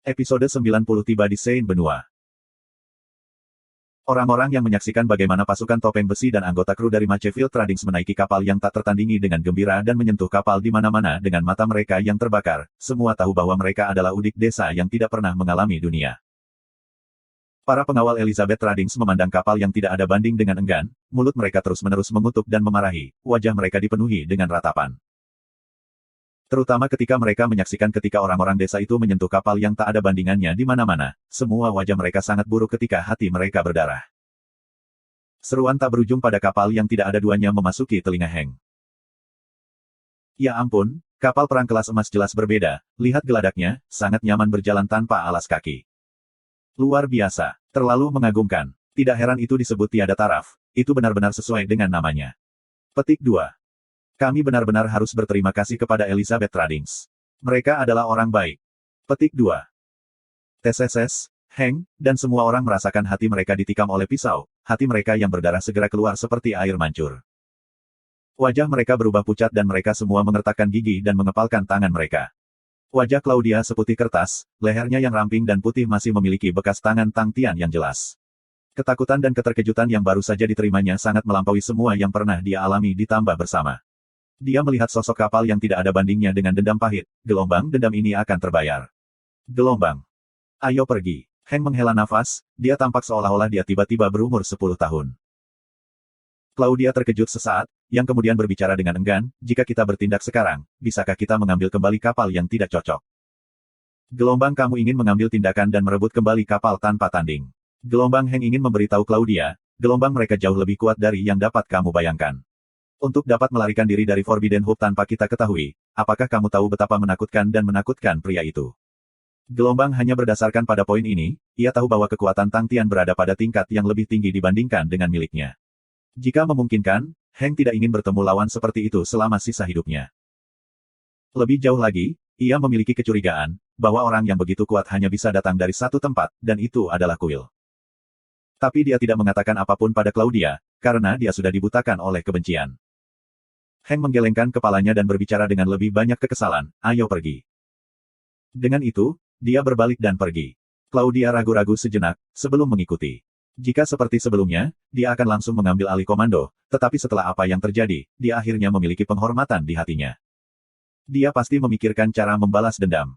Episode 90 tiba di Seine Benua. Orang-orang yang menyaksikan bagaimana pasukan topeng besi dan anggota kru dari Machefield Tradings menaiki kapal yang tak tertandingi dengan gembira dan menyentuh kapal di mana-mana dengan mata mereka yang terbakar, semua tahu bahwa mereka adalah udik desa yang tidak pernah mengalami dunia. Para pengawal Elizabeth Tradings memandang kapal yang tidak ada banding dengan enggan, mulut mereka terus-menerus mengutuk dan memarahi, wajah mereka dipenuhi dengan ratapan. Terutama ketika mereka menyaksikan ketika orang-orang desa itu menyentuh kapal yang tak ada bandingannya di mana-mana, semua wajah mereka sangat buruk ketika hati mereka berdarah. Seruan tak berujung pada kapal yang tidak ada duanya memasuki telinga Heng. Ya ampun, kapal perang kelas emas jelas berbeda, lihat geladaknya, sangat nyaman berjalan tanpa alas kaki. Luar biasa, terlalu mengagumkan, tidak heran itu disebut tiada taraf, itu benar-benar sesuai dengan namanya. Petik 2. Kami benar-benar harus berterima kasih kepada Elizabeth Tradings. Mereka adalah orang baik. Petik 2. TSS, Heng, dan semua orang merasakan hati mereka ditikam oleh pisau, hati mereka yang berdarah segera keluar seperti air mancur. Wajah mereka berubah pucat dan mereka semua mengertakkan gigi dan mengepalkan tangan mereka. Wajah Claudia seputih kertas, lehernya yang ramping dan putih masih memiliki bekas tangan Tang Tian yang jelas. Ketakutan dan keterkejutan yang baru saja diterimanya sangat melampaui semua yang pernah dia alami ditambah bersama. Dia melihat sosok kapal yang tidak ada bandingnya dengan dendam pahit, gelombang dendam ini akan terbayar. Gelombang. Ayo pergi. Heng menghela nafas, dia tampak seolah-olah dia tiba-tiba berumur 10 tahun. Claudia terkejut sesaat, yang kemudian berbicara dengan enggan, jika kita bertindak sekarang, bisakah kita mengambil kembali kapal yang tidak cocok? Gelombang kamu ingin mengambil tindakan dan merebut kembali kapal tanpa tanding. Gelombang Heng ingin memberitahu Claudia, gelombang mereka jauh lebih kuat dari yang dapat kamu bayangkan. Untuk dapat melarikan diri dari Forbidden Hope tanpa kita ketahui, apakah kamu tahu betapa menakutkan dan menakutkan pria itu? Gelombang hanya berdasarkan pada poin ini, ia tahu bahwa kekuatan Tang Tian berada pada tingkat yang lebih tinggi dibandingkan dengan miliknya. Jika memungkinkan, Heng tidak ingin bertemu lawan seperti itu selama sisa hidupnya. Lebih jauh lagi, ia memiliki kecurigaan, bahwa orang yang begitu kuat hanya bisa datang dari satu tempat, dan itu adalah kuil. Tapi dia tidak mengatakan apapun pada Claudia, karena dia sudah dibutakan oleh kebencian. Heng menggelengkan kepalanya dan berbicara dengan lebih banyak kekesalan, ayo pergi. Dengan itu, dia berbalik dan pergi. Claudia ragu-ragu sejenak, sebelum mengikuti. Jika seperti sebelumnya, dia akan langsung mengambil alih komando, tetapi setelah apa yang terjadi, dia akhirnya memiliki penghormatan di hatinya. Dia pasti memikirkan cara membalas dendam.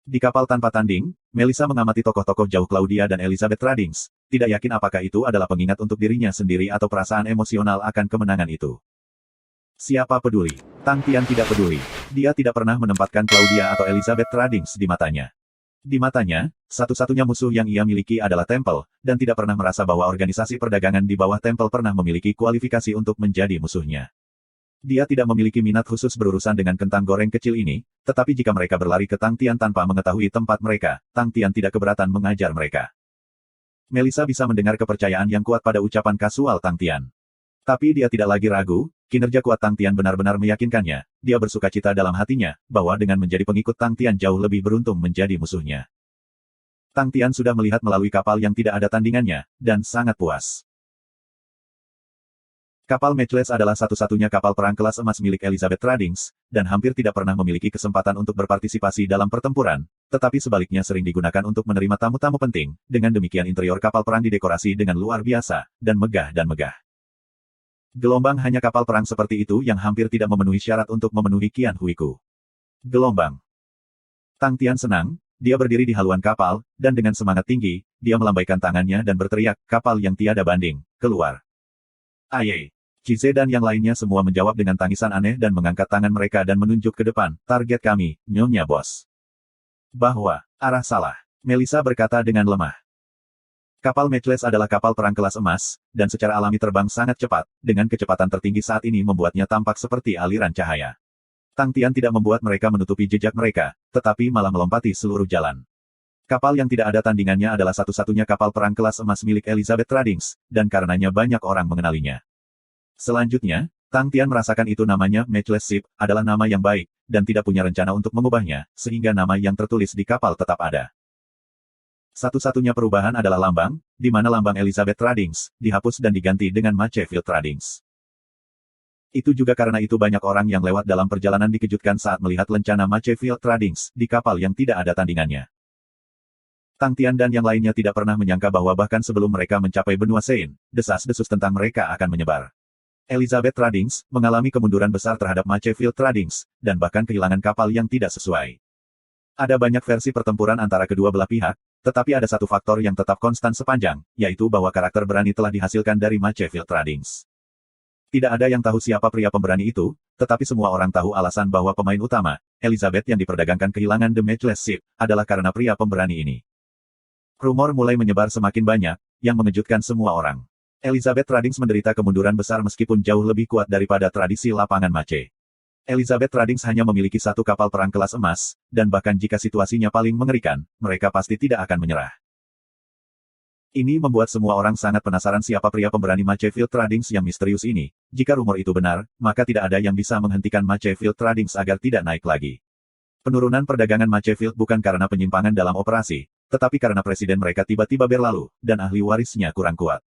Di kapal tanpa tanding, Melissa mengamati tokoh-tokoh jauh Claudia dan Elizabeth Tradings, tidak yakin apakah itu adalah pengingat untuk dirinya sendiri atau perasaan emosional akan kemenangan itu. Siapa peduli? Tang Tian tidak peduli. Dia tidak pernah menempatkan Claudia atau Elizabeth Tradings di matanya. Di matanya, satu-satunya musuh yang ia miliki adalah Temple, dan tidak pernah merasa bahwa organisasi perdagangan di bawah Temple pernah memiliki kualifikasi untuk menjadi musuhnya. Dia tidak memiliki minat khusus berurusan dengan kentang goreng kecil ini, tetapi jika mereka berlari ke Tang Tian tanpa mengetahui tempat mereka, Tang Tian tidak keberatan mengajar mereka. Melissa bisa mendengar kepercayaan yang kuat pada ucapan kasual Tang Tian. Tapi dia tidak lagi ragu, kinerja kuat Tang Tian benar-benar meyakinkannya, dia bersukacita dalam hatinya, bahwa dengan menjadi pengikut Tang Tian jauh lebih beruntung menjadi musuhnya. Tang Tian sudah melihat melalui kapal yang tidak ada tandingannya, dan sangat puas. Kapal Matchless adalah satu-satunya kapal perang kelas emas milik Elizabeth Tradings, dan hampir tidak pernah memiliki kesempatan untuk berpartisipasi dalam pertempuran, tetapi sebaliknya sering digunakan untuk menerima tamu-tamu penting, dengan demikian interior kapal perang didekorasi dengan luar biasa, dan megah dan megah. Gelombang hanya kapal perang seperti itu yang hampir tidak memenuhi syarat untuk memenuhi Qian Huiku. Gelombang. Tang Tian senang, dia berdiri di haluan kapal, dan dengan semangat tinggi, dia melambaikan tangannya dan berteriak, kapal yang tiada banding, keluar. Aye. Cize dan yang lainnya semua menjawab dengan tangisan aneh dan mengangkat tangan mereka dan menunjuk ke depan, target kami, Nyonya Bos. Bahwa, arah salah. Melissa berkata dengan lemah. Kapal Matchless adalah kapal perang kelas emas, dan secara alami terbang sangat cepat, dengan kecepatan tertinggi saat ini membuatnya tampak seperti aliran cahaya. Tang Tian tidak membuat mereka menutupi jejak mereka, tetapi malah melompati seluruh jalan. Kapal yang tidak ada tandingannya adalah satu-satunya kapal perang kelas emas milik Elizabeth Tradings, dan karenanya banyak orang mengenalinya. Selanjutnya, Tang Tian merasakan itu namanya Matchless Ship, adalah nama yang baik, dan tidak punya rencana untuk mengubahnya, sehingga nama yang tertulis di kapal tetap ada. Satu-satunya perubahan adalah lambang, di mana lambang Elizabeth Tradings, dihapus dan diganti dengan Machefield Tradings. Itu juga karena itu banyak orang yang lewat dalam perjalanan dikejutkan saat melihat lencana Machefield Tradings, di kapal yang tidak ada tandingannya. Tang Tian dan yang lainnya tidak pernah menyangka bahwa bahkan sebelum mereka mencapai benua Sein, desas-desus tentang mereka akan menyebar. Elizabeth Trading mengalami kemunduran besar terhadap Machefield Trading, dan bahkan kehilangan kapal yang tidak sesuai. Ada banyak versi pertempuran antara kedua belah pihak, tetapi ada satu faktor yang tetap konstan sepanjang, yaitu bahwa karakter berani telah dihasilkan dari Machefield Trading. Tidak ada yang tahu siapa pria pemberani itu, tetapi semua orang tahu alasan bahwa pemain utama, Elizabeth yang diperdagangkan kehilangan The Matchless Ship, adalah karena pria pemberani ini. Rumor mulai menyebar semakin banyak, yang mengejutkan semua orang. Elizabeth Trading menderita kemunduran besar meskipun jauh lebih kuat daripada tradisi lapangan Mace. Elizabeth Trading hanya memiliki satu kapal perang kelas emas, dan bahkan jika situasinya paling mengerikan, mereka pasti tidak akan menyerah. Ini membuat semua orang sangat penasaran siapa pria pemberani Machefield Trading yang misterius ini. Jika rumor itu benar, maka tidak ada yang bisa menghentikan Machefield Trading agar tidak naik lagi. Penurunan perdagangan Machefield bukan karena penyimpangan dalam operasi, tetapi karena presiden mereka tiba-tiba berlalu, dan ahli warisnya kurang kuat.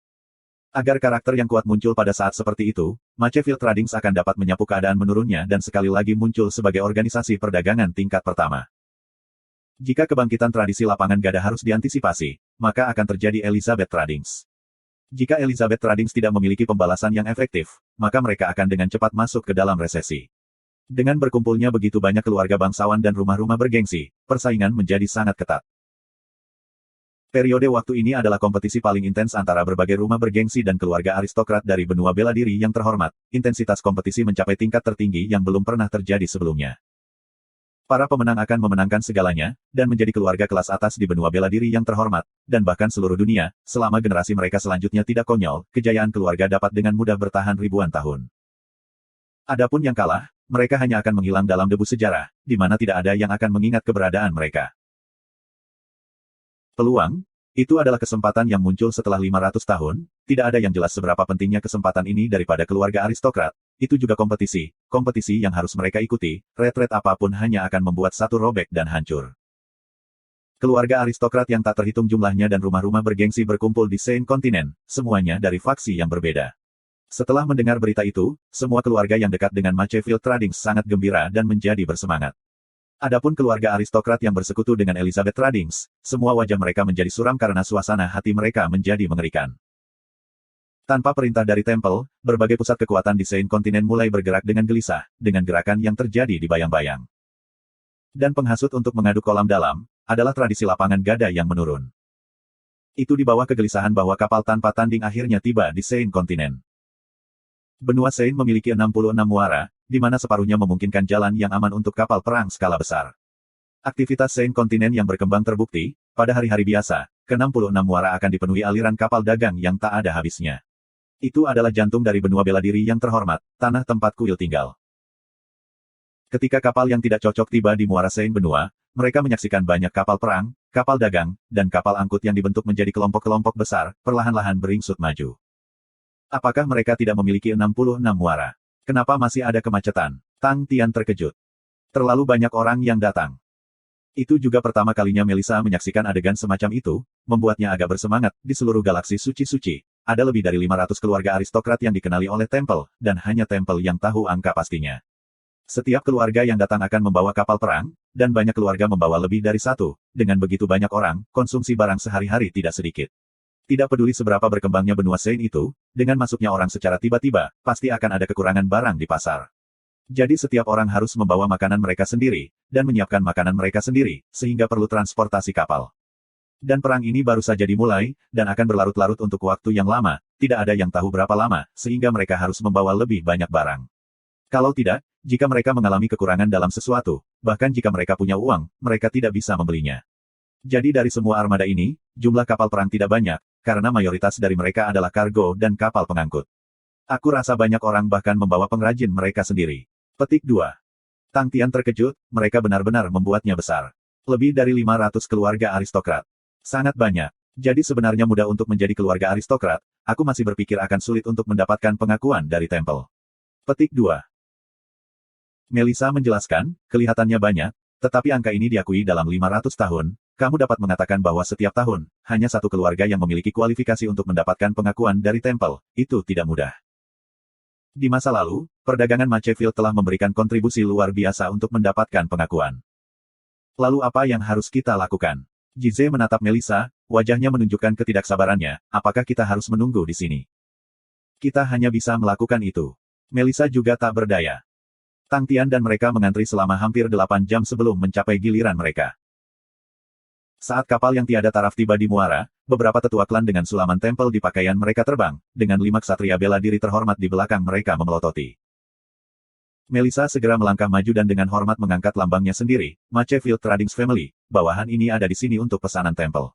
Agar karakter yang kuat muncul pada saat seperti itu, Machefield Trading akan dapat menyapu keadaan menurunnya dan sekali lagi muncul sebagai organisasi perdagangan tingkat pertama. Jika kebangkitan tradisi lapangan gada harus diantisipasi, maka akan terjadi Elizabeth Trading. Jika Elizabeth Trading tidak memiliki pembalasan yang efektif, maka mereka akan dengan cepat masuk ke dalam resesi. Dengan berkumpulnya begitu banyak keluarga bangsawan dan rumah-rumah bergengsi, persaingan menjadi sangat ketat. Periode waktu ini adalah kompetisi paling intens antara berbagai rumah bergengsi dan keluarga aristokrat dari benua bela diri yang terhormat. Intensitas kompetisi mencapai tingkat tertinggi yang belum pernah terjadi sebelumnya. Para pemenang akan memenangkan segalanya, dan menjadi keluarga kelas atas di benua bela diri yang terhormat, dan bahkan seluruh dunia, selama generasi mereka selanjutnya tidak konyol, kejayaan keluarga dapat dengan mudah bertahan ribuan tahun. Adapun yang kalah, mereka hanya akan menghilang dalam debu sejarah, di mana tidak ada yang akan mengingat keberadaan mereka. Peluang, itu adalah kesempatan yang muncul setelah 500 tahun, tidak ada yang jelas seberapa pentingnya kesempatan ini daripada keluarga aristokrat, itu juga kompetisi yang harus mereka ikuti, retret apapun hanya akan membuat satu robek dan hancur. Keluarga aristokrat yang tak terhitung jumlahnya dan rumah-rumah bergengsi berkumpul di Sein Kontinen, semuanya dari faksi yang berbeda. Setelah mendengar berita itu, semua keluarga yang dekat dengan Machefield Trading sangat gembira dan menjadi bersemangat. Adapun keluarga aristokrat yang bersekutu dengan Elizabeth Trading, semua wajah mereka menjadi suram karena suasana hati mereka menjadi mengerikan. Tanpa perintah dari tempel, berbagai pusat kekuatan di Sein Kontinen mulai bergerak dengan gelisah, dengan gerakan yang terjadi di bayang-bayang. Dan penghasut untuk mengaduk kolam dalam, adalah tradisi lapangan gada yang menurun. Itu di bawah kegelisahan bahwa kapal tanpa tanding akhirnya tiba di Sein Kontinen. Benua Sein memiliki 66 muara, di mana separuhnya memungkinkan jalan yang aman untuk kapal perang skala besar. Aktivitas Sein Kontinen yang berkembang terbukti, pada hari-hari biasa, ke-66 muara akan dipenuhi aliran kapal dagang yang tak ada habisnya. Itu adalah jantung dari benua bela diri yang terhormat, tanah tempat kuil tinggal. Ketika kapal yang tidak cocok tiba di muara Sein benua, mereka menyaksikan banyak kapal perang, kapal dagang, dan kapal angkut yang dibentuk menjadi kelompok-kelompok besar, perlahan-lahan beringsut maju. Apakah mereka tidak memiliki 66 muara? Kenapa masih ada kemacetan? Tang Tian terkejut. Terlalu banyak orang yang datang. Itu juga pertama kalinya Melissa menyaksikan adegan semacam itu, membuatnya agak bersemangat. Di seluruh galaksi suci-suci, ada lebih dari 500 keluarga aristokrat yang dikenali oleh tempel, dan hanya tempel yang tahu angka pastinya. Setiap keluarga yang datang akan membawa kapal perang, dan banyak keluarga membawa lebih dari satu. Dengan begitu banyak orang, konsumsi barang sehari-hari tidak sedikit. Tidak peduli seberapa berkembangnya benua Sein itu, dengan masuknya orang secara tiba-tiba, pasti akan ada kekurangan barang di pasar. Jadi setiap orang harus membawa makanan mereka sendiri, dan menyiapkan makanan mereka sendiri, sehingga perlu transportasi kapal. Dan perang ini baru saja dimulai, dan akan berlarut-larut untuk waktu yang lama, tidak ada yang tahu berapa lama, sehingga mereka harus membawa lebih banyak barang. Kalau tidak, jika mereka mengalami kekurangan dalam sesuatu, bahkan jika mereka punya uang, mereka tidak bisa membelinya. Jadi dari semua armada ini, jumlah kapal perang tidak banyak, karena mayoritas dari mereka adalah kargo dan kapal pengangkut. Aku rasa banyak orang bahkan membawa pengrajin mereka sendiri. Petik 2. Tang Tian terkejut, mereka benar-benar membuatnya besar. Lebih dari 500 keluarga aristokrat. Sangat banyak. Jadi sebenarnya mudah untuk menjadi keluarga aristokrat, aku masih berpikir akan sulit untuk mendapatkan pengakuan dari tempel. Petik 2. Melissa menjelaskan, kelihatannya banyak, tetapi angka ini diakui dalam 500 tahun, kamu dapat mengatakan bahwa setiap tahun, hanya satu keluarga yang memiliki kualifikasi untuk mendapatkan pengakuan dari tempel, itu tidak mudah. Di masa lalu, perdagangan Machefield telah memberikan kontribusi luar biasa untuk mendapatkan pengakuan. Lalu apa yang harus kita lakukan? Jize menatap Melissa, wajahnya menunjukkan ketidaksabarannya, apakah kita harus menunggu di sini? Kita hanya bisa melakukan itu. Melissa juga tak berdaya. Tang Tian dan mereka mengantri selama hampir 8 jam sebelum mencapai giliran mereka. Saat kapal yang tiada taraf tiba di muara, beberapa tetua klan dengan sulaman tempel di pakaian mereka terbang, dengan 5 ksatria bela diri terhormat di belakang mereka memelototi. Melissa segera melangkah maju dan dengan hormat mengangkat lambangnya sendiri, Mace Field Trading Family, bawahan ini ada di sini untuk pesanan tempel.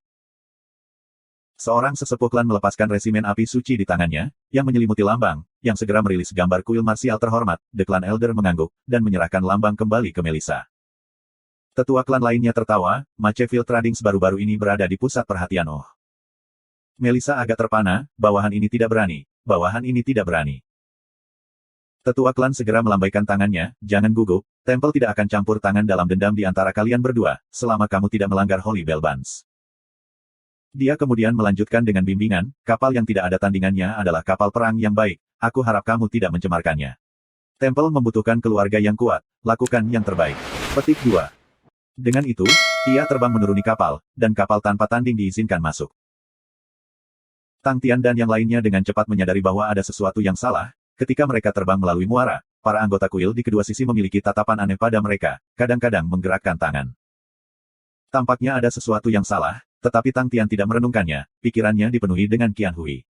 Seorang sesepuh klan melepaskan resimen api suci di tangannya, yang menyelimuti lambang, yang segera merilis gambar kuil marsial terhormat, The Clan Elder mengangguk, dan menyerahkan lambang kembali ke Melissa. Tetua klan lainnya tertawa, Mace Field Trading baru-baru ini berada di pusat perhatian. Oh. Melissa agak terpana, bawahan ini tidak berani, bawahan ini tidak berani. Tetua klan segera melambaikan tangannya, jangan gugup, tempel tidak akan campur tangan dalam dendam di antara kalian berdua, selama kamu tidak melanggar Holy Bell Bands. Dia kemudian melanjutkan dengan bimbingan, kapal yang tidak ada tandingannya adalah kapal perang yang baik, aku harap kamu tidak mencemarkannya. Tempel membutuhkan keluarga yang kuat, lakukan yang terbaik. Petik 2. Dengan itu, ia terbang menuruni kapal, dan kapal tanpa tanding diizinkan masuk. Tang Tian dan yang lainnya dengan cepat menyadari bahwa ada sesuatu yang salah, ketika mereka terbang melalui muara, para anggota kuil di kedua sisi memiliki tatapan aneh pada mereka, kadang-kadang menggerakkan tangan. Tampaknya ada sesuatu yang salah, tetapi Tang Tian tidak merenungkannya, pikirannya dipenuhi dengan Qian Hui.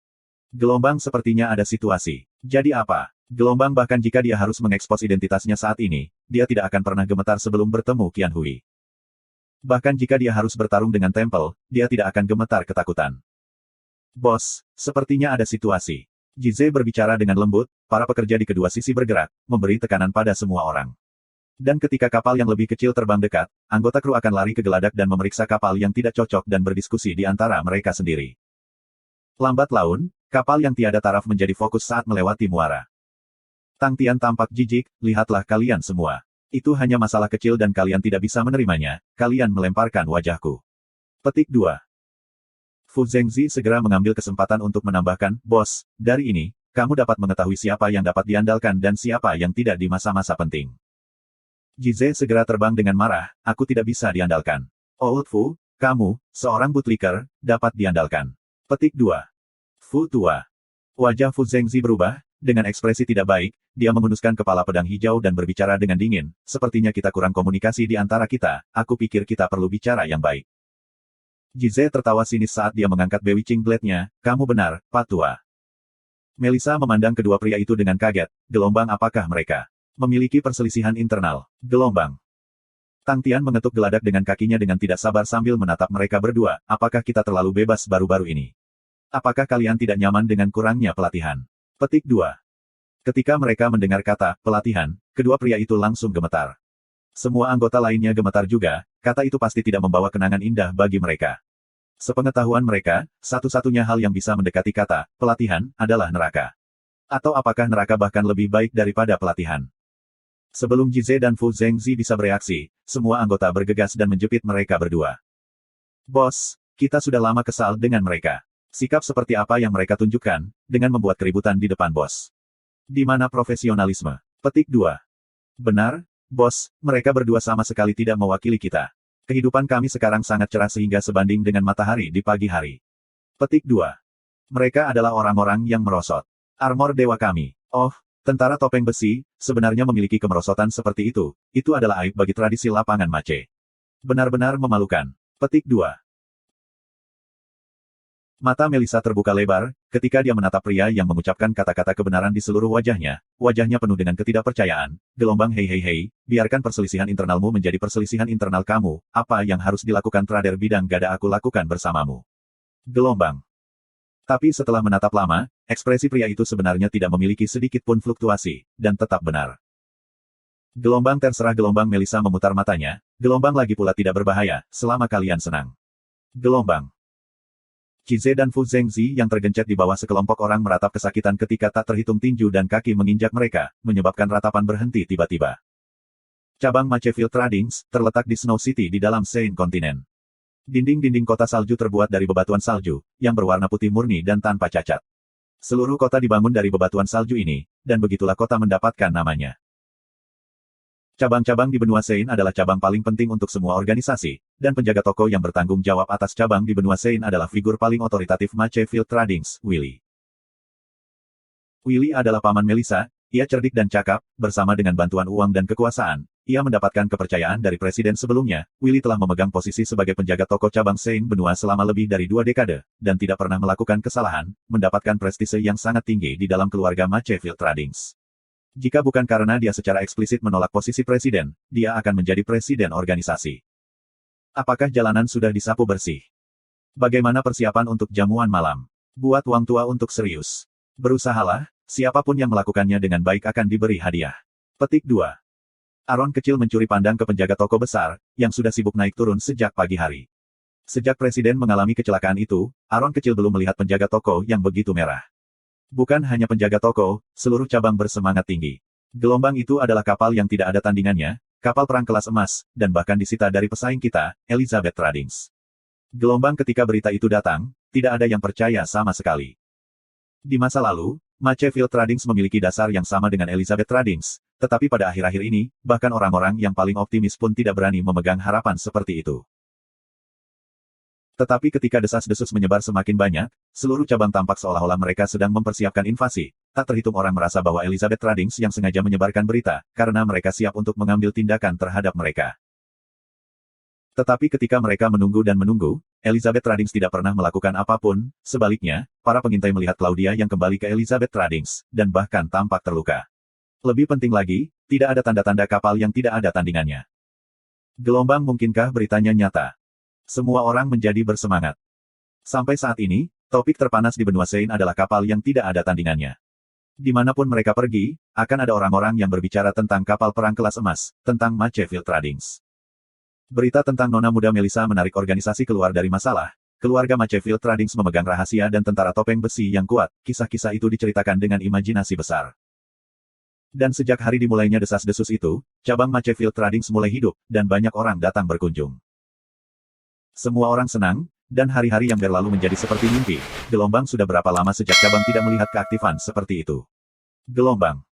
Gelombang sepertinya ada situasi. Jadi apa? Gelombang bahkan jika dia harus mengekspos identitasnya saat ini, dia tidak akan pernah gemetar sebelum bertemu Qian Hui. Bahkan jika dia harus bertarung dengan tempel, dia tidak akan gemetar ketakutan. Bos, sepertinya ada situasi. Jize berbicara dengan lembut, para pekerja di kedua sisi bergerak, memberi tekanan pada semua orang. Dan ketika kapal yang lebih kecil terbang dekat, anggota kru akan lari ke geladak dan memeriksa kapal yang tidak cocok dan berdiskusi di antara mereka sendiri. Lambat laun, kapal yang tiada taraf menjadi fokus saat melewati muara. Tang Tian tampak jijik, lihatlah kalian semua. Itu hanya masalah kecil dan kalian tidak bisa menerimanya, kalian melemparkan wajahku. Petik 2. Fu Zhengzi segera mengambil kesempatan untuk menambahkan, bos, dari ini, kamu dapat mengetahui siapa yang dapat diandalkan dan siapa yang tidak di masa-masa penting. Jize segera terbang dengan marah, aku tidak bisa diandalkan. Old Fu, kamu, seorang bootlicker, dapat diandalkan. Petik 2. Fu tua. Wajah Fu Zhengzi berubah, dengan ekspresi tidak baik, dia menghunuskan kepala pedang hijau dan berbicara dengan dingin, sepertinya kita kurang komunikasi di antara kita, aku pikir kita perlu bicara yang baik. Jize tertawa sinis saat dia mengangkat Bewitching Blade-nya, kamu benar, Pak Tua. Melissa memandang kedua pria itu dengan kaget, gelombang apakah mereka memiliki perselisihan internal, gelombang. Tang Tian mengetuk geladak dengan kakinya dengan tidak sabar sambil menatap mereka berdua, apakah kita terlalu bebas baru-baru ini? Apakah kalian tidak nyaman dengan kurangnya pelatihan? Petik 2. Ketika mereka mendengar kata pelatihan, kedua pria itu langsung gemetar. Semua anggota lainnya gemetar juga, kata itu pasti tidak membawa kenangan indah bagi mereka. Sepengetahuan mereka, satu-satunya hal yang bisa mendekati kata pelatihan adalah neraka. Atau apakah neraka bahkan lebih baik daripada pelatihan? Sebelum Jize dan Fu Zhengzi bisa bereaksi, semua anggota bergegas dan menjepit mereka berdua. Bos, kita sudah lama kesal dengan mereka. Sikap seperti apa yang mereka tunjukkan, dengan membuat keributan di depan bos. Di mana profesionalisme? Petik 2. Benar, bos, mereka berdua sama sekali tidak mewakili kita. Kehidupan kami sekarang sangat cerah sehingga sebanding dengan matahari di pagi hari. Petik 2. Mereka adalah orang-orang yang merosot. Armor dewa kami. Oh, tentara topeng besi, sebenarnya memiliki kemerosotan seperti itu adalah aib bagi tradisi lapangan mace. Benar-benar memalukan. Petik 2. Mata Melissa terbuka lebar, ketika dia menatap pria yang mengucapkan kata-kata kebenaran di seluruh wajahnya penuh dengan ketidakpercayaan, gelombang hei, biarkan perselisihan internalmu menjadi perselisihan internal kamu, apa yang harus dilakukan trader bidang gada aku lakukan bersamamu. Gelombang. Tapi setelah menatap lama, ekspresi pria itu sebenarnya tidak memiliki sedikit pun fluktuasi, dan tetap benar. Gelombang terserah gelombang Melissa memutar matanya, gelombang lagi pula tidak berbahaya, selama kalian senang. Gelombang. Jize dan Fu Zhengzi yang tergencet di bawah sekelompok orang meratap kesakitan ketika tak terhitung tinju dan kaki menginjak mereka, menyebabkan ratapan berhenti tiba-tiba. Cabang Mace Field Trading terletak di Snow City di dalam Saint Continent. Dinding-dinding kota salju terbuat dari bebatuan salju, yang berwarna putih murni dan tanpa cacat. Seluruh kota dibangun dari bebatuan salju ini, dan begitulah kota mendapatkan namanya. Cabang-cabang di benua Saint adalah cabang paling penting untuk semua organisasi, dan penjaga toko yang bertanggung jawab atas cabang di benua Sein adalah figur paling otoritatif Mache Field Tradings, Willy. Willy adalah paman Melissa, ia cerdik dan cakap, bersama dengan bantuan uang dan kekuasaan. Ia mendapatkan kepercayaan dari presiden sebelumnya. Willy telah memegang posisi sebagai penjaga toko cabang Sein benua selama lebih dari 2 dekade, dan tidak pernah melakukan kesalahan, mendapatkan prestise yang sangat tinggi di dalam keluarga Mache Field Tradings. Jika bukan karena dia secara eksplisit menolak posisi presiden, dia akan menjadi presiden organisasi. Apakah jalanan sudah disapu bersih? Bagaimana persiapan untuk jamuan malam? Buat Wang Tua untuk serius. Berusahalah, siapapun yang melakukannya dengan baik akan diberi hadiah. Petik 2. Aaron kecil mencuri pandang ke penjaga toko besar, yang sudah sibuk naik turun sejak pagi hari. Sejak presiden mengalami kecelakaan itu, Aaron kecil belum melihat penjaga toko yang begitu merah. Bukan hanya penjaga toko, seluruh cabang bersemangat tinggi. Gelombang itu adalah kapal yang tidak ada tandingannya, kapal perang kelas emas, dan bahkan disita dari pesaing kita, Elizabeth Tradings. Gelombang ketika berita itu datang, tidak ada yang percaya sama sekali. Di masa lalu, Mache Field Tradings memiliki dasar yang sama dengan Elizabeth Tradings, tetapi pada akhir-akhir ini, bahkan orang-orang yang paling optimis pun tidak berani memegang harapan seperti itu. Tetapi ketika desas-desus menyebar semakin banyak, seluruh cabang tampak seolah-olah mereka sedang mempersiapkan invasi. Tak terhitung orang merasa bahwa Elizabeth Tradings yang sengaja menyebarkan berita, karena mereka siap untuk mengambil tindakan terhadap mereka. Tetapi ketika mereka menunggu dan menunggu, Elizabeth Tradings tidak pernah melakukan apapun. Sebaliknya, para pengintai melihat Claudia yang kembali ke Elizabeth Tradings, dan bahkan tampak terluka. Lebih penting lagi, tidak ada tanda-tanda kapal yang tidak ada tandingannya. Gelombang mungkinkah beritanya nyata? Semua orang menjadi bersemangat. Sampai saat ini, topik terpanas di benua Sein adalah kapal yang tidak ada tandingannya. Dimanapun mereka pergi, akan ada orang-orang yang berbicara tentang kapal perang kelas emas, tentang Mache Field Tradings. Berita tentang Nona Muda Melissa menarik organisasi keluar dari masalah. Keluarga Mache Field Tradings memegang rahasia dan tentara topeng besi yang kuat. Kisah-kisah itu diceritakan dengan imajinasi besar. Dan sejak hari dimulainya desas-desus itu, cabang Mache Field Tradings mulai hidup, dan banyak orang datang berkunjung. Semua orang senang, dan hari-hari yang berlalu menjadi seperti mimpi. Gelombang sudah berapa lama sejak cabang tidak melihat keaktifan seperti itu. Gelombang.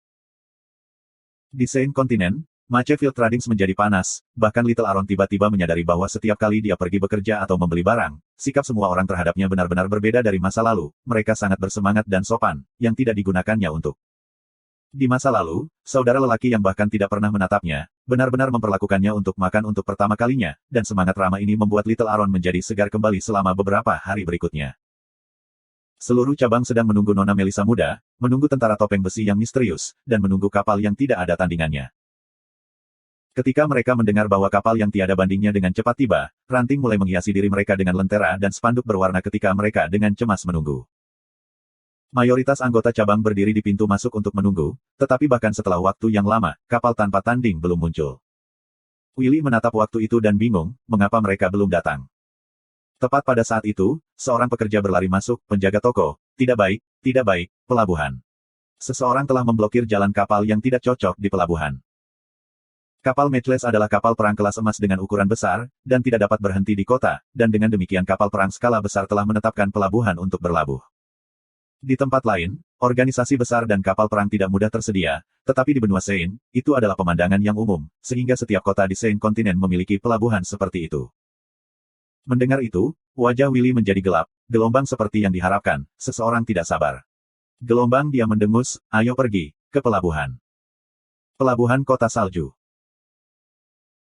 Di Sein Kontinen, Mache Field Tradings menjadi panas, bahkan Little Aaron tiba-tiba menyadari bahwa setiap kali dia pergi bekerja atau membeli barang, sikap semua orang terhadapnya benar-benar berbeda dari masa lalu. Mereka sangat bersemangat dan sopan, yang tidak digunakannya untuk. Di masa lalu, saudara lelaki yang bahkan tidak pernah menatapnya, benar-benar memperlakukannya untuk makan untuk pertama kalinya, dan semangat ramah ini membuat Little Aaron menjadi segar kembali selama beberapa hari berikutnya. Seluruh cabang sedang menunggu Nona Melissa muda, menunggu tentara topeng besi yang misterius, dan menunggu kapal yang tidak ada tandingannya. Ketika mereka mendengar bahwa kapal yang tiada bandingnya dengan cepat tiba, ranting mulai menghiasi diri mereka dengan lentera dan spanduk berwarna ketika mereka dengan cemas menunggu. Mayoritas anggota cabang berdiri di pintu masuk untuk menunggu, tetapi bahkan setelah waktu yang lama, kapal tanpa tanding belum muncul. Willy menatap waktu itu dan bingung, mengapa mereka belum datang. Tepat pada saat itu, seorang pekerja berlari masuk, penjaga toko. Tidak baik, pelabuhan. Seseorang telah memblokir jalan kapal yang tidak cocok di pelabuhan. Kapal Matchless adalah kapal perang kelas emas dengan ukuran besar, dan tidak dapat berhenti di kota, dan dengan demikian kapal perang skala besar telah menetapkan pelabuhan untuk berlabuh. Di tempat lain, organisasi besar dan kapal perang tidak mudah tersedia, tetapi di benua Sein, itu adalah pemandangan yang umum, sehingga setiap kota di Sein Kontinen memiliki pelabuhan seperti itu. Mendengar itu, wajah Willy menjadi gelap, gelombang seperti yang diharapkan, seseorang tidak sabar. Gelombang dia mendengus, ayo pergi, ke pelabuhan. Pelabuhan kota salju.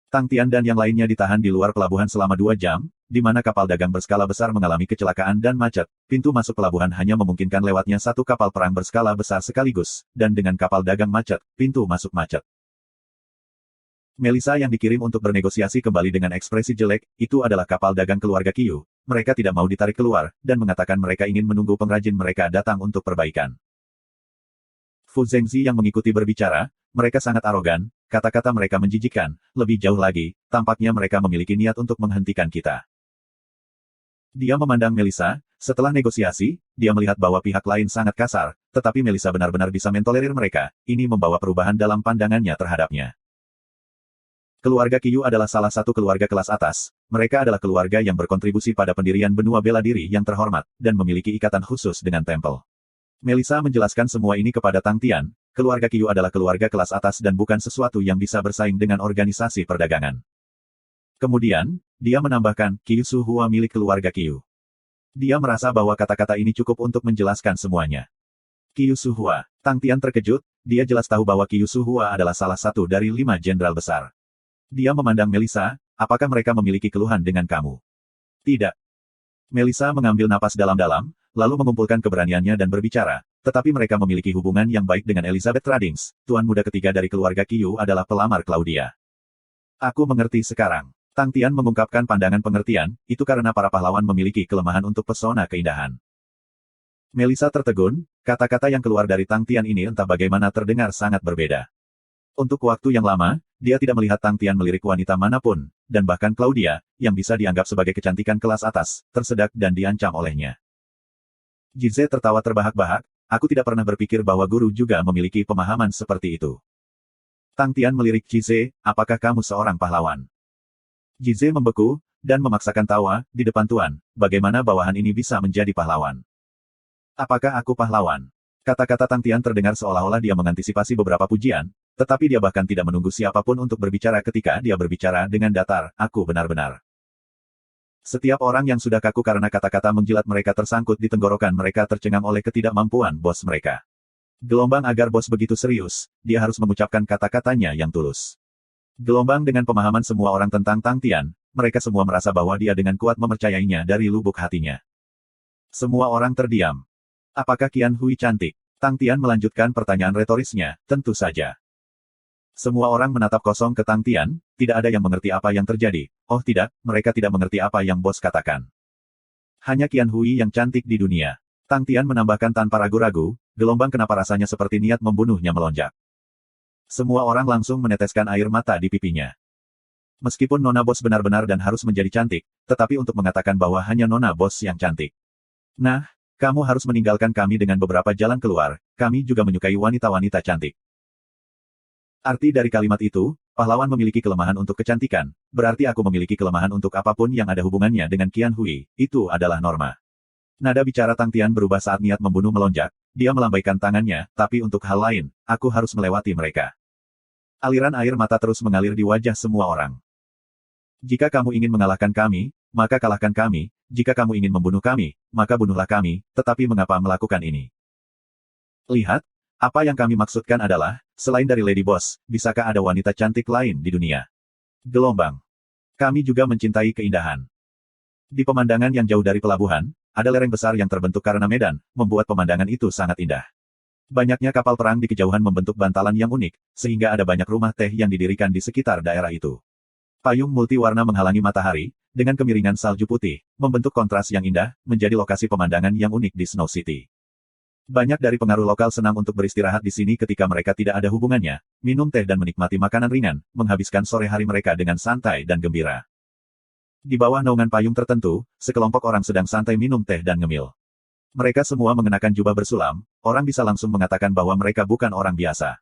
Tang Tian dan yang lainnya ditahan di luar pelabuhan selama 2 jam, di mana kapal dagang berskala besar mengalami kecelakaan dan macet. Pintu masuk pelabuhan hanya memungkinkan lewatnya satu kapal perang berskala besar sekaligus, dan dengan kapal dagang macet, pintu masuk macet. Melissa yang dikirim untuk bernegosiasi kembali dengan ekspresi jelek, itu adalah kapal dagang keluarga Qiu. Mereka tidak mau ditarik keluar, dan mengatakan mereka ingin menunggu pengrajin mereka datang untuk perbaikan. Fu Zhengzi yang mengikuti berbicara, mereka sangat arogan, kata-kata mereka menjijikkan, lebih jauh lagi, tampaknya mereka memiliki niat untuk menghentikan kita. Dia memandang Melissa, setelah negosiasi, dia melihat bahwa pihak lain sangat kasar, tetapi Melissa benar-benar bisa mentolerir mereka, ini membawa perubahan dalam pandangannya terhadapnya. Keluarga Qiu adalah salah satu keluarga kelas atas, mereka adalah keluarga yang berkontribusi pada pendirian benua bela diri yang terhormat, dan memiliki ikatan khusus dengan tempel. Melissa menjelaskan semua ini kepada Tang Tian, keluarga Qiu adalah keluarga kelas atas dan bukan sesuatu yang bisa bersaing dengan organisasi perdagangan. Kemudian, dia menambahkan, Kyushu Hua milik keluarga Kyu. Dia merasa bahwa kata-kata ini cukup untuk menjelaskan semuanya. Kyushu Hua. Tang Tian terkejut, dia jelas tahu bahwa Kyushu Hua adalah salah satu dari 5 jenderal besar. Dia memandang Melissa, apakah mereka memiliki keluhan dengan kamu? Tidak. Melissa mengambil napas dalam-dalam, lalu mengumpulkan keberaniannya dan berbicara, tetapi mereka memiliki hubungan yang baik dengan Elizabeth Trading, tuan muda ketiga dari keluarga Kyu adalah pelamar Claudia. Aku mengerti sekarang. Tang Tian mengungkapkan pandangan pengertian, itu karena para pahlawan memiliki kelemahan untuk pesona keindahan. Melissa tertegun, kata-kata yang keluar dari Tang Tian ini entah bagaimana terdengar sangat berbeda. Untuk waktu yang lama, dia tidak melihat Tang Tian melirik wanita manapun, dan bahkan Claudia, yang bisa dianggap sebagai kecantikan kelas atas, tersedak dan diancam olehnya. Jize tertawa terbahak-bahak, aku tidak pernah berpikir bahwa guru juga memiliki pemahaman seperti itu. Tang Tian melirik Jize, apakah kamu seorang pahlawan? Jize membeku, dan memaksakan tawa, di depan tuan, bagaimana bawahan ini bisa menjadi pahlawan? Apakah aku pahlawan? Kata-kata Tang Tian terdengar seolah-olah dia mengantisipasi beberapa pujian, tetapi dia bahkan tidak menunggu siapapun untuk berbicara ketika dia berbicara dengan datar, aku benar-benar. Setiap orang yang sudah kaku karena kata-kata menjilat mereka tersangkut di tenggorokan mereka tercengang oleh ketidakmampuan bos mereka. Gelombang agar bos begitu serius, dia harus mengucapkan kata-katanya yang tulus. Gelombang dengan pemahaman semua orang tentang Tang Tian, mereka semua merasa bahwa dia dengan kuat mempercayainya dari lubuk hatinya. Semua orang terdiam. Apakah Qian Hui cantik? Tang Tian melanjutkan pertanyaan retorisnya, tentu saja. Semua orang menatap kosong ke Tang Tian, tidak ada yang mengerti apa yang terjadi. Oh tidak, mereka tidak mengerti apa yang bos katakan. Hanya Qian Hui yang cantik di dunia. Tang Tian menambahkan tanpa ragu-ragu, gelombang kenapa rasanya seperti niat membunuhnya melonjak. Semua orang langsung meneteskan air mata di pipinya. Meskipun Nona Bos benar-benar dan harus menjadi cantik, tetapi untuk mengatakan bahwa hanya Nona Bos yang cantik. Nah, kamu harus meninggalkan kami dengan beberapa jalan keluar, kami juga menyukai wanita-wanita cantik. Arti dari kalimat itu, pahlawan memiliki kelemahan untuk kecantikan, berarti aku memiliki kelemahan untuk apapun yang ada hubungannya dengan Qian Hui, itu adalah norma. Nada bicara Tang Tian berubah saat niat membunuh melonjak, dia melambaikan tangannya, tapi untuk hal lain, aku harus melewati mereka. Aliran air mata terus mengalir di wajah semua orang. Jika kamu ingin mengalahkan kami, maka kalahkan kami, jika kamu ingin membunuh kami, maka bunuhlah kami, tetapi mengapa melakukan ini? Lihat, apa yang kami maksudkan adalah, selain dari Lady Boss, bisakah ada wanita cantik lain di dunia? Gelombang. Kami juga mencintai keindahan. Di pemandangan yang jauh dari pelabuhan, ada lereng besar yang terbentuk karena medan, membuat pemandangan itu sangat indah. Banyaknya kapal perang di kejauhan membentuk bantalan yang unik, sehingga ada banyak rumah teh yang didirikan di sekitar daerah itu. Payung multiwarna menghalangi matahari, dengan kemiringan salju putih, membentuk kontras yang indah, menjadi lokasi pemandangan yang unik di Snow City. Banyak dari pengaruh lokal senang untuk beristirahat di sini ketika mereka tidak ada hubungannya, minum teh dan menikmati makanan ringan, menghabiskan sore hari mereka dengan santai dan gembira. Di bawah naungan payung tertentu, sekelompok orang sedang santai minum teh dan ngemil. Mereka semua mengenakan jubah bersulam, orang bisa langsung mengatakan bahwa mereka bukan orang biasa.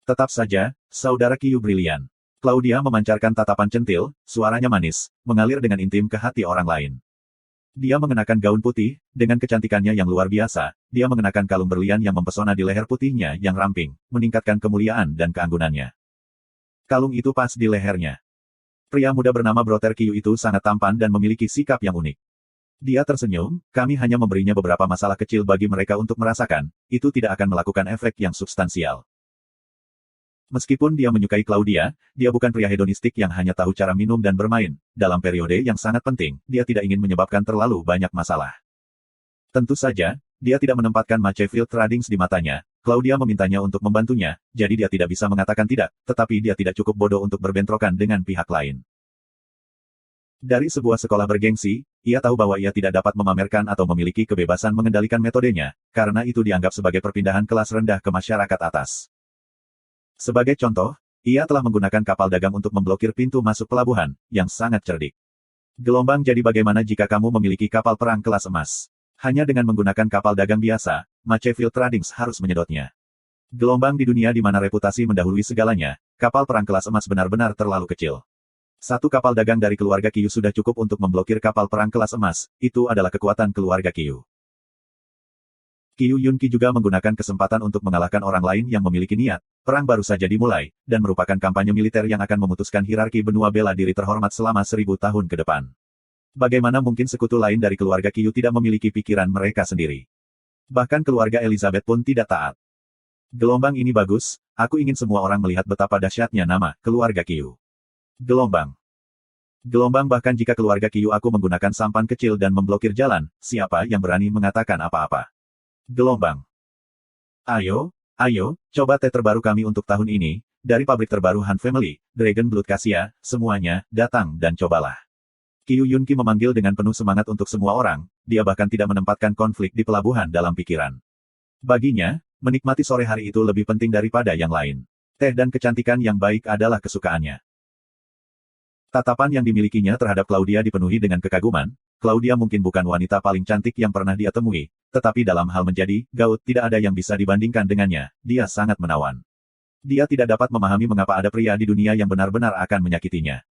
Tetap saja, saudara Kyu brilian. Claudia memancarkan tatapan centil, suaranya manis, mengalir dengan intim ke hati orang lain. Dia mengenakan gaun putih, dengan kecantikannya yang luar biasa, dia mengenakan kalung berlian yang mempesona di leher putihnya yang ramping, meningkatkan kemuliaan dan keanggunannya. Kalung itu pas di lehernya. Pria muda bernama Brother Kyu itu sangat tampan dan memiliki sikap yang unik. Dia tersenyum, kami hanya memberinya beberapa masalah kecil bagi mereka untuk merasakan, itu tidak akan melakukan efek yang substansial. Meskipun dia menyukai Claudia, dia bukan pria hedonistik yang hanya tahu cara minum dan bermain. Dalam periode yang sangat penting, dia tidak ingin menyebabkan terlalu banyak masalah. Tentu saja, dia tidak menempatkan Machefield Trading di matanya. Claudia memintanya untuk membantunya, jadi dia tidak bisa mengatakan tidak, tetapi dia tidak cukup bodoh untuk berbentrokan dengan pihak lain. Dari sebuah sekolah bergengsi, ia tahu bahwa ia tidak dapat memamerkan atau memiliki kebebasan mengendalikan metodenya, karena itu dianggap sebagai perpindahan kelas rendah ke masyarakat atas. Sebagai contoh, ia telah menggunakan kapal dagang untuk memblokir pintu masuk pelabuhan, yang sangat cerdik. Gelombang jadi bagaimana jika kamu memiliki kapal perang kelas emas? Hanya dengan menggunakan kapal dagang biasa, Machefield Trading harus menyedotnya. Gelombang di dunia di mana reputasi mendahului segalanya, kapal perang kelas emas benar-benar terlalu kecil. Satu kapal dagang dari keluarga Kyu sudah cukup untuk memblokir kapal perang kelas emas, itu adalah kekuatan keluarga Kyu. Qiu Yunqi juga menggunakan kesempatan untuk mengalahkan orang lain yang memiliki niat. Perang baru saja dimulai, dan merupakan kampanye militer yang akan memutuskan hierarki benua bela diri terhormat selama 1000 tahun ke depan. Bagaimana mungkin sekutu lain dari keluarga Qiu tidak memiliki pikiran mereka sendiri? Bahkan keluarga Elizabeth pun tidak taat. Gelombang ini bagus, aku ingin semua orang melihat betapa dahsyatnya nama keluarga Qiu. Gelombang. Gelombang bahkan jika keluarga Qiu aku menggunakan sampan kecil dan memblokir jalan, siapa yang berani mengatakan apa-apa? Gelombang. Ayo, coba teh terbaru kami untuk tahun ini, dari pabrik terbaru Han Family, Dragon Blood Cassia, semuanya, datang dan cobalah. Qiu Yunqi memanggil dengan penuh semangat untuk semua orang, dia bahkan tidak menempatkan konflik di pelabuhan dalam pikiran. Baginya, menikmati sore hari itu lebih penting daripada yang lain. Teh dan kecantikan yang baik adalah kesukaannya. Tatapan yang dimilikinya terhadap Claudia dipenuhi dengan kekaguman. Claudia mungkin bukan wanita paling cantik yang pernah dia temui, tetapi dalam hal menjadi gaut tidak ada yang bisa dibandingkan dengannya, dia sangat menawan. Dia tidak dapat memahami mengapa ada pria di dunia yang benar-benar akan menyakitinya.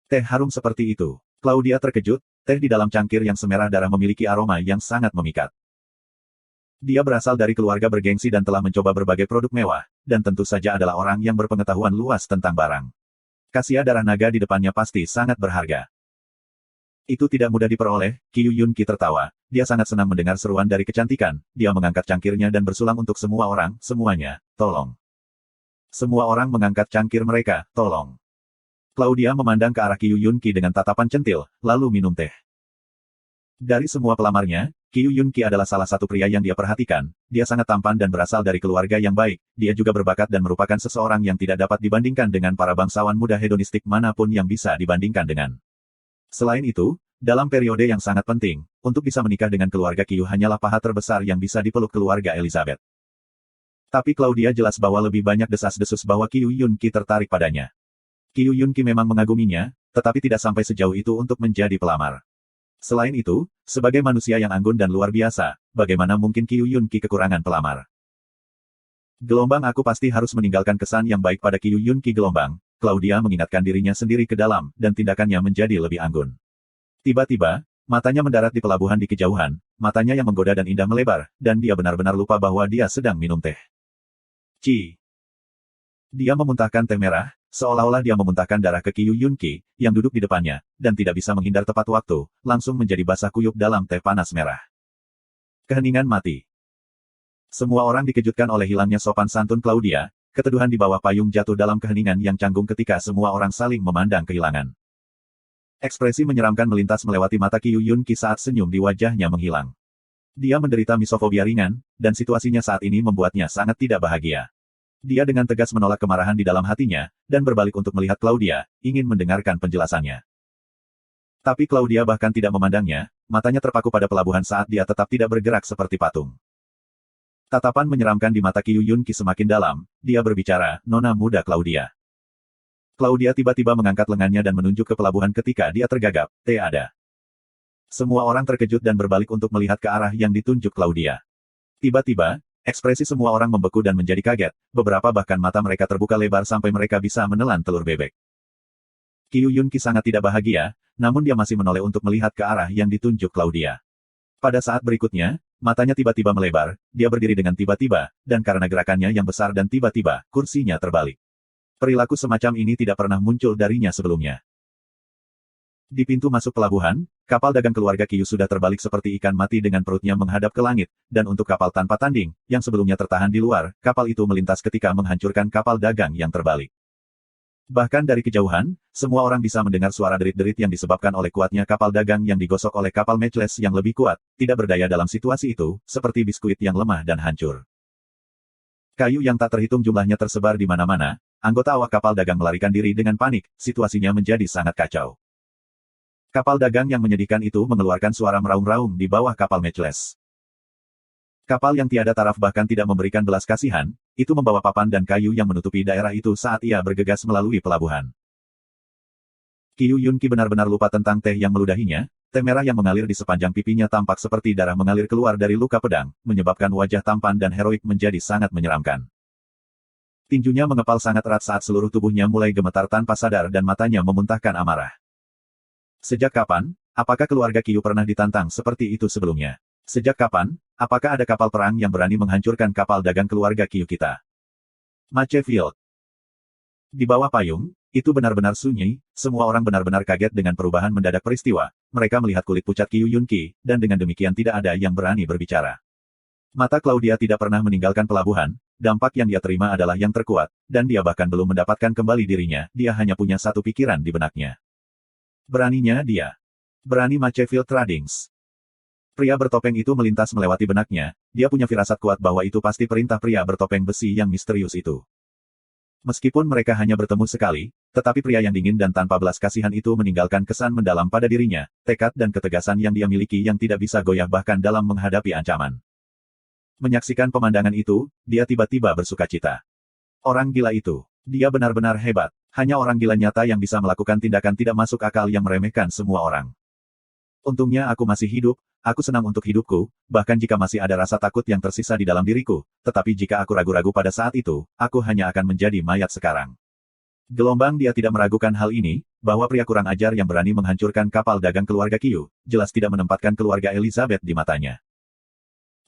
Teh harum seperti itu. Claudia terkejut, teh di dalam cangkir yang semerah darah memiliki aroma yang sangat memikat. Dia berasal dari keluarga bergengsi dan telah mencoba berbagai produk mewah, dan tentu saja adalah orang yang berpengetahuan luas tentang barang. Cassia darah naga di depannya pasti sangat berharga. Itu tidak mudah diperoleh, Qiu Yunqi tertawa. Dia sangat senang mendengar seruan dari kecantikan, dia mengangkat cangkirnya dan bersulang untuk semua orang, semuanya, tolong. Semua orang mengangkat cangkir mereka, tolong. Claudia memandang ke arah Qiu Yunqi dengan tatapan centil, lalu minum teh. Dari semua pelamarnya, Qiu Yunqi adalah salah satu pria yang dia perhatikan, dia sangat tampan dan berasal dari keluarga yang baik, dia juga berbakat dan merupakan seseorang yang tidak dapat dibandingkan dengan para bangsawan muda hedonistik manapun yang bisa dibandingkan dengan. Selain itu, dalam periode yang sangat penting, untuk bisa menikah dengan keluarga Qiu hanyalah paha terbesar yang bisa dipeluk keluarga Elizabeth. Tapi Claudia jelas bahwa lebih banyak desas-desus bahwa Qiu Yunqi tertarik padanya. Qiu Yunqi memang mengaguminya, tetapi tidak sampai sejauh itu untuk menjadi pelamar. Selain itu, sebagai manusia yang anggun dan luar biasa, bagaimana mungkin Qiu Yunqi kekurangan pelamar? Gelombang aku pasti harus meninggalkan kesan yang baik pada Qiu Yunqi gelombang. Claudia mengingatkan dirinya sendiri ke dalam, dan tindakannya menjadi lebih anggun. Tiba-tiba, matanya mendarat di pelabuhan di kejauhan, matanya yang menggoda dan indah melebar, dan dia benar-benar lupa bahwa dia sedang minum teh. Ci. Dia memuntahkan teh merah, seolah-olah dia memuntahkan darah ke Qiu Yunqi, yang duduk di depannya, dan tidak bisa menghindar tepat waktu, langsung menjadi basah kuyup dalam teh panas merah. Keheningan mati. Semua orang dikejutkan oleh hilangnya sopan santun Claudia, keteduhan di bawah payung jatuh dalam keheningan yang canggung ketika semua orang saling memandang kehilangan. Ekspresi menyeramkan melintas melewati mata Qiu Yunqi saat senyum di wajahnya menghilang. Dia menderita misofobia ringan, dan situasinya saat ini membuatnya sangat tidak bahagia. Dia dengan tegas menolak kemarahan di dalam hatinya, dan berbalik untuk melihat Claudia, ingin mendengarkan penjelasannya. Tapi Claudia bahkan tidak memandangnya, matanya terpaku pada pelabuhan saat dia tetap tidak bergerak seperti patung. Tatapan menyeramkan di mata Qiu Yunqi semakin dalam, dia berbicara, Nona muda Claudia. Claudia tiba-tiba mengangkat lengannya dan menunjuk ke pelabuhan ketika dia tergagap, teh ada. Semua orang terkejut dan berbalik untuk melihat ke arah yang ditunjuk Claudia. Tiba-tiba, ekspresi semua orang membeku dan menjadi kaget, beberapa bahkan mata mereka terbuka lebar sampai mereka bisa menelan telur bebek. Qiu Yunqi sangat tidak bahagia, namun dia masih menoleh untuk melihat ke arah yang ditunjuk Claudia. Pada saat berikutnya, matanya tiba-tiba melebar, dia berdiri dengan tiba-tiba, dan karena gerakannya yang besar dan tiba-tiba, kursinya terbalik. Perilaku semacam ini tidak pernah muncul darinya sebelumnya. Di pintu masuk pelabuhan, kapal dagang keluarga Qiu sudah terbalik seperti ikan mati dengan perutnya menghadap ke langit, dan untuk kapal tanpa tanding, yang sebelumnya tertahan di luar, kapal itu melintas ketika menghancurkan kapal dagang yang terbalik. Bahkan dari kejauhan, semua orang bisa mendengar suara derit-derit yang disebabkan oleh kuatnya kapal dagang yang digosok oleh kapal Matchless yang lebih kuat, tidak berdaya dalam situasi itu, seperti biskuit yang lemah dan hancur. Kayu yang tak terhitung jumlahnya tersebar di mana-mana, anggota awak kapal dagang melarikan diri dengan panik, situasinya menjadi sangat kacau. Kapal dagang yang menyedihkan itu mengeluarkan suara meraung-raung di bawah kapal Matchless. Kapal yang tiada taraf bahkan tidak memberikan belas kasihan, itu membawa papan dan kayu yang menutupi daerah itu saat ia bergegas melalui pelabuhan. Qiu Yunqi benar-benar lupa tentang teh yang meludahinya, teh merah yang mengalir di sepanjang pipinya tampak seperti darah mengalir keluar dari luka pedang, menyebabkan wajah tampan dan heroik menjadi sangat menyeramkan. Tinjunya mengepal sangat erat saat seluruh tubuhnya mulai gemetar tanpa sadar dan matanya memuntahkan amarah. Sejak kapan, apakah keluarga Qiu pernah ditantang seperti itu sebelumnya? Sejak kapan, Apakah ada kapal perang yang berani menghancurkan kapal dagang keluarga Qiu kita? Machefield. Di bawah payung, itu benar-benar sunyi, semua orang benar-benar kaget dengan perubahan mendadak peristiwa. Mereka melihat kulit pucat Qiu Yunqi, dan dengan demikian tidak ada yang berani berbicara. Mata Claudia tidak pernah meninggalkan pelabuhan, dampak yang dia terima adalah yang terkuat, dan dia bahkan belum mendapatkan kembali dirinya, dia hanya punya satu pikiran di benaknya. Beraninya dia. Berani Machefield Tradings. Pria bertopeng itu melintas melewati benaknya, dia punya firasat kuat bahwa itu pasti perintah pria bertopeng besi yang misterius itu. Meskipun mereka hanya bertemu sekali, tetapi pria yang dingin dan tanpa belas kasihan itu meninggalkan kesan mendalam pada dirinya, tekad dan ketegasan yang dia miliki yang tidak bisa goyah bahkan dalam menghadapi ancaman. Menyaksikan pemandangan itu, dia tiba-tiba bersukacita. Orang gila itu, dia benar-benar hebat, hanya orang gila nyata yang bisa melakukan tindakan tidak masuk akal yang meremehkan semua orang. Untungnya aku masih hidup, aku senang untuk hidupku, bahkan jika masih ada rasa takut yang tersisa di dalam diriku, tetapi jika aku ragu-ragu pada saat itu, aku hanya akan menjadi mayat sekarang. Gelombang dia tidak meragukan hal ini, bahwa pria kurang ajar yang berani menghancurkan kapal dagang keluarga Qiu, jelas tidak menempatkan keluarga Elizabeth di matanya.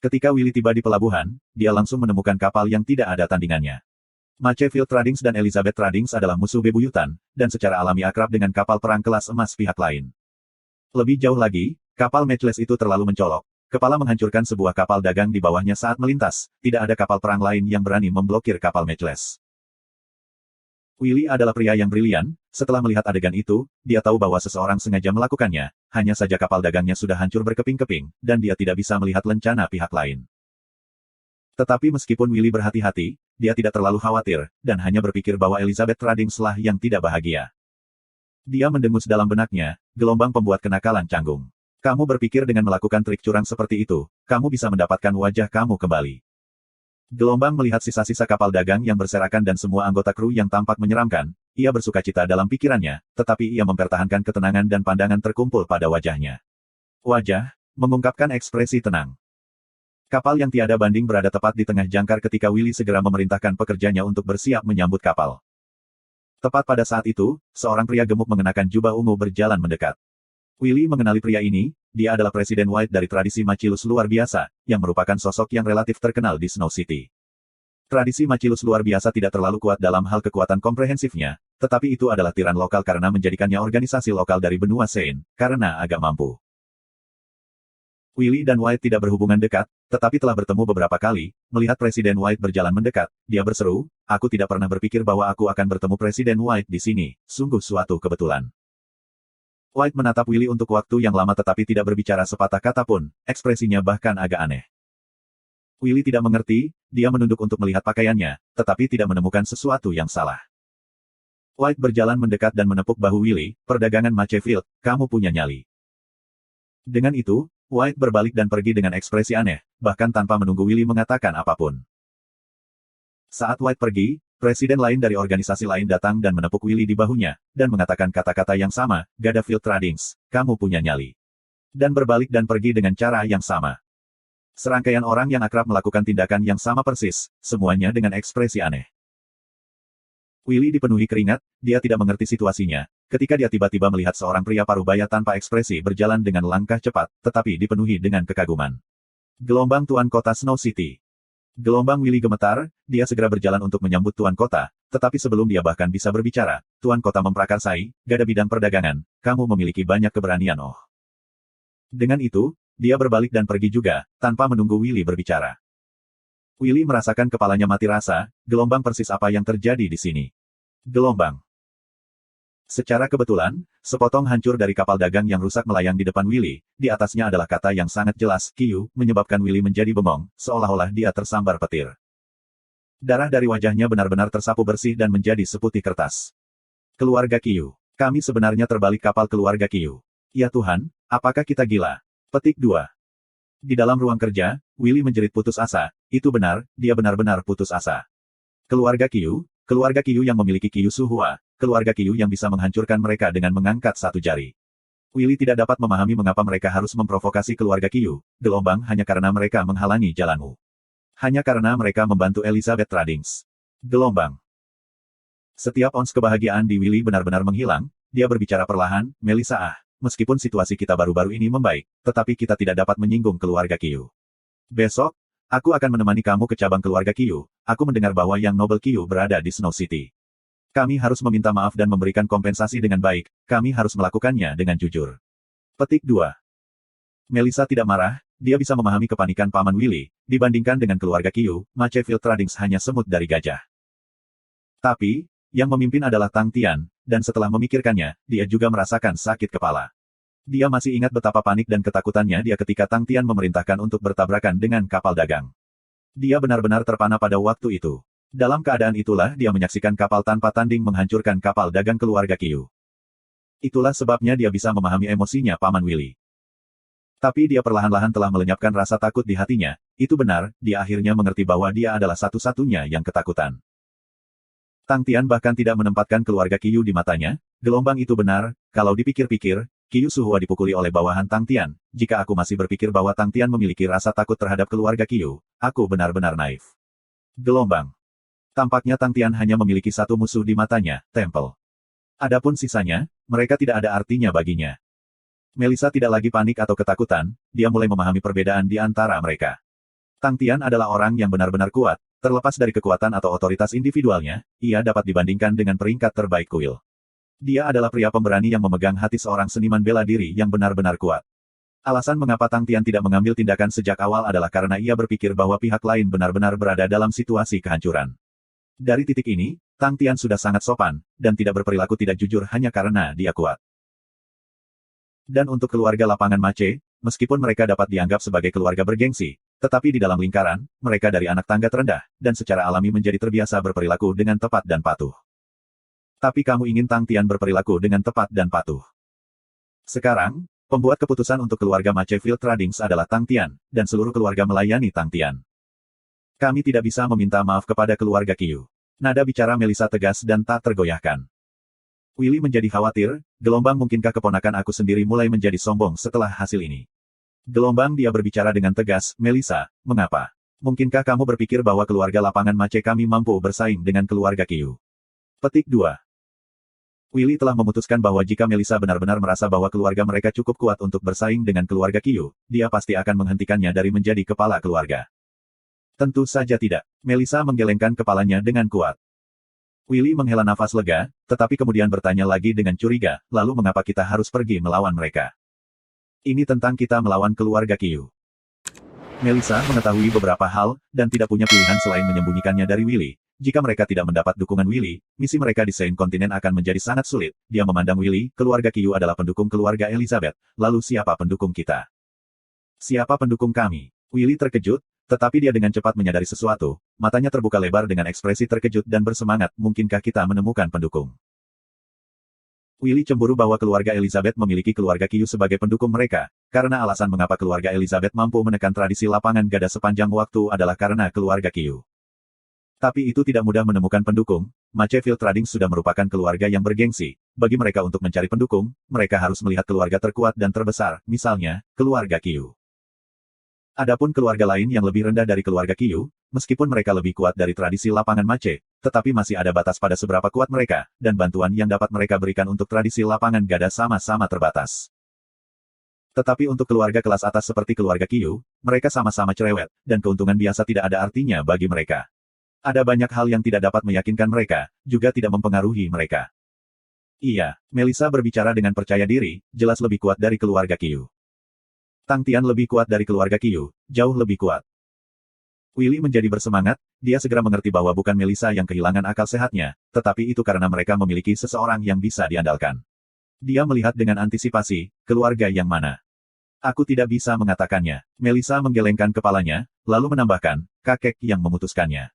Ketika Willy tiba di pelabuhan, dia langsung menemukan kapal yang tidak ada tandingannya. Machefield Tradings dan Elizabeth Tradings adalah musuh bebuyutan, dan secara alami akrab dengan kapal perang kelas emas pihak lain. Lebih jauh lagi, kapal Matchless itu terlalu mencolok. Kepala menghancurkan sebuah kapal dagang di bawahnya saat melintas, tidak ada kapal perang lain yang berani memblokir kapal Matchless. Willy adalah pria yang brilian, setelah melihat adegan itu, dia tahu bahwa seseorang sengaja melakukannya, hanya saja kapal dagangnya sudah hancur berkeping-keping, dan dia tidak bisa melihat lencana pihak lain. Tetapi meskipun Willy berhati-hati, dia tidak terlalu khawatir, dan hanya berpikir bahwa Elizabeth Tradings lah yang tidak bahagia. Dia mendengus dalam benaknya, gelombang pembuat kenakalan canggung. Kamu berpikir dengan melakukan trik curang seperti itu, kamu bisa mendapatkan wajah kamu kembali. Gelombang melihat sisa-sisa kapal dagang yang berserakan dan semua anggota kru yang tampak menyeramkan, ia bersukacita dalam pikirannya, tetapi ia mempertahankan ketenangan dan pandangan terkumpul pada wajahnya. Wajah, mengungkapkan ekspresi tenang. Kapal yang tiada banding berada tepat di tengah jangkar ketika Willy segera memerintahkan pekerjanya untuk bersiap menyambut kapal. Tepat pada saat itu, seorang pria gemuk mengenakan jubah ungu berjalan mendekat. Willy mengenali pria ini, dia adalah Presiden White dari tradisi Machilus luar biasa, yang merupakan sosok yang relatif terkenal di Snow City. Tradisi Machilus luar biasa tidak terlalu kuat dalam hal kekuatan komprehensifnya, tetapi itu adalah tiran lokal karena menjadikannya organisasi lokal dari benua Sein, karena agak mampu. Willy dan White tidak berhubungan dekat, tetapi telah bertemu beberapa kali. Melihat Presiden White berjalan mendekat, dia berseru, "Aku tidak pernah berpikir bahwa aku akan bertemu Presiden White di sini, sungguh suatu kebetulan." White menatap Willy untuk waktu yang lama tetapi tidak berbicara sepatah kata pun, ekspresinya bahkan agak aneh. Willy tidak mengerti, dia menunduk untuk melihat pakaiannya, tetapi tidak menemukan sesuatu yang salah. White berjalan mendekat dan menepuk bahu Willy, "Perdagangan Machefield, kamu punya nyali." Dengan itu, White berbalik dan pergi dengan ekspresi aneh, bahkan tanpa menunggu Willy mengatakan apapun. Saat White pergi, presiden lain dari organisasi lain datang dan menepuk Willy di bahunya, dan mengatakan kata-kata yang sama, "Gadafield Tradings, kamu punya nyali." Dan berbalik dan pergi dengan cara yang sama. Serangkaian orang yang akrab melakukan tindakan yang sama persis, semuanya dengan ekspresi aneh. Willy dipenuhi keringat, dia tidak mengerti situasinya, ketika dia tiba-tiba melihat seorang pria parubaya tanpa ekspresi berjalan dengan langkah cepat, tetapi dipenuhi dengan kekaguman. Gelombang Tuan Kota Snow City. Gelombang Willy gemetar, dia segera berjalan untuk menyambut Tuan Kota, tetapi sebelum dia bahkan bisa berbicara, Tuan Kota memprakarsai, "Gada bidang perdagangan, kamu memiliki banyak keberanian oh." Dengan itu, dia berbalik dan pergi juga, tanpa menunggu Willy berbicara. Willy merasakan kepalanya mati rasa, gelombang persis apa yang terjadi di sini. Gelombang. Secara kebetulan, sepotong hancur dari kapal dagang yang rusak melayang di depan Willy, di atasnya adalah kata yang sangat jelas, "Qiu," menyebabkan Willy menjadi bengong, seolah-olah dia tersambar petir. Darah dari wajahnya benar-benar tersapu bersih dan menjadi seputih kertas. "Keluarga Qiu. Kami sebenarnya terbalik kapal keluarga Qiu. Ya Tuhan, apakah kita gila?" Petik 2. Di dalam ruang kerja, Willy menjerit putus asa, itu benar, dia benar-benar putus asa. Keluarga Qiu yang memiliki Qiu Suhua, keluarga Qiu yang bisa menghancurkan mereka dengan mengangkat satu jari. Willy tidak dapat memahami mengapa mereka harus memprovokasi keluarga Qiu, gelombang hanya karena mereka menghalangi jalanmu. Hanya karena mereka membantu Elizabeth Tradings. Gelombang. Setiap ons kebahagiaan di Willy benar-benar menghilang, dia berbicara perlahan, "Melissa meskipun situasi kita baru-baru ini membaik, tetapi kita tidak dapat menyinggung keluarga Qiu. Besok, aku akan menemani kamu ke cabang keluarga Qiu. Aku mendengar bahwa Yang Noble Qiu berada di Snow City. Kami harus meminta maaf dan memberikan kompensasi dengan baik. Kami harus melakukannya dengan jujur. Petik 2. Melissa tidak marah, dia bisa memahami kepanikan Paman Willy. Dibandingkan dengan keluarga Qiu, Machefield Trading hanya semut dari gajah. Tapi, yang memimpin adalah Tang Tian, dan setelah memikirkannya, dia juga merasakan sakit kepala. Dia masih ingat betapa panik dan ketakutannya dia ketika Tang Tian memerintahkan untuk bertabrakan dengan kapal dagang. Dia benar-benar terpana pada waktu itu. Dalam keadaan itulah dia menyaksikan kapal tanpa tanding menghancurkan kapal dagang keluarga Qiu. Itulah sebabnya dia bisa memahami emosinya Paman Willy. Tapi dia perlahan-lahan telah melenyapkan rasa takut di hatinya. Itu benar, dia akhirnya mengerti bahwa dia adalah satu-satunya yang ketakutan. Tang Tian bahkan tidak menempatkan keluarga Qiu di matanya. Gelombang itu benar, kalau dipikir-pikir, Qiu Suhua dipukuli oleh bawahan Tang Tian. Jika aku masih berpikir bahwa Tang Tian memiliki rasa takut terhadap keluarga Qiu, aku benar-benar naif. Gelombang. Tampaknya Tang Tian hanya memiliki satu musuh di matanya, Temple. Adapun sisanya, mereka tidak ada artinya baginya. Melissa tidak lagi panik atau ketakutan, dia mulai memahami perbedaan di antara mereka. Tang Tian adalah orang yang benar-benar kuat, terlepas dari kekuatan atau otoritas individualnya, ia dapat dibandingkan dengan peringkat terbaik kuil. Dia adalah pria pemberani yang memegang hati seorang seniman bela diri yang benar-benar kuat. Alasan mengapa Tang Tian tidak mengambil tindakan sejak awal adalah karena ia berpikir bahwa pihak lain benar-benar berada dalam situasi kehancuran. Dari titik ini, Tang Tian sudah sangat sopan, dan tidak berperilaku tidak jujur hanya karena dia kuat. Dan untuk keluarga lapangan Mace, meskipun mereka dapat dianggap sebagai keluarga bergengsi, tetapi di dalam lingkaran, mereka dari anak tangga terendah, dan secara alami menjadi terbiasa berperilaku dengan tepat dan patuh. Tapi kamu ingin Tang Tian berperilaku dengan tepat dan patuh. Sekarang, pembuat keputusan untuk keluarga Machefield Trading adalah Tang Tian, dan seluruh keluarga melayani Tang Tian. Kami tidak bisa meminta maaf kepada keluarga Qiu. Nada bicara Melissa tegas dan tak tergoyahkan. Willy menjadi khawatir, gelombang mungkinkah keponakan aku sendiri mulai menjadi sombong setelah hasil ini. Gelombang dia berbicara dengan tegas, Melissa, mengapa? Mungkinkah kamu berpikir bahwa keluarga lapangan Mace kami mampu bersaing dengan keluarga Qiu? Petik 2. Willy telah memutuskan bahwa jika Melissa benar-benar merasa bahwa keluarga mereka cukup kuat untuk bersaing dengan keluarga Qiu, dia pasti akan menghentikannya dari menjadi kepala keluarga. Tentu saja tidak. Melissa menggelengkan kepalanya dengan kuat. Willy menghela nafas lega, tetapi kemudian bertanya lagi dengan curiga, lalu mengapa kita harus pergi melawan mereka? Ini tentang kita melawan keluarga Qiu. Melissa mengetahui beberapa hal, dan tidak punya pilihan selain menyembunyikannya dari Willy. Jika mereka tidak mendapat dukungan Willy, misi mereka di Saint Kontinen akan menjadi sangat sulit. Dia memandang Willy, keluarga Qiu adalah pendukung keluarga Elizabeth, lalu siapa pendukung kita? Siapa pendukung kami? Willy terkejut, tetapi dia dengan cepat menyadari sesuatu, matanya terbuka lebar dengan ekspresi terkejut dan bersemangat, mungkinkah kita menemukan pendukung? Willy cemburu bahwa keluarga Elizabeth memiliki keluarga Qiu sebagai pendukung mereka, karena alasan mengapa keluarga Elizabeth mampu menekan tradisi lapangan gada sepanjang waktu adalah karena keluarga Qiu. Tapi itu tidak mudah menemukan pendukung, Machefield Trading sudah merupakan keluarga yang bergengsi, bagi mereka untuk mencari pendukung, mereka harus melihat keluarga terkuat dan terbesar, misalnya, keluarga Qiu. Adapun keluarga lain yang lebih rendah dari keluarga Qiu, meskipun mereka lebih kuat dari tradisi lapangan Mace, tetapi masih ada batas pada seberapa kuat mereka, dan bantuan yang dapat mereka berikan untuk tradisi lapangan gada sama-sama terbatas. Tetapi untuk keluarga kelas atas seperti keluarga Qiu, mereka sama-sama cerewet, dan keuntungan biasa tidak ada artinya bagi mereka. Ada banyak hal yang tidak dapat meyakinkan mereka, juga tidak mempengaruhi mereka. Iya, Melissa berbicara dengan percaya diri, jelas lebih kuat dari keluarga Qiu. Tang Tian lebih kuat dari keluarga Qiu, jauh lebih kuat. Willy menjadi bersemangat, dia segera mengerti bahwa bukan Melissa yang kehilangan akal sehatnya, tetapi itu karena mereka memiliki seseorang yang bisa diandalkan. Dia melihat dengan antisipasi, keluarga yang mana. Aku tidak bisa mengatakannya. Melissa menggelengkan kepalanya, lalu menambahkan, kakek yang memutuskannya.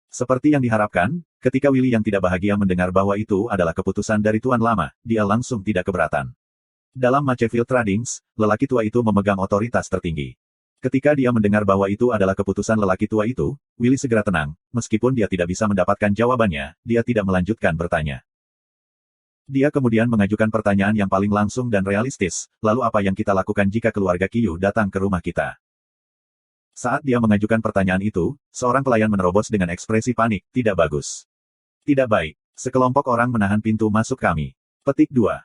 Seperti yang diharapkan, ketika Willy yang tidak bahagia mendengar bahwa itu adalah keputusan dari Tuan Lama, dia langsung tidak keberatan. Dalam Machefield Trading, lelaki tua itu memegang otoritas tertinggi. Ketika dia mendengar bahwa itu adalah keputusan lelaki tua itu, Willy segera tenang, meskipun dia tidak bisa mendapatkan jawabannya, dia tidak melanjutkan bertanya. Dia kemudian mengajukan pertanyaan yang paling langsung dan realistis, lalu apa yang kita lakukan jika keluarga Qiu datang ke rumah kita? Saat dia mengajukan pertanyaan itu, seorang pelayan menerobos dengan ekspresi panik, tidak bagus. Tidak baik, sekelompok orang menahan pintu masuk kami. Petik 2.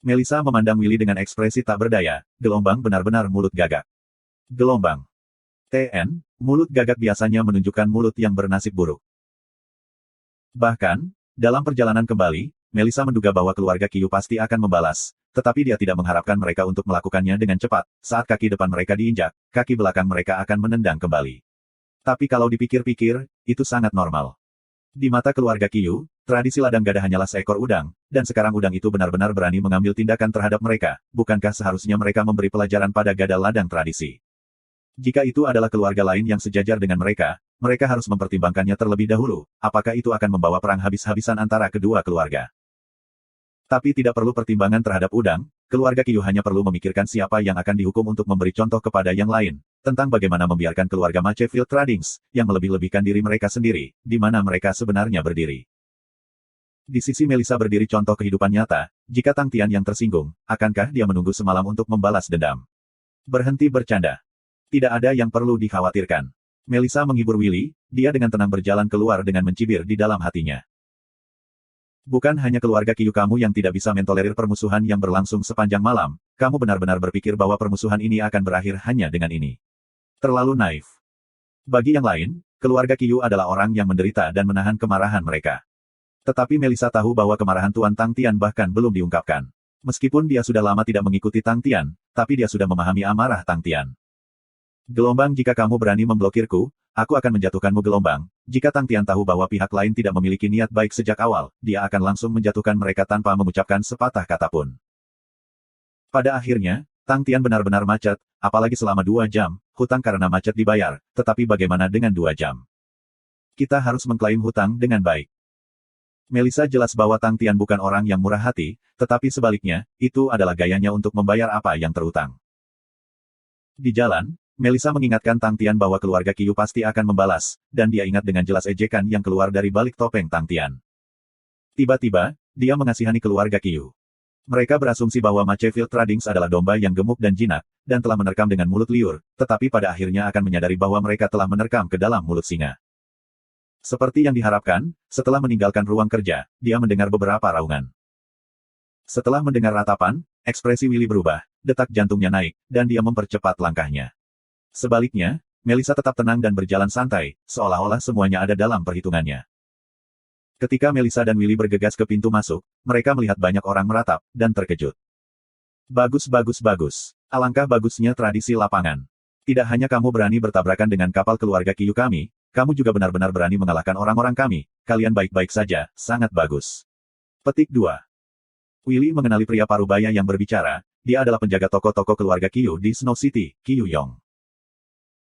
Melissa memandang Willy dengan ekspresi tak berdaya, gelombang benar-benar mulut gagak. Gelombang. TN, mulut gagak biasanya menunjukkan mulut yang bernasib buruk. Bahkan, dalam perjalanan kembali, Melissa menduga bahwa keluarga Qiu pasti akan membalas, tetapi dia tidak mengharapkan mereka untuk melakukannya dengan cepat. Saat kaki depan mereka diinjak, kaki belakang mereka akan menendang kembali. Tapi kalau dipikir-pikir, itu sangat normal. Di mata keluarga Qiu, tradisi ladang gada hanyalah seekor udang, dan sekarang udang itu benar-benar berani mengambil tindakan terhadap mereka. Bukankah seharusnya mereka memberi pelajaran pada gada ladang tradisi? Jika itu adalah keluarga lain yang sejajar dengan mereka, mereka harus mempertimbangkannya terlebih dahulu, apakah itu akan membawa perang habis-habisan antara kedua keluarga. Tapi tidak perlu pertimbangan terhadap udang, keluarga Qiu hanya perlu memikirkan siapa yang akan dihukum untuk memberi contoh kepada yang lain, tentang bagaimana membiarkan keluarga Machefield Tradings, yang melebih-lebihkan diri mereka sendiri, di mana mereka sebenarnya berdiri. Di sisi Melissa berdiri contoh kehidupan nyata, jika Tang Tian yang tersinggung, akankah dia menunggu semalam untuk membalas dendam? Berhenti bercanda. Tidak ada yang perlu dikhawatirkan. Melissa menghibur Willy, dia dengan tenang berjalan keluar dengan mencibir di dalam hatinya. Bukan hanya keluarga Qiu kamu yang tidak bisa mentolerir permusuhan yang berlangsung sepanjang malam, kamu benar-benar berpikir bahwa permusuhan ini akan berakhir hanya dengan ini. Terlalu naif. Bagi yang lain, keluarga Qiu adalah orang yang menderita dan menahan kemarahan mereka. Tetapi Melissa tahu bahwa kemarahan Tuan Tang Tian bahkan belum diungkapkan. Meskipun dia sudah lama tidak mengikuti Tang Tian, tapi dia sudah memahami amarah Tang Tian. Gelombang, jika kamu berani memblokirku, aku akan menjatuhkanmu gelombang. Jika Tang Tian tahu bahwa pihak lain tidak memiliki niat baik sejak awal, dia akan langsung menjatuhkan mereka tanpa mengucapkan sepatah kata pun. Pada akhirnya, Tang Tian benar-benar macet, apalagi selama 2 jam, hutang karena macet dibayar, tetapi bagaimana dengan 2 jam? Kita harus mengklaim hutang dengan baik. Melissa jelas bahwa Tang Tian bukan orang yang murah hati, tetapi sebaliknya, itu adalah gayanya untuk membayar apa yang terutang. Di jalan, Melissa mengingatkan Tang Tian bahwa keluarga Qiu pasti akan membalas, dan dia ingat dengan jelas ejekan yang keluar dari balik topeng Tang Tian. Tiba-tiba, dia mengasihani keluarga Qiu. Mereka berasumsi bahwa Machefield Tradings adalah domba yang gemuk dan jinak, dan telah menerkam dengan mulut liur, tetapi pada akhirnya akan menyadari bahwa mereka telah menerkam ke dalam mulut singa. Seperti yang diharapkan, setelah meninggalkan ruang kerja, dia mendengar beberapa raungan. Setelah mendengar ratapan, ekspresi Willy berubah, detak jantungnya naik, dan dia mempercepat langkahnya. Sebaliknya, Melissa tetap tenang dan berjalan santai, seolah-olah semuanya ada dalam perhitungannya. Ketika Melissa dan Willy bergegas ke pintu masuk, mereka melihat banyak orang meratap, dan terkejut. Bagus. Alangkah bagusnya tradisi lapangan. Tidak hanya kamu berani bertabrakan dengan kapal keluarga Qiu kami, kamu juga benar-benar berani mengalahkan orang-orang kami. Kalian baik-baik saja, sangat bagus. Petik 2. Willy mengenali pria parubaya yang berbicara, dia adalah penjaga toko-toko keluarga Qiu di Snow City, Qiu Yong.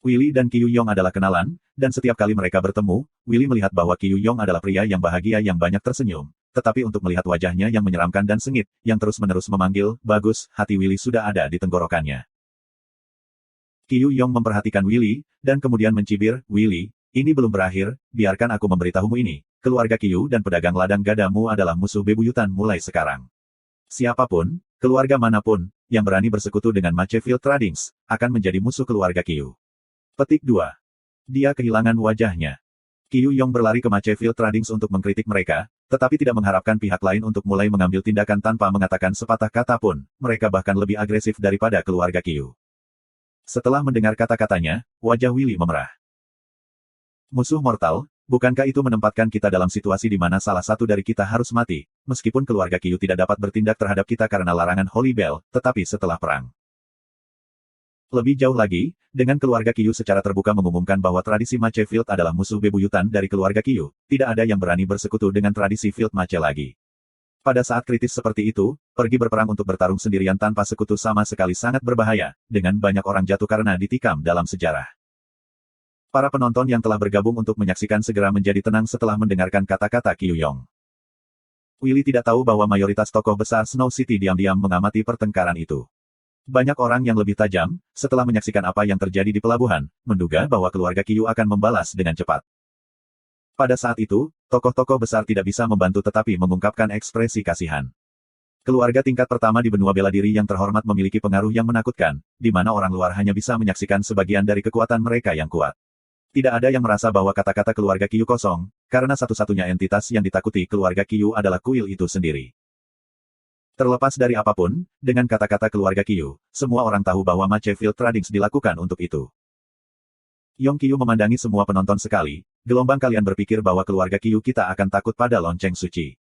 Willy dan Qiu Yong adalah kenalan, dan setiap kali mereka bertemu, Willy melihat bahwa Qiu Yong adalah pria yang bahagia yang banyak tersenyum. Tetapi untuk melihat wajahnya yang menyeramkan dan sengit, yang terus-menerus memanggil, bagus, hati Willy sudah ada di tenggorokannya. Qiu Yong memperhatikan Willy, dan kemudian mencibir, Willy, ini belum berakhir, biarkan aku memberitahumu ini. Keluarga Qiu dan pedagang ladang gadamu adalah musuh bebuyutan mulai sekarang. Siapapun, keluarga manapun, yang berani bersekutu dengan Machefield Tradings, akan menjadi musuh keluarga Qiu. Petik 2. Dia kehilangan wajahnya. Qiu Yong berlari ke Machefield Tradings untuk mengkritik mereka, tetapi tidak mengharapkan pihak lain untuk mulai mengambil tindakan tanpa mengatakan sepatah kata pun. Mereka bahkan lebih agresif daripada keluarga Qiu. Setelah mendengar kata-katanya, wajah Willy memerah. Musuh mortal, bukankah itu menempatkan kita dalam situasi di mana salah satu dari kita harus mati, meskipun keluarga Qiu tidak dapat bertindak terhadap kita karena larangan Holy Bell, tetapi setelah perang. Lebih jauh lagi, dengan keluarga Qiu secara terbuka mengumumkan bahwa tradisi Machefield adalah musuh bebuyutan dari keluarga Qiu, tidak ada yang berani bersekutu dengan tradisi Field Mache lagi. Pada saat kritis seperti itu, pergi berperang untuk bertarung sendirian tanpa sekutu sama sekali sangat berbahaya, dengan banyak orang jatuh karena ditikam dalam sejarah. Para penonton yang telah bergabung untuk menyaksikan segera menjadi tenang setelah mendengarkan kata-kata Qiu Yong. Willy tidak tahu bahwa mayoritas tokoh besar Snow City diam-diam mengamati pertengkaran itu. Banyak orang yang lebih tajam, setelah menyaksikan apa yang terjadi di pelabuhan, menduga bahwa keluarga Qiu akan membalas dengan cepat. Pada saat itu, tokoh-tokoh besar tidak bisa membantu tetapi mengungkapkan ekspresi kasihan. Keluarga tingkat pertama di benua bela diri yang terhormat memiliki pengaruh yang menakutkan, di mana orang luar hanya bisa menyaksikan sebagian dari kekuatan mereka yang kuat. Tidak ada yang merasa bahwa kata-kata keluarga Qiu kosong, karena satu-satunya entitas yang ditakuti keluarga Qiu adalah kuil itu sendiri. Terlepas dari apapun, dengan kata-kata keluarga Qiu, semua orang tahu bahwa Machefield Tradings dilakukan untuk itu. Yong Qiu memandangi semua penonton sekali, gelombang kalian berpikir bahwa keluarga Qiu kita akan takut pada lonceng suci.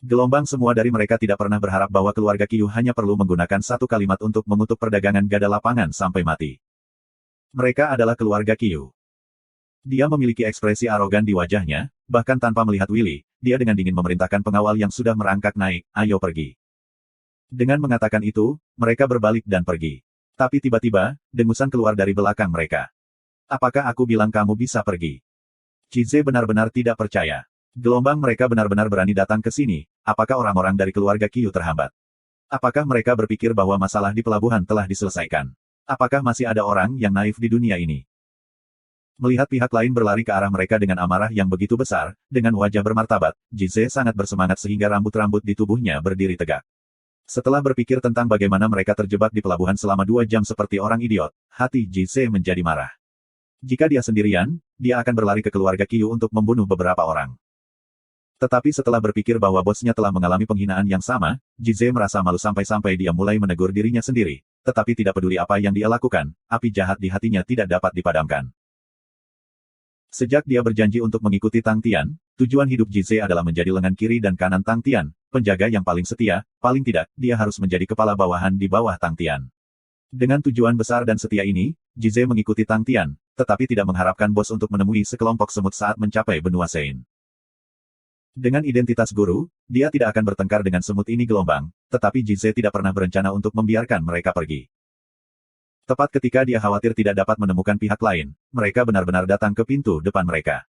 Gelombang semua dari mereka tidak pernah berharap bahwa keluarga Qiu hanya perlu menggunakan satu kalimat untuk mengutuk perdagangan gada lapangan sampai mati. Mereka adalah keluarga Qiu. Dia memiliki ekspresi arogan di wajahnya, bahkan tanpa melihat Willy, dia dengan dingin memerintahkan pengawal yang sudah merangkak naik, ayo pergi. Dengan mengatakan itu, mereka berbalik dan pergi. Tapi tiba-tiba, dengusan keluar dari belakang mereka. Apakah aku bilang kamu bisa pergi? Cize benar-benar tidak percaya. Gelombang mereka benar-benar berani datang ke sini, apakah orang-orang dari keluarga Qiu terhambat? Apakah mereka berpikir bahwa masalah di pelabuhan telah diselesaikan? Apakah masih ada orang yang naif di dunia ini? Melihat pihak lain berlari ke arah mereka dengan amarah yang begitu besar, dengan wajah bermartabat, Cize sangat bersemangat sehingga rambut-rambut di tubuhnya berdiri tegak. Setelah berpikir tentang bagaimana mereka terjebak di pelabuhan selama 2 jam seperti orang idiot, hati Cize menjadi marah. Jika dia sendirian, dia akan berlari ke keluarga Qiu untuk membunuh beberapa orang. Tetapi setelah berpikir bahwa bosnya telah mengalami penghinaan yang sama, Cize merasa malu sampai-sampai dia mulai menegur dirinya sendiri. Tetapi tidak peduli apa yang dia lakukan, api jahat di hatinya tidak dapat dipadamkan. Sejak dia berjanji untuk mengikuti Tang Tian, tujuan hidup Cize adalah menjadi lengan kiri dan kanan Tang Tian, penjaga yang paling setia, paling tidak, dia harus menjadi kepala bawahan di bawah Tang Tian. Dengan tujuan besar dan setia ini, Cize mengikuti Tang Tian, tetapi tidak mengharapkan bos untuk menemui sekelompok semut saat mencapai benua Sein. Dengan identitas guru, dia tidak akan bertengkar dengan semut ini gelombang, tetapi Cize tidak pernah berencana untuk membiarkan mereka pergi. Tepat ketika dia khawatir tidak dapat menemukan pihak lain, mereka benar-benar datang ke pintu depan mereka.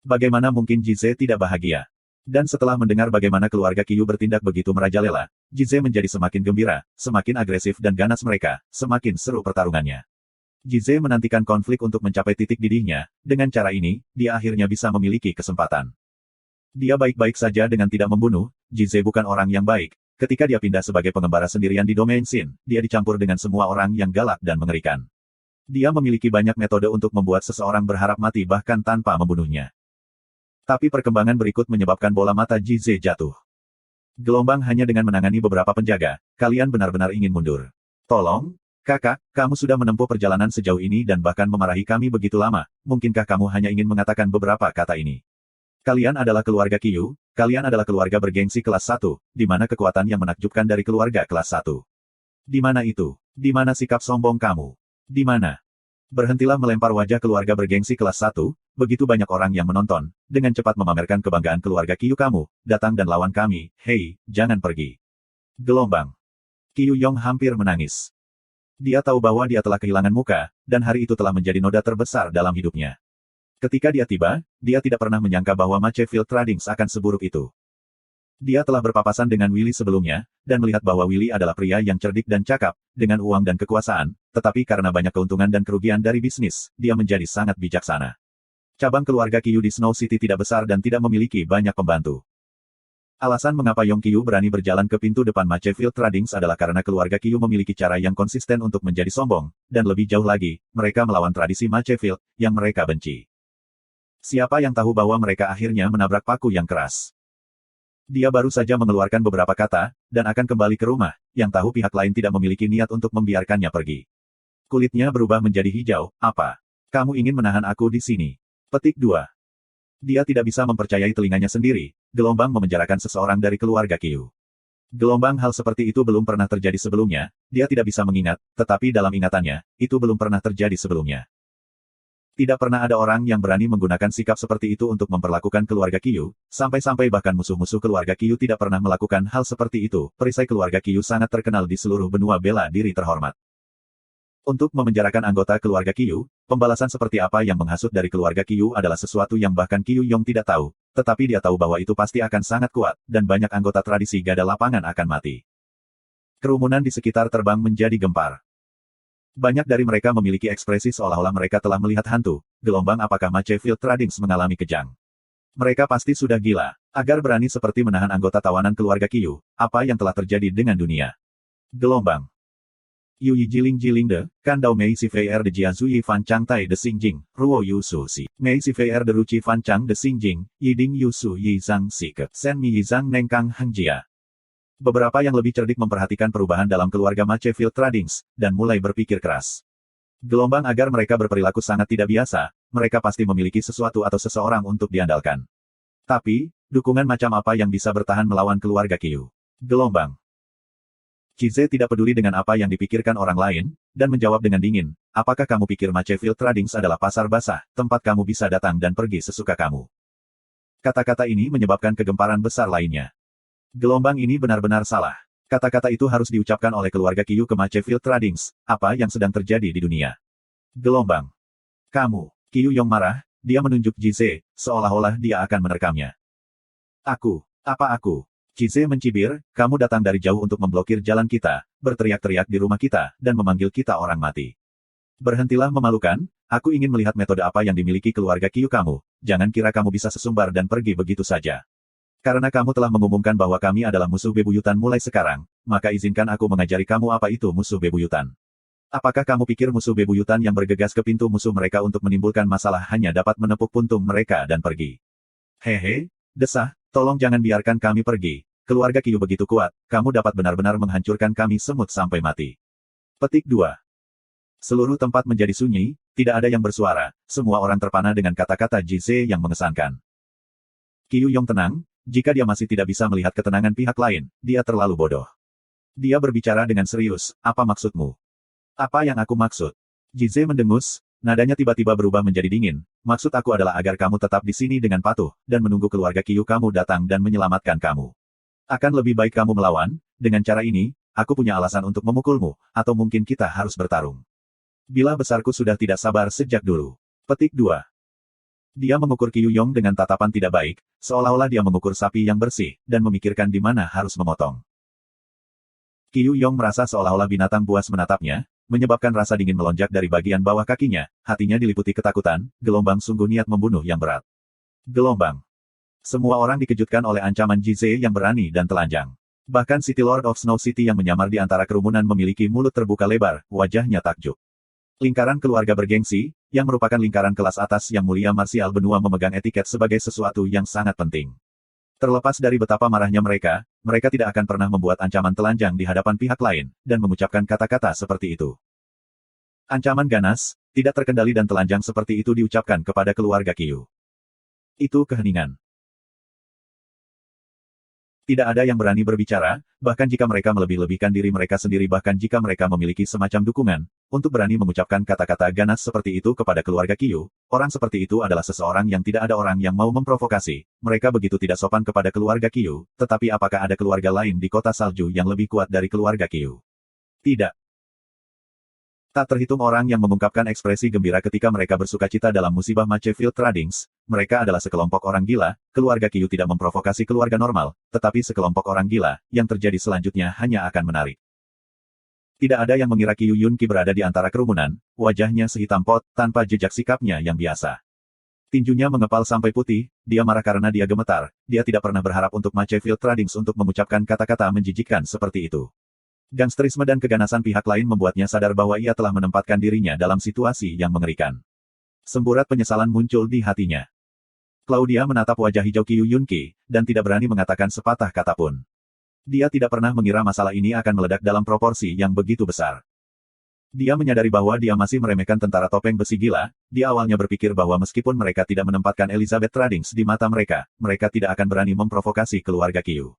Bagaimana mungkin Cize tidak bahagia? Dan setelah mendengar bagaimana keluarga Qiu bertindak begitu merajalela, Cize menjadi semakin gembira, semakin agresif dan ganas mereka, semakin seru pertarungannya. Cize menantikan konflik untuk mencapai titik didihnya, dengan cara ini, dia akhirnya bisa memiliki kesempatan. Dia baik-baik saja dengan tidak membunuh, Cize bukan orang yang baik. Ketika dia pindah sebagai pengembara sendirian di domain Xin, dia dicampur dengan semua orang yang galak dan mengerikan. Dia memiliki banyak metode untuk membuat seseorang berharap mati bahkan tanpa membunuhnya. Tapi perkembangan berikut menyebabkan bola mata Cize jatuh. Gelombang hanya dengan menangani beberapa penjaga, kalian benar-benar ingin mundur. Tolong, kakak, kamu sudah menempuh perjalanan sejauh ini dan bahkan memarahi kami begitu lama, mungkinkah kamu hanya ingin mengatakan beberapa kata ini? Kalian adalah keluarga Qiu, kalian adalah keluarga bergengsi kelas 1, di mana kekuatan yang menakjubkan dari keluarga kelas 1. Di mana itu? Di mana sikap sombong kamu? Di mana? Berhentilah melempar wajah keluarga bergengsi kelas 1, begitu banyak orang yang menonton, dengan cepat memamerkan kebanggaan keluarga Qiu kamu, datang dan lawan kami, hei, jangan pergi. Gelombang. Qiu Yong hampir menangis. Dia tahu bahwa dia telah kehilangan muka, dan hari itu telah menjadi noda terbesar dalam hidupnya. Ketika dia tiba, dia tidak pernah menyangka bahwa Machefield Tradings akan seburuk itu. Dia telah berpapasan dengan Willy sebelumnya, dan melihat bahwa Willy adalah pria yang cerdik dan cakap, dengan uang dan kekuasaan, tetapi karena banyak keuntungan dan kerugian dari bisnis, dia menjadi sangat bijaksana. Cabang keluarga Qiu di Snow City tidak besar dan tidak memiliki banyak pembantu. Alasan mengapa Yong Qiu berani berjalan ke pintu depan Machefield Tradings adalah karena keluarga Qiu memiliki cara yang konsisten untuk menjadi sombong, dan lebih jauh lagi, mereka melawan tradisi Machefield, yang mereka benci. Siapa yang tahu bahwa mereka akhirnya menabrak paku yang keras. Dia baru saja mengeluarkan beberapa kata, dan akan kembali ke rumah, yang tahu pihak lain tidak memiliki niat untuk membiarkannya pergi. Kulitnya berubah menjadi hijau, apa? Kamu ingin menahan aku di sini? Petik 2. Dia tidak bisa mempercayai telinganya sendiri, gelombang memenjarakan seseorang dari keluarga Qiu. Gelombang hal seperti itu belum pernah terjadi sebelumnya, dia tidak bisa mengingat, tetapi dalam ingatannya, itu belum pernah terjadi sebelumnya. Tidak pernah ada orang yang berani menggunakan sikap seperti itu untuk memperlakukan keluarga Qiu, sampai-sampai bahkan musuh-musuh keluarga Qiu tidak pernah melakukan hal seperti itu. Perisai keluarga Qiu sangat terkenal di seluruh benua bela diri terhormat. Untuk memenjarakan anggota keluarga Qiu, pembalasan seperti apa yang menghasut dari keluarga Qiu adalah sesuatu yang bahkan Qiu Yong tidak tahu, tetapi dia tahu bahwa itu pasti akan sangat kuat, dan banyak anggota tradisi gada lapangan akan mati. Kerumunan di sekitar terbang menjadi gempar. Banyak dari mereka memiliki ekspresi seolah-olah mereka telah melihat hantu. Gelombang apakah Machefield Tradings mengalami kejang? Mereka pasti sudah gila. Agar berani seperti menahan anggota tawanan keluarga Qiu, apa yang telah terjadi dengan dunia? Gelombang. Yu Yi Jiling Jiling De, Kandao Mei Si Fei Er De Jia Zui Fan Chang Tai De Xing Jing, Ruo Yu Su Si, Mei Si Fei Er De Ruchi Fan Chang De Xing Jing, Yiding Yu Su Yi Zhang Si Ke, Sen Mi Yi Zhang Neng Kang Heng Jia. Beberapa yang lebih cerdik memperhatikan perubahan dalam keluarga Machefield Tradings, dan mulai berpikir keras. Gelombang agar mereka berperilaku sangat tidak biasa, mereka pasti memiliki sesuatu atau seseorang untuk diandalkan. Tapi, dukungan macam apa yang bisa bertahan melawan keluarga Qiu? Gelombang. Qize tidak peduli dengan apa yang dipikirkan orang lain, dan menjawab dengan dingin, apakah kamu pikir Machefield Tradings adalah pasar basah, tempat kamu bisa datang dan pergi sesuka kamu? Kata-kata ini menyebabkan kegemparan besar lainnya. Gelombang ini benar-benar salah. Kata-kata itu harus diucapkan oleh keluarga Qiu ke Machefield Tradings, apa yang sedang terjadi di dunia. Gelombang. Kamu. Qiu Yong marah, dia menunjuk Jize, seolah-olah dia akan menerkamnya. Apa aku? Jize mencibir, kamu datang dari jauh untuk memblokir jalan kita, berteriak-teriak di rumah kita, dan memanggil kita orang mati. Berhentilah memalukan, aku ingin melihat metode apa yang dimiliki keluarga Qiu kamu, jangan kira kamu bisa sesumbar dan pergi begitu saja. Karena kamu telah mengumumkan bahwa kami adalah musuh bebuyutan mulai sekarang, maka izinkan aku mengajari kamu apa itu musuh bebuyutan. Apakah kamu pikir musuh bebuyutan yang bergegas ke pintu musuh mereka untuk menimbulkan masalah hanya dapat menepuk puntung mereka dan pergi? Hehe, desah, tolong jangan biarkan kami pergi. Keluarga Qiu begitu kuat, kamu dapat benar-benar menghancurkan kami semut sampai mati. Petik 2. Seluruh tempat menjadi sunyi, tidak ada yang bersuara, semua orang terpana dengan kata-kata Jize yang mengesankan. Qiu Yong tenang. Jika dia masih tidak bisa melihat ketenangan pihak lain, dia terlalu bodoh. Dia berbicara dengan serius, apa maksudmu? Apa yang aku maksud? Jize mendengus, nadanya tiba-tiba berubah menjadi dingin. Maksud aku adalah agar kamu tetap di sini dengan patuh, dan menunggu keluarga Qiu kamu datang dan menyelamatkan kamu. Akan lebih baik kamu melawan, dengan cara ini, aku punya alasan untuk memukulmu, atau mungkin kita harus bertarung. Bila besarku sudah tidak sabar sejak dulu. Petik 2. Dia mengukur Qiu Yong dengan tatapan tidak baik, seolah-olah dia mengukur sapi yang bersih, dan memikirkan di mana harus memotong. Qiu Yong merasa seolah-olah binatang buas menatapnya, menyebabkan rasa dingin melonjak dari bagian bawah kakinya, hatinya diliputi ketakutan, gelombang sungguh niat membunuh yang berat. Gelombang. Semua orang dikejutkan oleh ancaman Jize yang berani dan telanjang. Bahkan City Lord of Snow City yang menyamar di antara kerumunan memiliki mulut terbuka lebar, wajahnya takjub. Lingkaran keluarga bergengsi, yang merupakan lingkaran kelas atas yang mulia marsial benua memegang etiket sebagai sesuatu yang sangat penting. Terlepas dari betapa marahnya mereka tidak akan pernah membuat ancaman telanjang di hadapan pihak lain, dan mengucapkan kata-kata seperti itu. Ancaman ganas, tidak terkendali dan telanjang seperti itu diucapkan kepada keluarga Qiu. Itu keheningan. Tidak ada yang berani berbicara, bahkan jika mereka melebih-lebihkan diri mereka sendiri bahkan jika mereka memiliki semacam dukungan, untuk berani mengucapkan kata-kata ganas seperti itu kepada keluarga Qiu, orang seperti itu adalah seseorang yang tidak ada orang yang mau memprovokasi, mereka begitu tidak sopan kepada keluarga Qiu, tetapi apakah ada keluarga lain di kota salju yang lebih kuat dari keluarga Qiu? Tidak. Tak terhitung orang yang mengungkapkan ekspresi gembira ketika mereka bersukacita dalam musibah Machefield Tradings. Mereka adalah sekelompok orang gila, keluarga Qiu tidak memprovokasi keluarga normal, tetapi sekelompok orang gila, yang terjadi selanjutnya hanya akan menarik. Tidak ada yang mengira Qiu Yunqi berada di antara kerumunan, wajahnya sehitam pot, tanpa jejak sikapnya yang biasa. Tinjunya mengepal sampai putih, dia marah karena dia gemetar, dia tidak pernah berharap untuk Machefield Tradings untuk mengucapkan kata-kata menjijikkan seperti itu. Gangsterisme dan keganasan pihak lain membuatnya sadar bahwa ia telah menempatkan dirinya dalam situasi yang mengerikan. Semburat penyesalan muncul di hatinya. Claudia menatap wajah hijau Qiu Yunqi, dan tidak berani mengatakan sepatah kata pun. Dia tidak pernah mengira masalah ini akan meledak dalam proporsi yang begitu besar. Dia menyadari bahwa dia masih meremehkan tentara topeng besi gila, dia awalnya berpikir bahwa meskipun mereka tidak menempatkan Elizabeth Tradings di mata mereka tidak akan berani memprovokasi keluarga Qiu.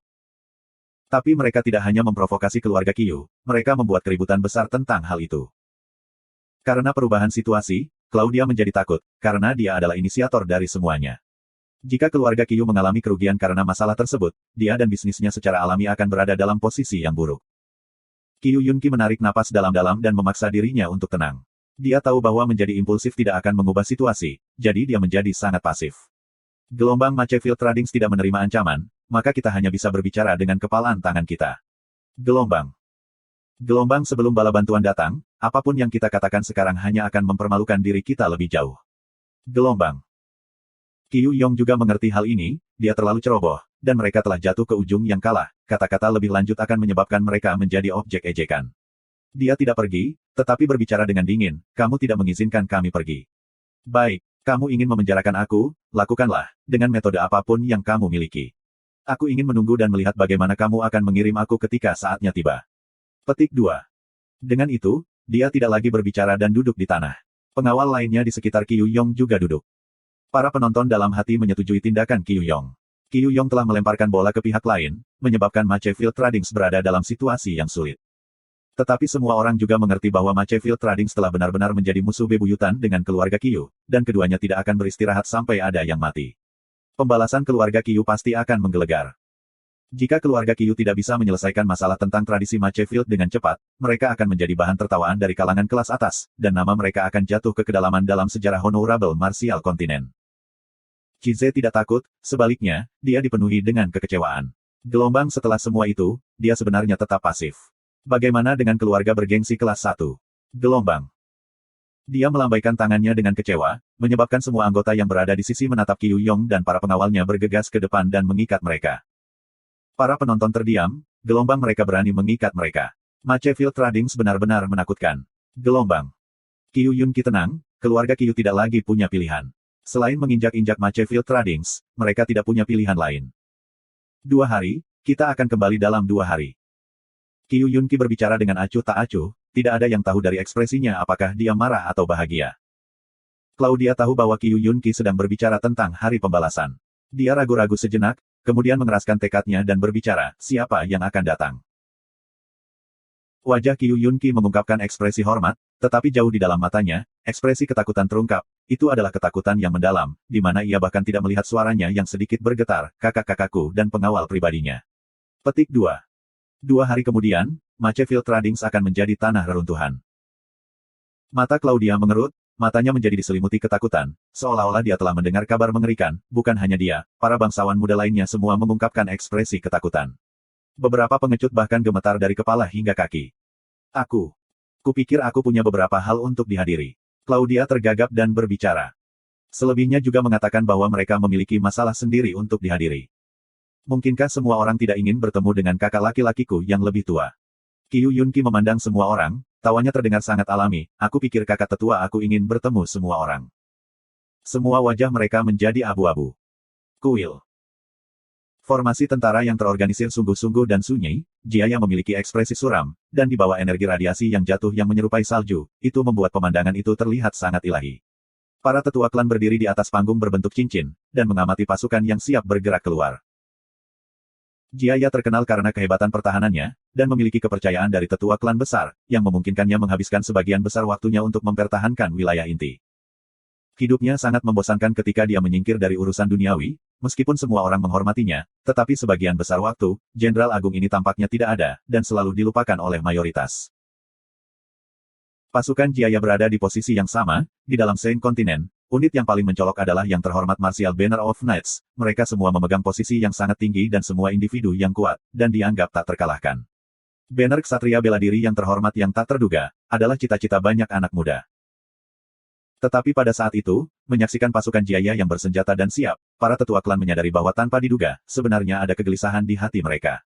Tapi mereka tidak hanya memprovokasi keluarga Qiu, mereka membuat keributan besar tentang hal itu. Karena perubahan situasi, Claudia menjadi takut, karena dia adalah inisiator dari semuanya. Jika keluarga Qiu mengalami kerugian karena masalah tersebut, dia dan bisnisnya secara alami akan berada dalam posisi yang buruk. Qiu Yunqi menarik napas dalam-dalam dan memaksa dirinya untuk tenang. Dia tahu bahwa menjadi impulsif tidak akan mengubah situasi, jadi dia menjadi sangat pasif. Gelombang Machefield Tradings tidak menerima ancaman, maka kita hanya bisa berbicara dengan kepalan tangan kita. Gelombang. Gelombang sebelum bala bantuan datang, apapun yang kita katakan sekarang hanya akan mempermalukan diri kita lebih jauh. Gelombang. Qiu Yong juga mengerti hal ini, dia terlalu ceroboh, dan mereka telah jatuh ke ujung yang kalah, kata-kata lebih lanjut akan menyebabkan mereka menjadi objek ejekan. Dia tidak pergi, tetapi berbicara dengan dingin, kamu tidak mengizinkan kami pergi. Baik, kamu ingin memenjarakan aku, lakukanlah, dengan metode apapun yang kamu miliki. Aku ingin menunggu dan melihat bagaimana kamu akan mengirim aku ketika saatnya tiba. Petik 2. Dengan itu, dia tidak lagi berbicara dan duduk di tanah. Pengawal lainnya di sekitar Qiu Yong juga duduk. Para penonton dalam hati menyetujui tindakan Qiu Yong. Qiu Yong telah melemparkan bola ke pihak lain, menyebabkan Machefield Trading berada dalam situasi yang sulit. Tetapi semua orang juga mengerti bahwa Machefield Trading telah benar-benar menjadi musuh bebuyutan dengan keluarga Qiu, dan keduanya tidak akan beristirahat sampai ada yang mati. Pembalasan keluarga Qiu pasti akan menggelegar. Jika keluarga Qiu tidak bisa menyelesaikan masalah tentang tradisi Machefield dengan cepat, mereka akan menjadi bahan tertawaan dari kalangan kelas atas, dan nama mereka akan jatuh ke kedalaman dalam sejarah Honorable Martial Continent. Qize tidak takut, sebaliknya, dia dipenuhi dengan kekecewaan. Gelombang setelah semua itu, dia sebenarnya tetap pasif. Bagaimana dengan keluarga bergengsi kelas 1? Gelombang. Dia melambaikan tangannya dengan kecewa, menyebabkan semua anggota yang berada di sisi menatap Qiu Yong dan para pengawalnya bergegas ke depan dan mengikat mereka. Para penonton terdiam, gelombang mereka berani mengikat mereka. Machefield Trading benar-benar menakutkan. Gelombang. Qiu Yunqi tenang, keluarga Qiu tidak lagi punya pilihan. Selain menginjak-injak Machefield Trading, mereka tidak punya pilihan lain. 2 hari, kita akan kembali dalam 2 hari. Qiu Yunqi berbicara dengan acuh tak acuh, tidak ada yang tahu dari ekspresinya apakah dia marah atau bahagia. Claudia tahu bahwa Qiu Yunqi sedang berbicara tentang hari pembalasan. Dia ragu-ragu sejenak, kemudian mengeraskan tekadnya dan berbicara, siapa yang akan datang. Wajah Qiu Yunqi mengungkapkan ekspresi hormat, tetapi jauh di dalam matanya, ekspresi ketakutan terungkap. Itu adalah ketakutan yang mendalam, di mana ia bahkan tidak melihat suaranya yang sedikit bergetar, kakak-kakakku dan pengawal pribadinya. Petik 2. 2 hari kemudian, Machefield Trading akan menjadi tanah reruntuhan. Mata Claudia mengerut, matanya menjadi diselimuti ketakutan, seolah-olah dia telah mendengar kabar mengerikan, bukan hanya dia, para bangsawan muda lainnya semua mengungkapkan ekspresi ketakutan. Beberapa pengecut bahkan gemetar dari kepala hingga kaki. Kupikir aku punya beberapa hal untuk dihadiri. Claudia tergagap dan berbicara. Selebihnya juga mengatakan bahwa mereka memiliki masalah sendiri untuk dihadiri. Mungkinkah semua orang tidak ingin bertemu dengan kakak laki-lakiku yang lebih tua? Qiu Yunqi memandang semua orang, tawanya terdengar sangat alami, aku pikir kakak tetua aku ingin bertemu semua orang. Semua wajah mereka menjadi abu-abu. Kuil. Formasi tentara yang terorganisir sungguh-sungguh dan sunyi, Jiaya memiliki ekspresi suram, dan di bawah energi radiasi yang jatuh yang menyerupai salju, itu membuat pemandangan itu terlihat sangat ilahi. Para tetua klan berdiri di atas panggung berbentuk cincin, dan mengamati pasukan yang siap bergerak keluar. Jiaya terkenal karena kehebatan pertahanannya, dan memiliki kepercayaan dari tetua klan besar, yang memungkinkannya menghabiskan sebagian besar waktunya untuk mempertahankan wilayah inti. Hidupnya sangat membosankan ketika dia menyingkir dari urusan duniawi, meskipun semua orang menghormatinya, tetapi sebagian besar waktu, Jenderal Agung ini tampaknya tidak ada, dan selalu dilupakan oleh mayoritas. Pasukan Jiaya berada di posisi yang sama, di dalam Saint Continent. Unit yang paling mencolok adalah yang terhormat Martial Banner of Knights. Mereka semua memegang posisi yang sangat tinggi dan semua individu yang kuat, dan dianggap tak terkalahkan. Banner Ksatria Bela Diri yang terhormat yang tak terduga, adalah cita-cita banyak anak muda. Tetapi pada saat itu, menyaksikan pasukan Jiaya yang bersenjata dan siap, para tetua klan menyadari bahwa tanpa diduga, sebenarnya ada kegelisahan di hati mereka.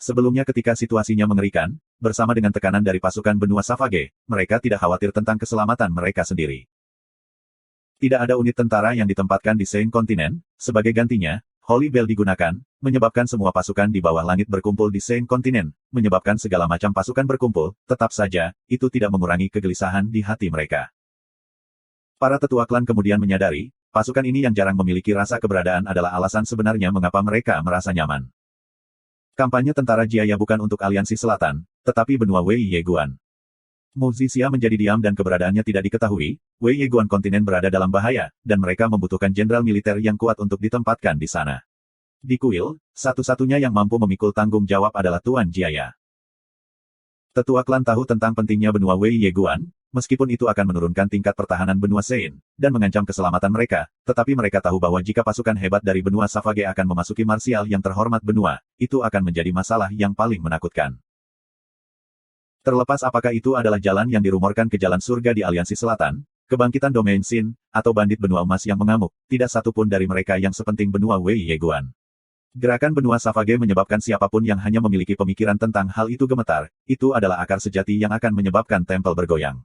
Sebelumnya ketika situasinya mengerikan, bersama dengan tekanan dari pasukan benua Savage, mereka tidak khawatir tentang keselamatan mereka sendiri. Tidak ada unit tentara yang ditempatkan di Saint Continent, sebagai gantinya, Holy Bell digunakan, menyebabkan semua pasukan di bawah langit berkumpul di Saint Continent, menyebabkan segala macam pasukan berkumpul, tetap saja, itu tidak mengurangi kegelisahan di hati mereka. Para tetua klan kemudian menyadari, pasukan ini yang jarang memiliki rasa keberadaan adalah alasan sebenarnya mengapa mereka merasa nyaman. Kampanye tentara Jiaya bukan untuk aliansi selatan, tetapi benua Wei Yeguan. Mu Zixia menjadi diam dan keberadaannya tidak diketahui, Wei Yeguan kontinen berada dalam bahaya, dan mereka membutuhkan jenderal militer yang kuat untuk ditempatkan di sana. Di kuil, satu-satunya yang mampu memikul tanggung jawab adalah Tuan Jiaya. Tetua klan tahu tentang pentingnya benua Wei Yeguan, meskipun itu akan menurunkan tingkat pertahanan benua Sein, dan mengancam keselamatan mereka, tetapi mereka tahu bahwa jika pasukan hebat dari benua Savage akan memasuki Martial yang terhormat benua, itu akan menjadi masalah yang paling menakutkan. Terlepas apakah itu adalah jalan yang dirumorkan ke jalan surga di aliansi selatan, kebangkitan domain Sin, atau bandit benua emas yang mengamuk, tidak satu pun dari mereka yang sepenting benua Wei Yeguan. Gerakan benua Savage menyebabkan siapapun yang hanya memiliki pemikiran tentang hal itu gemetar, itu adalah akar sejati yang akan menyebabkan tempel bergoyang.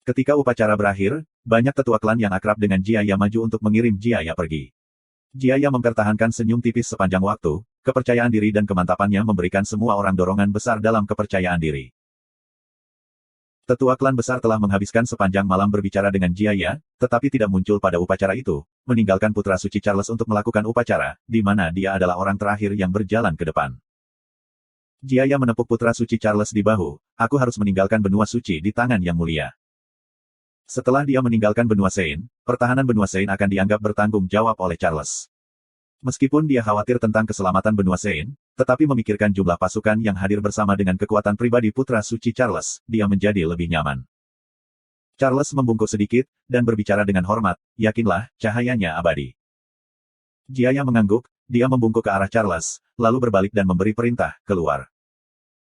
Ketika upacara berakhir, banyak tetua klan yang akrab dengan Jiaya maju untuk mengirim Jiaya pergi. Jiaya mempertahankan senyum tipis sepanjang waktu, kepercayaan diri dan kemantapannya memberikan semua orang dorongan besar dalam kepercayaan diri. Tetua klan besar telah menghabiskan sepanjang malam berbicara dengan Jiaya, tetapi tidak muncul pada upacara itu, meninggalkan putra suci Charles untuk melakukan upacara, di mana dia adalah orang terakhir yang berjalan ke depan. Jiaya menepuk putra suci Charles di bahu, aku harus meninggalkan benua suci di tangan yang mulia. Setelah dia meninggalkan benua Sein, pertahanan benua Sein akan dianggap bertanggung jawab oleh Charles. Meskipun dia khawatir tentang keselamatan benua Sein, tetapi memikirkan jumlah pasukan yang hadir bersama dengan kekuatan pribadi putra suci Charles, dia menjadi lebih nyaman. Charles membungkuk sedikit, dan berbicara dengan hormat, yakinlah, cahayanya abadi. Jiaya mengangguk, dia membungkuk ke arah Charles, lalu berbalik dan memberi perintah, keluar.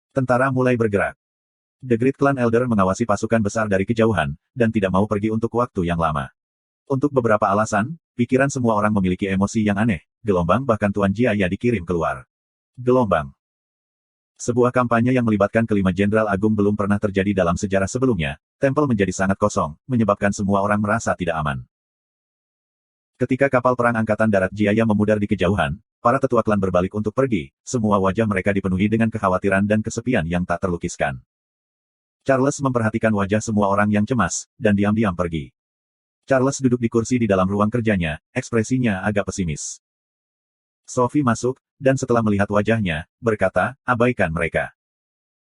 Tentara mulai bergerak. The Great Clan Elder mengawasi pasukan besar dari kejauhan, dan tidak mau pergi untuk waktu yang lama. Untuk beberapa alasan, pikiran semua orang memiliki emosi yang aneh, gelombang bahkan Tuan Jiaya dikirim keluar. Gelombang. Sebuah kampanye yang melibatkan kelima jenderal agung belum pernah terjadi dalam sejarah sebelumnya, tempel menjadi sangat kosong, menyebabkan semua orang merasa tidak aman. Ketika kapal perang Angkatan Darat Jiaya memudar di kejauhan, para tetua klan berbalik untuk pergi, semua wajah mereka dipenuhi dengan kekhawatiran dan kesepian yang tak terlukiskan. Charles memperhatikan wajah semua orang yang cemas, dan diam-diam pergi. Charles duduk di kursi di dalam ruang kerjanya, ekspresinya agak pesimis. Sophie masuk, dan setelah melihat wajahnya, berkata, abaikan mereka.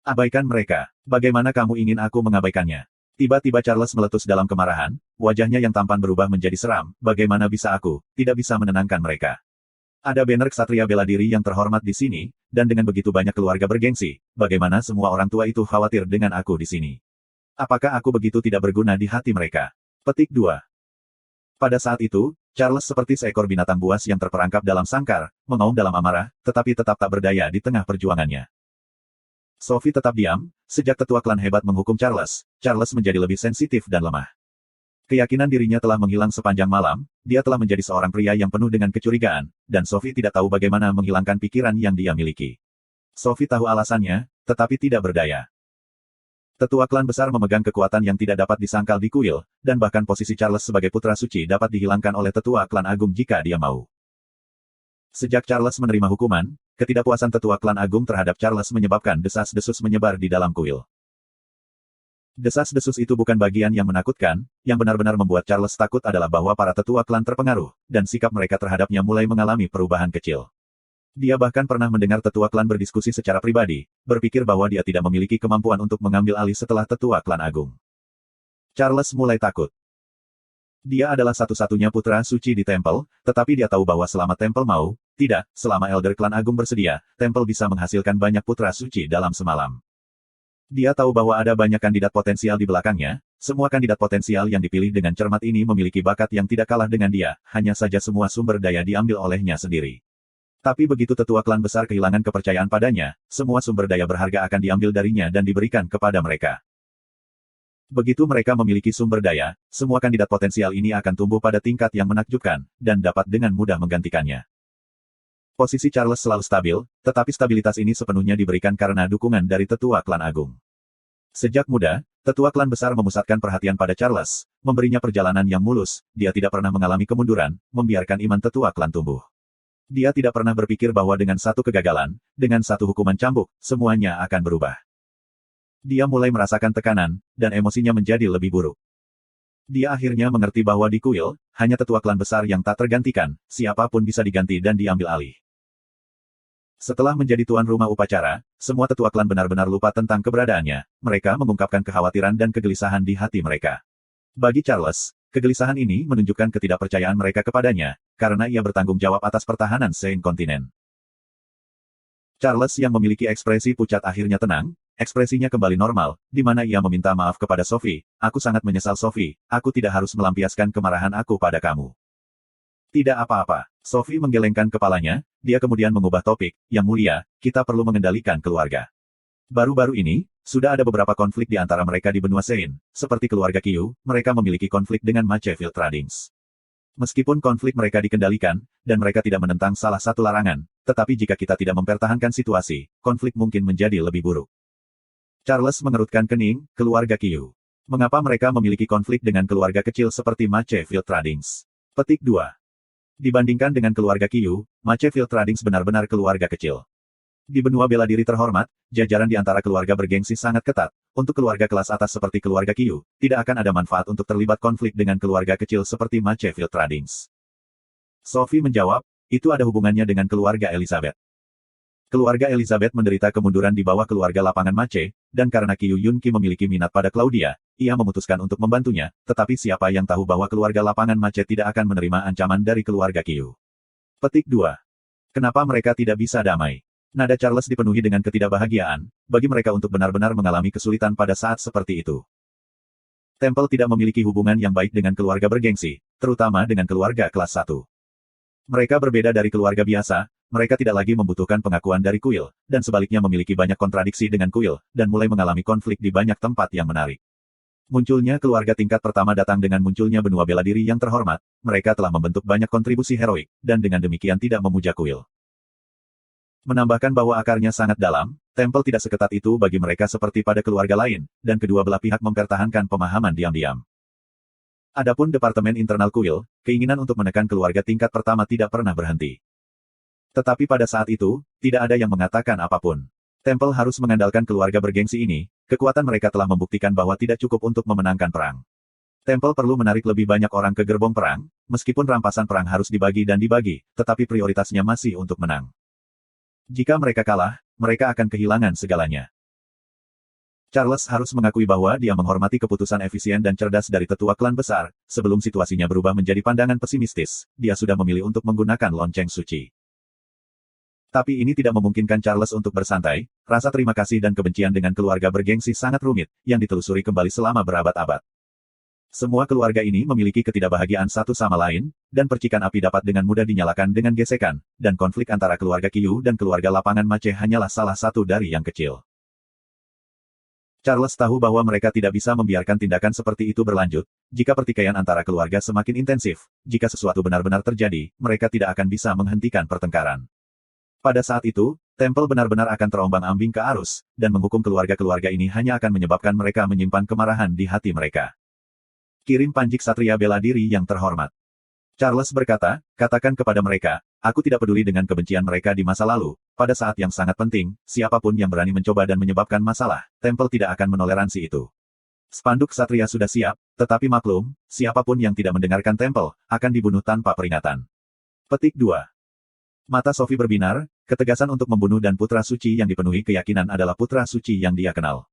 Abaikan mereka. Bagaimana kamu ingin aku mengabaikannya? Tiba-tiba Charles meletus dalam kemarahan, wajahnya yang tampan berubah menjadi seram, bagaimana bisa aku, tidak bisa menenangkan mereka. Ada banner Ksatria bela diri yang terhormat di sini, dan dengan begitu banyak keluarga bergengsi, bagaimana semua orang tua itu khawatir dengan aku di sini? Apakah aku begitu tidak berguna di hati mereka? Petik 2. Pada saat itu, Charles seperti seekor binatang buas yang terperangkap dalam sangkar, mengaum dalam amarah, tetapi tetap tak berdaya di tengah perjuangannya. Sophie tetap diam, sejak tetua klan hebat menghukum Charles, Charles menjadi lebih sensitif dan lemah. Keyakinan dirinya telah menghilang sepanjang malam, dia telah menjadi seorang pria yang penuh dengan kecurigaan, dan Sophie tidak tahu bagaimana menghilangkan pikiran yang dia miliki. Sophie tahu alasannya, tetapi tidak berdaya. Tetua klan besar memegang kekuatan yang tidak dapat disangkal di kuil, dan bahkan posisi Charles sebagai putra suci dapat dihilangkan oleh tetua klan agung jika dia mau. Sejak Charles menerima hukuman, ketidakpuasan tetua klan agung terhadap Charles menyebabkan desas-desus menyebar di dalam kuil. Desas-desus itu bukan bagian yang menakutkan, yang benar-benar membuat Charles takut adalah bahwa para tetua klan terpengaruh, dan sikap mereka terhadapnya mulai mengalami perubahan kecil. Dia bahkan pernah mendengar tetua klan berdiskusi secara pribadi, berpikir bahwa dia tidak memiliki kemampuan untuk mengambil alih setelah tetua klan agung. Charles mulai takut. Dia adalah satu-satunya putra suci di tempel, tetapi dia tahu bahwa selama tempel mau, tidak, selama Elder Klan Agung bersedia, tempel bisa menghasilkan banyak putra suci dalam semalam. Dia tahu bahwa ada banyak kandidat potensial di belakangnya, semua kandidat potensial yang dipilih dengan cermat ini memiliki bakat yang tidak kalah dengan dia, hanya saja semua sumber daya diambil olehnya sendiri. Tapi begitu tetua klan besar kehilangan kepercayaan padanya, semua sumber daya berharga akan diambil darinya dan diberikan kepada mereka. Begitu mereka memiliki sumber daya, semua kandidat potensial ini akan tumbuh pada tingkat yang menakjubkan, dan dapat dengan mudah menggantikannya. Posisi Charles selalu stabil, tetapi stabilitas ini sepenuhnya diberikan karena dukungan dari tetua klan agung. Sejak muda, tetua klan besar memusatkan perhatian pada Charles, memberinya perjalanan yang mulus, dia tidak pernah mengalami kemunduran, membiarkan iman tetua klan tumbuh. Dia tidak pernah berpikir bahwa dengan satu kegagalan, dengan satu hukuman cambuk, semuanya akan berubah. Dia mulai merasakan tekanan, dan emosinya menjadi lebih buruk. Dia akhirnya mengerti bahwa di kuil, hanya tetua klan besar yang tak tergantikan, siapapun bisa diganti dan diambil alih. Setelah menjadi tuan rumah upacara, semua tetua klan benar-benar lupa tentang keberadaannya, mereka mengungkapkan kekhawatiran dan kegelisahan di hati mereka. Bagi Charles, kegelisahan ini menunjukkan ketidakpercayaan mereka kepadanya, karena ia bertanggung jawab atas pertahanan Sein kontinen. Charles yang memiliki ekspresi pucat akhirnya tenang, ekspresinya kembali normal, di mana ia meminta maaf kepada Sophie, aku sangat menyesal Sophie, aku tidak harus melampiaskan kemarahan aku pada kamu. Tidak apa-apa, Sophie menggelengkan kepalanya, dia kemudian mengubah topik, yang mulia, kita perlu mengendalikan keluarga. Baru-baru ini, sudah ada beberapa konflik di antara mereka di benua Sein, seperti keluarga Qiu, mereka memiliki konflik dengan Machefield Tradings. Meskipun konflik mereka dikendalikan, dan mereka tidak menentang salah satu larangan, tetapi jika kita tidak mempertahankan situasi, konflik mungkin menjadi lebih buruk. Charles mengerutkan kening, keluarga Qiu. Mengapa mereka memiliki konflik dengan keluarga kecil seperti Machefield Tradings? Petik 2. Dibandingkan dengan keluarga Qiu, Machefield Tradings benar-benar keluarga kecil. Di benua bela diri terhormat, jajaran di antara keluarga bergengsi sangat ketat, untuk keluarga kelas atas seperti keluarga Qiu, tidak akan ada manfaat untuk terlibat konflik dengan keluarga kecil seperti Machefield Tradings. Sophie menjawab, itu ada hubungannya dengan keluarga Elizabeth. Keluarga Elizabeth menderita kemunduran di bawah keluarga lapangan Mache, dan karena Qiu Yunqi memiliki minat pada Claudia, ia memutuskan untuk membantunya, tetapi siapa yang tahu bahwa keluarga lapangan Mache tidak akan menerima ancaman dari keluarga Qiu. Petik 2. Kenapa mereka tidak bisa damai? Nada Charles dipenuhi dengan ketidakbahagiaan, bagi mereka untuk benar-benar mengalami kesulitan pada saat seperti itu. Temple tidak memiliki hubungan yang baik dengan keluarga bergengsi, terutama dengan keluarga kelas 1. Mereka berbeda dari keluarga biasa, mereka tidak lagi membutuhkan pengakuan dari kuil, dan sebaliknya memiliki banyak kontradiksi dengan kuil, dan mulai mengalami konflik di banyak tempat yang menarik. Munculnya keluarga tingkat pertama datang dengan munculnya benua bela diri yang terhormat, mereka telah membentuk banyak kontribusi heroik, dan dengan demikian tidak memuja kuil. Menambahkan bahwa akarnya sangat dalam, Temple tidak seketat itu bagi mereka seperti pada keluarga lain, dan kedua belah pihak mempertahankan pemahaman diam-diam. Adapun Departemen Internal Kuil, keinginan untuk menekan keluarga tingkat pertama tidak pernah berhenti. Tetapi pada saat itu, tidak ada yang mengatakan apapun. Temple harus mengandalkan keluarga bergengsi ini, kekuatan mereka telah membuktikan bahwa tidak cukup untuk memenangkan perang. Temple perlu menarik lebih banyak orang ke gerbong perang, meskipun rampasan perang harus dibagi dan dibagi, tetapi prioritasnya masih untuk menang. Jika mereka kalah, mereka akan kehilangan segalanya. Charles harus mengakui bahwa dia menghormati keputusan efisien dan cerdas dari tetua klan besar, sebelum situasinya berubah menjadi pandangan pesimistis, dia sudah memilih untuk menggunakan lonceng suci. Tapi ini tidak memungkinkan Charles untuk bersantai, rasa terima kasih dan kebencian dengan keluarga bergengsi sangat rumit, yang ditelusuri kembali selama berabad-abad. Semua keluarga ini memiliki ketidakbahagiaan satu sama lain, dan percikan api dapat dengan mudah dinyalakan dengan gesekan, dan konflik antara keluarga Qiu dan keluarga lapangan Mache hanyalah salah satu dari yang kecil. Charles tahu bahwa mereka tidak bisa membiarkan tindakan seperti itu berlanjut, jika pertikaian antara keluarga semakin intensif, jika sesuatu benar-benar terjadi, mereka tidak akan bisa menghentikan pertengkaran. Pada saat itu, Temple benar-benar akan terombang-ambing ke arus, dan menghukum keluarga-keluarga ini hanya akan menyebabkan mereka menyimpan kemarahan di hati mereka. Kirim Panji Ksatria Bela Diri yang terhormat. Charles berkata, katakan kepada mereka, aku tidak peduli dengan kebencian mereka di masa lalu, pada saat yang sangat penting, siapapun yang berani mencoba dan menyebabkan masalah, Temple tidak akan menoleransi itu. Spanduk Ksatria sudah siap, tetapi maklum, siapapun yang tidak mendengarkan Temple, akan dibunuh tanpa peringatan. Petik 2. Mata Sophie berbinar, ketegasan untuk membunuh dan putra suci yang dipenuhi keyakinan adalah putra suci yang dia kenal.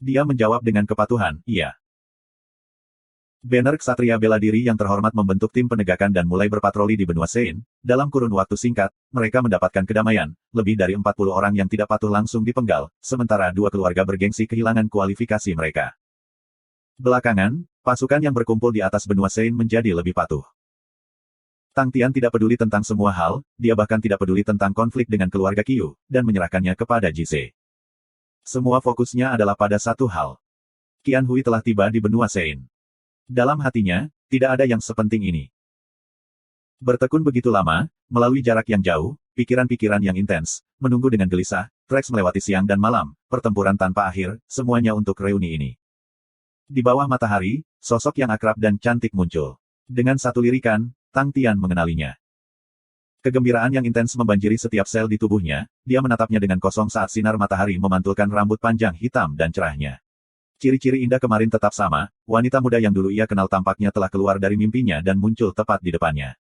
Dia menjawab dengan kepatuhan, iya. Banner Ksatria Bela Diri yang terhormat membentuk tim penegakan dan mulai berpatroli di benua Sein. Dalam kurun waktu singkat, mereka mendapatkan kedamaian, lebih dari 40 orang yang tidak patuh langsung dipenggal, sementara dua keluarga bergengsi kehilangan kualifikasi mereka. Belakangan, pasukan yang berkumpul di atas benua Sein menjadi lebih patuh. Tang Tian tidak peduli tentang semua hal, dia bahkan tidak peduli tentang konflik dengan keluarga Qiu, dan menyerahkannya kepada Jise. Semua fokusnya adalah pada satu hal. Qian Hui telah tiba di benua Sein. Dalam hatinya, tidak ada yang sepenting ini. Bertekun begitu lama, melalui jarak yang jauh, pikiran-pikiran yang intens, menunggu dengan gelisah, Rex melewati siang dan malam, pertempuran tanpa akhir, semuanya untuk reuni ini. Di bawah matahari, sosok yang akrab dan cantik muncul. Dengan satu lirikan, Tang Tian mengenalinya. Kegembiraan yang intens membanjiri setiap sel di tubuhnya, dia menatapnya dengan kosong saat sinar matahari memantulkan rambut panjang hitam dan cerahnya. Ciri-ciri indah kemarin tetap sama, wanita muda yang dulu ia kenal tampaknya telah keluar dari mimpinya dan muncul tepat di depannya.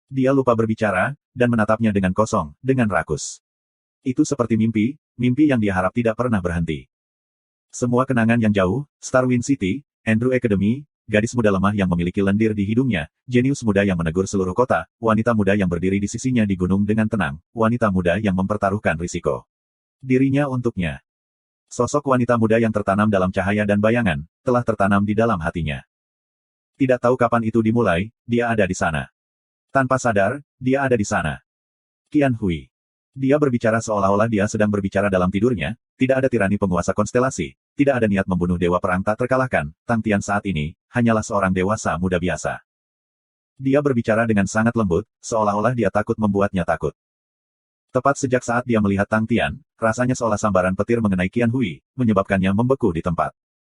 Dia lupa berbicara, dan menatapnya dengan kosong, dengan rakus. Itu seperti mimpi, mimpi yang dia harap tidak pernah berhenti. Semua kenangan yang jauh, Starwind City, Andrew Academy, gadis muda lemah yang memiliki lendir di hidungnya, jenius muda yang menegur seluruh kota, wanita muda yang berdiri di sisinya di gunung dengan tenang, wanita muda yang mempertaruhkan risiko dirinya untuknya. Sosok wanita muda yang tertanam dalam cahaya dan bayangan, telah tertanam di dalam hatinya. Tidak tahu kapan itu dimulai, dia ada di sana. Tanpa sadar, dia ada di sana. Qian Hui. Dia berbicara seolah-olah dia sedang berbicara dalam tidurnya, tidak ada tirani penguasa konstelasi, tidak ada niat membunuh dewa perang tak terkalahkan, Tang Tian saat ini, hanyalah seorang dewasa muda biasa. Dia berbicara dengan sangat lembut, seolah-olah dia takut membuatnya takut. Tepat sejak saat dia melihat Tang Tian, rasanya seolah sambaran petir mengenai Qian Hui, menyebabkannya membeku di tempat.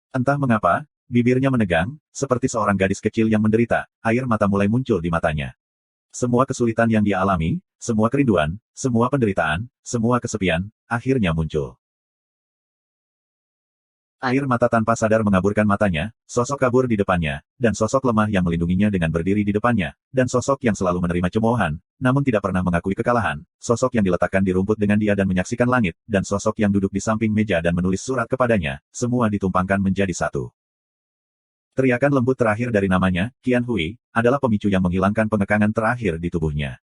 Entah mengapa, bibirnya menegang, seperti seorang gadis kecil yang menderita, air mata mulai muncul di matanya. Semua kesulitan yang dia alami, semua kerinduan, semua penderitaan, semua kesepian, akhirnya muncul. Air mata tanpa sadar mengaburkan matanya, sosok kabur di depannya, dan sosok lemah yang melindunginya dengan berdiri di depannya, dan sosok yang selalu menerima cemoohan, namun tidak pernah mengakui kekalahan, sosok yang diletakkan di rumput dengan dia dan menyaksikan langit, dan sosok yang duduk di samping meja dan menulis surat kepadanya, semua ditumpangkan menjadi satu. Teriakan lembut terakhir dari namanya, Qian Hui, adalah pemicu yang menghilangkan pengekangan terakhir di tubuhnya.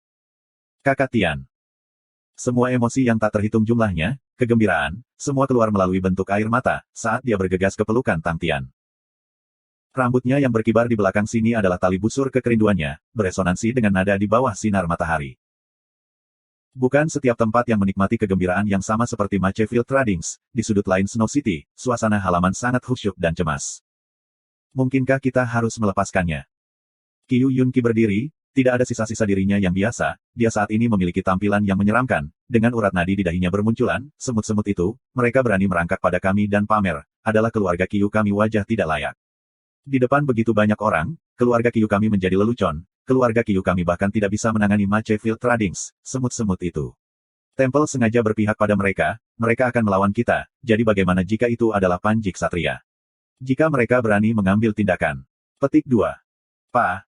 Kakak Tian. Semua emosi yang tak terhitung jumlahnya, kegembiraan, semua keluar melalui bentuk air mata, saat dia bergegas ke pelukan Tang Tian. Rambutnya yang berkibar di belakang sini adalah tali busur kekerinduannya, beresonansi dengan nada di bawah sinar matahari. Bukan setiap tempat yang menikmati kegembiraan yang sama seperti Machefield Trading, di sudut lain Snow City, suasana halaman sangat khusyuk dan cemas. Mungkinkah kita harus melepaskannya? Qiu Yunqi berdiri, tidak ada sisa-sisa dirinya yang biasa, dia saat ini memiliki tampilan yang menyeramkan, dengan urat nadi di dahinya bermunculan, semut-semut itu, mereka berani merangkak pada kami dan pamer, adalah keluarga Qiu kami wajah tidak layak. Di depan begitu banyak orang, keluarga Qiu kami menjadi lelucon, keluarga Qiu kami bahkan tidak bisa menangani Machefield Trading, semut-semut itu. Tempel sengaja berpihak pada mereka, mereka akan melawan kita, jadi bagaimana jika itu adalah Panji Ksatria? Jika mereka berani mengambil tindakan. Petik 2. Pa.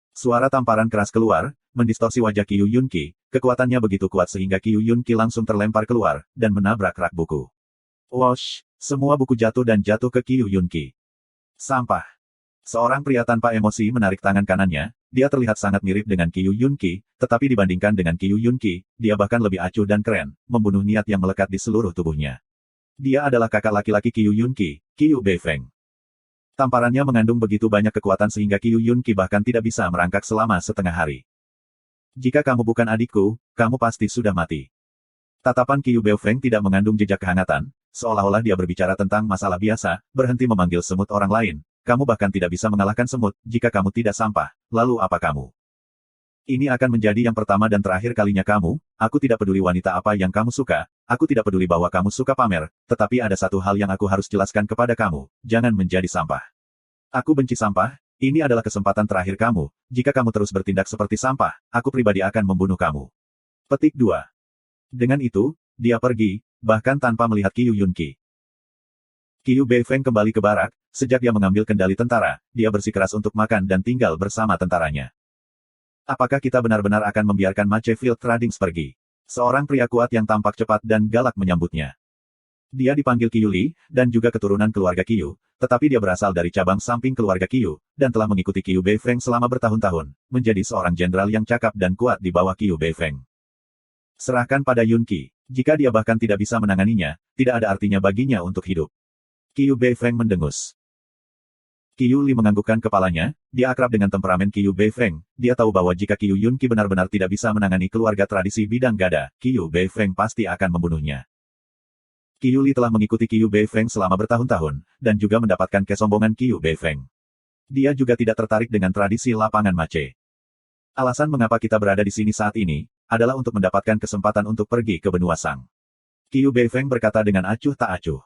Suara tamparan keras keluar, mendistorsi wajah Qiu Yunqi, kekuatannya begitu kuat sehingga Qiu Yunqi langsung terlempar keluar, dan menabrak rak buku. Wosh, semua buku jatuh dan jatuh ke Qiu Yunqi. Sampah. Seorang pria tanpa emosi menarik tangan kanannya, dia terlihat sangat mirip dengan Qiu Yunqi, tetapi dibandingkan dengan Qiu Yunqi, dia bahkan lebih acuh dan keren, membunuh niat yang melekat di seluruh tubuhnya. Dia adalah kakak laki-laki Qiu Yunqi, Qiu Beifeng. Tamparannya mengandung begitu banyak kekuatan sehingga Qiu Yunqi bahkan tidak bisa merangkak selama setengah hari. Jika kamu bukan adikku, kamu pasti sudah mati. Tatapan Qiu Beifeng tidak mengandung jejak kehangatan, seolah-olah dia berbicara tentang masalah biasa, berhenti memanggil semut orang lain. Kamu bahkan tidak bisa mengalahkan semut, jika kamu tidak sampah, lalu apa kamu? Ini akan menjadi yang pertama dan terakhir kalinya kamu, aku tidak peduli wanita apa yang kamu suka, aku tidak peduli bahwa kamu suka pamer, tetapi ada satu hal yang aku harus jelaskan kepada kamu, jangan menjadi sampah. Aku benci sampah, ini adalah kesempatan terakhir kamu, jika kamu terus bertindak seperti sampah, aku pribadi akan membunuh kamu. Petik 2. Dengan itu, dia pergi, bahkan tanpa melihat Qiu Yunqi. Qiu Beifeng kembali ke barak, sejak dia mengambil kendali tentara, dia bersikeras untuk makan dan tinggal bersama tentaranya. Apakah kita benar-benar akan membiarkan Machefield Trading pergi? Seorang pria kuat yang tampak cepat dan galak menyambutnya. Dia dipanggil Qiu Li, dan juga keturunan keluarga Qiu, tetapi dia berasal dari cabang samping keluarga Qiu, dan telah mengikuti Qiu Beifeng selama bertahun-tahun, menjadi seorang jenderal yang cakap dan kuat di bawah Qiu Beifeng. Serahkan pada Yunqi. Jika dia bahkan tidak bisa menanganinya, tidak ada artinya baginya untuk hidup. Qiu Beifeng mendengus. Qiu Li menganggukkan kepalanya, dia akrab dengan temperamen Qiu Beifeng, dia tahu bahwa jika Qiu Yunqi benar-benar tidak bisa menangani keluarga tradisi bidang gada, Qiu Beifeng pasti akan membunuhnya. Qiu Li telah mengikuti Qiu Beifeng selama bertahun-tahun, dan juga mendapatkan kesombongan Qiu Beifeng. Dia juga tidak tertarik dengan tradisi lapangan mace. Alasan mengapa kita berada di sini saat ini, adalah untuk mendapatkan kesempatan untuk pergi ke benua Sang. Qiu Beifeng berkata dengan acuh tak acuh.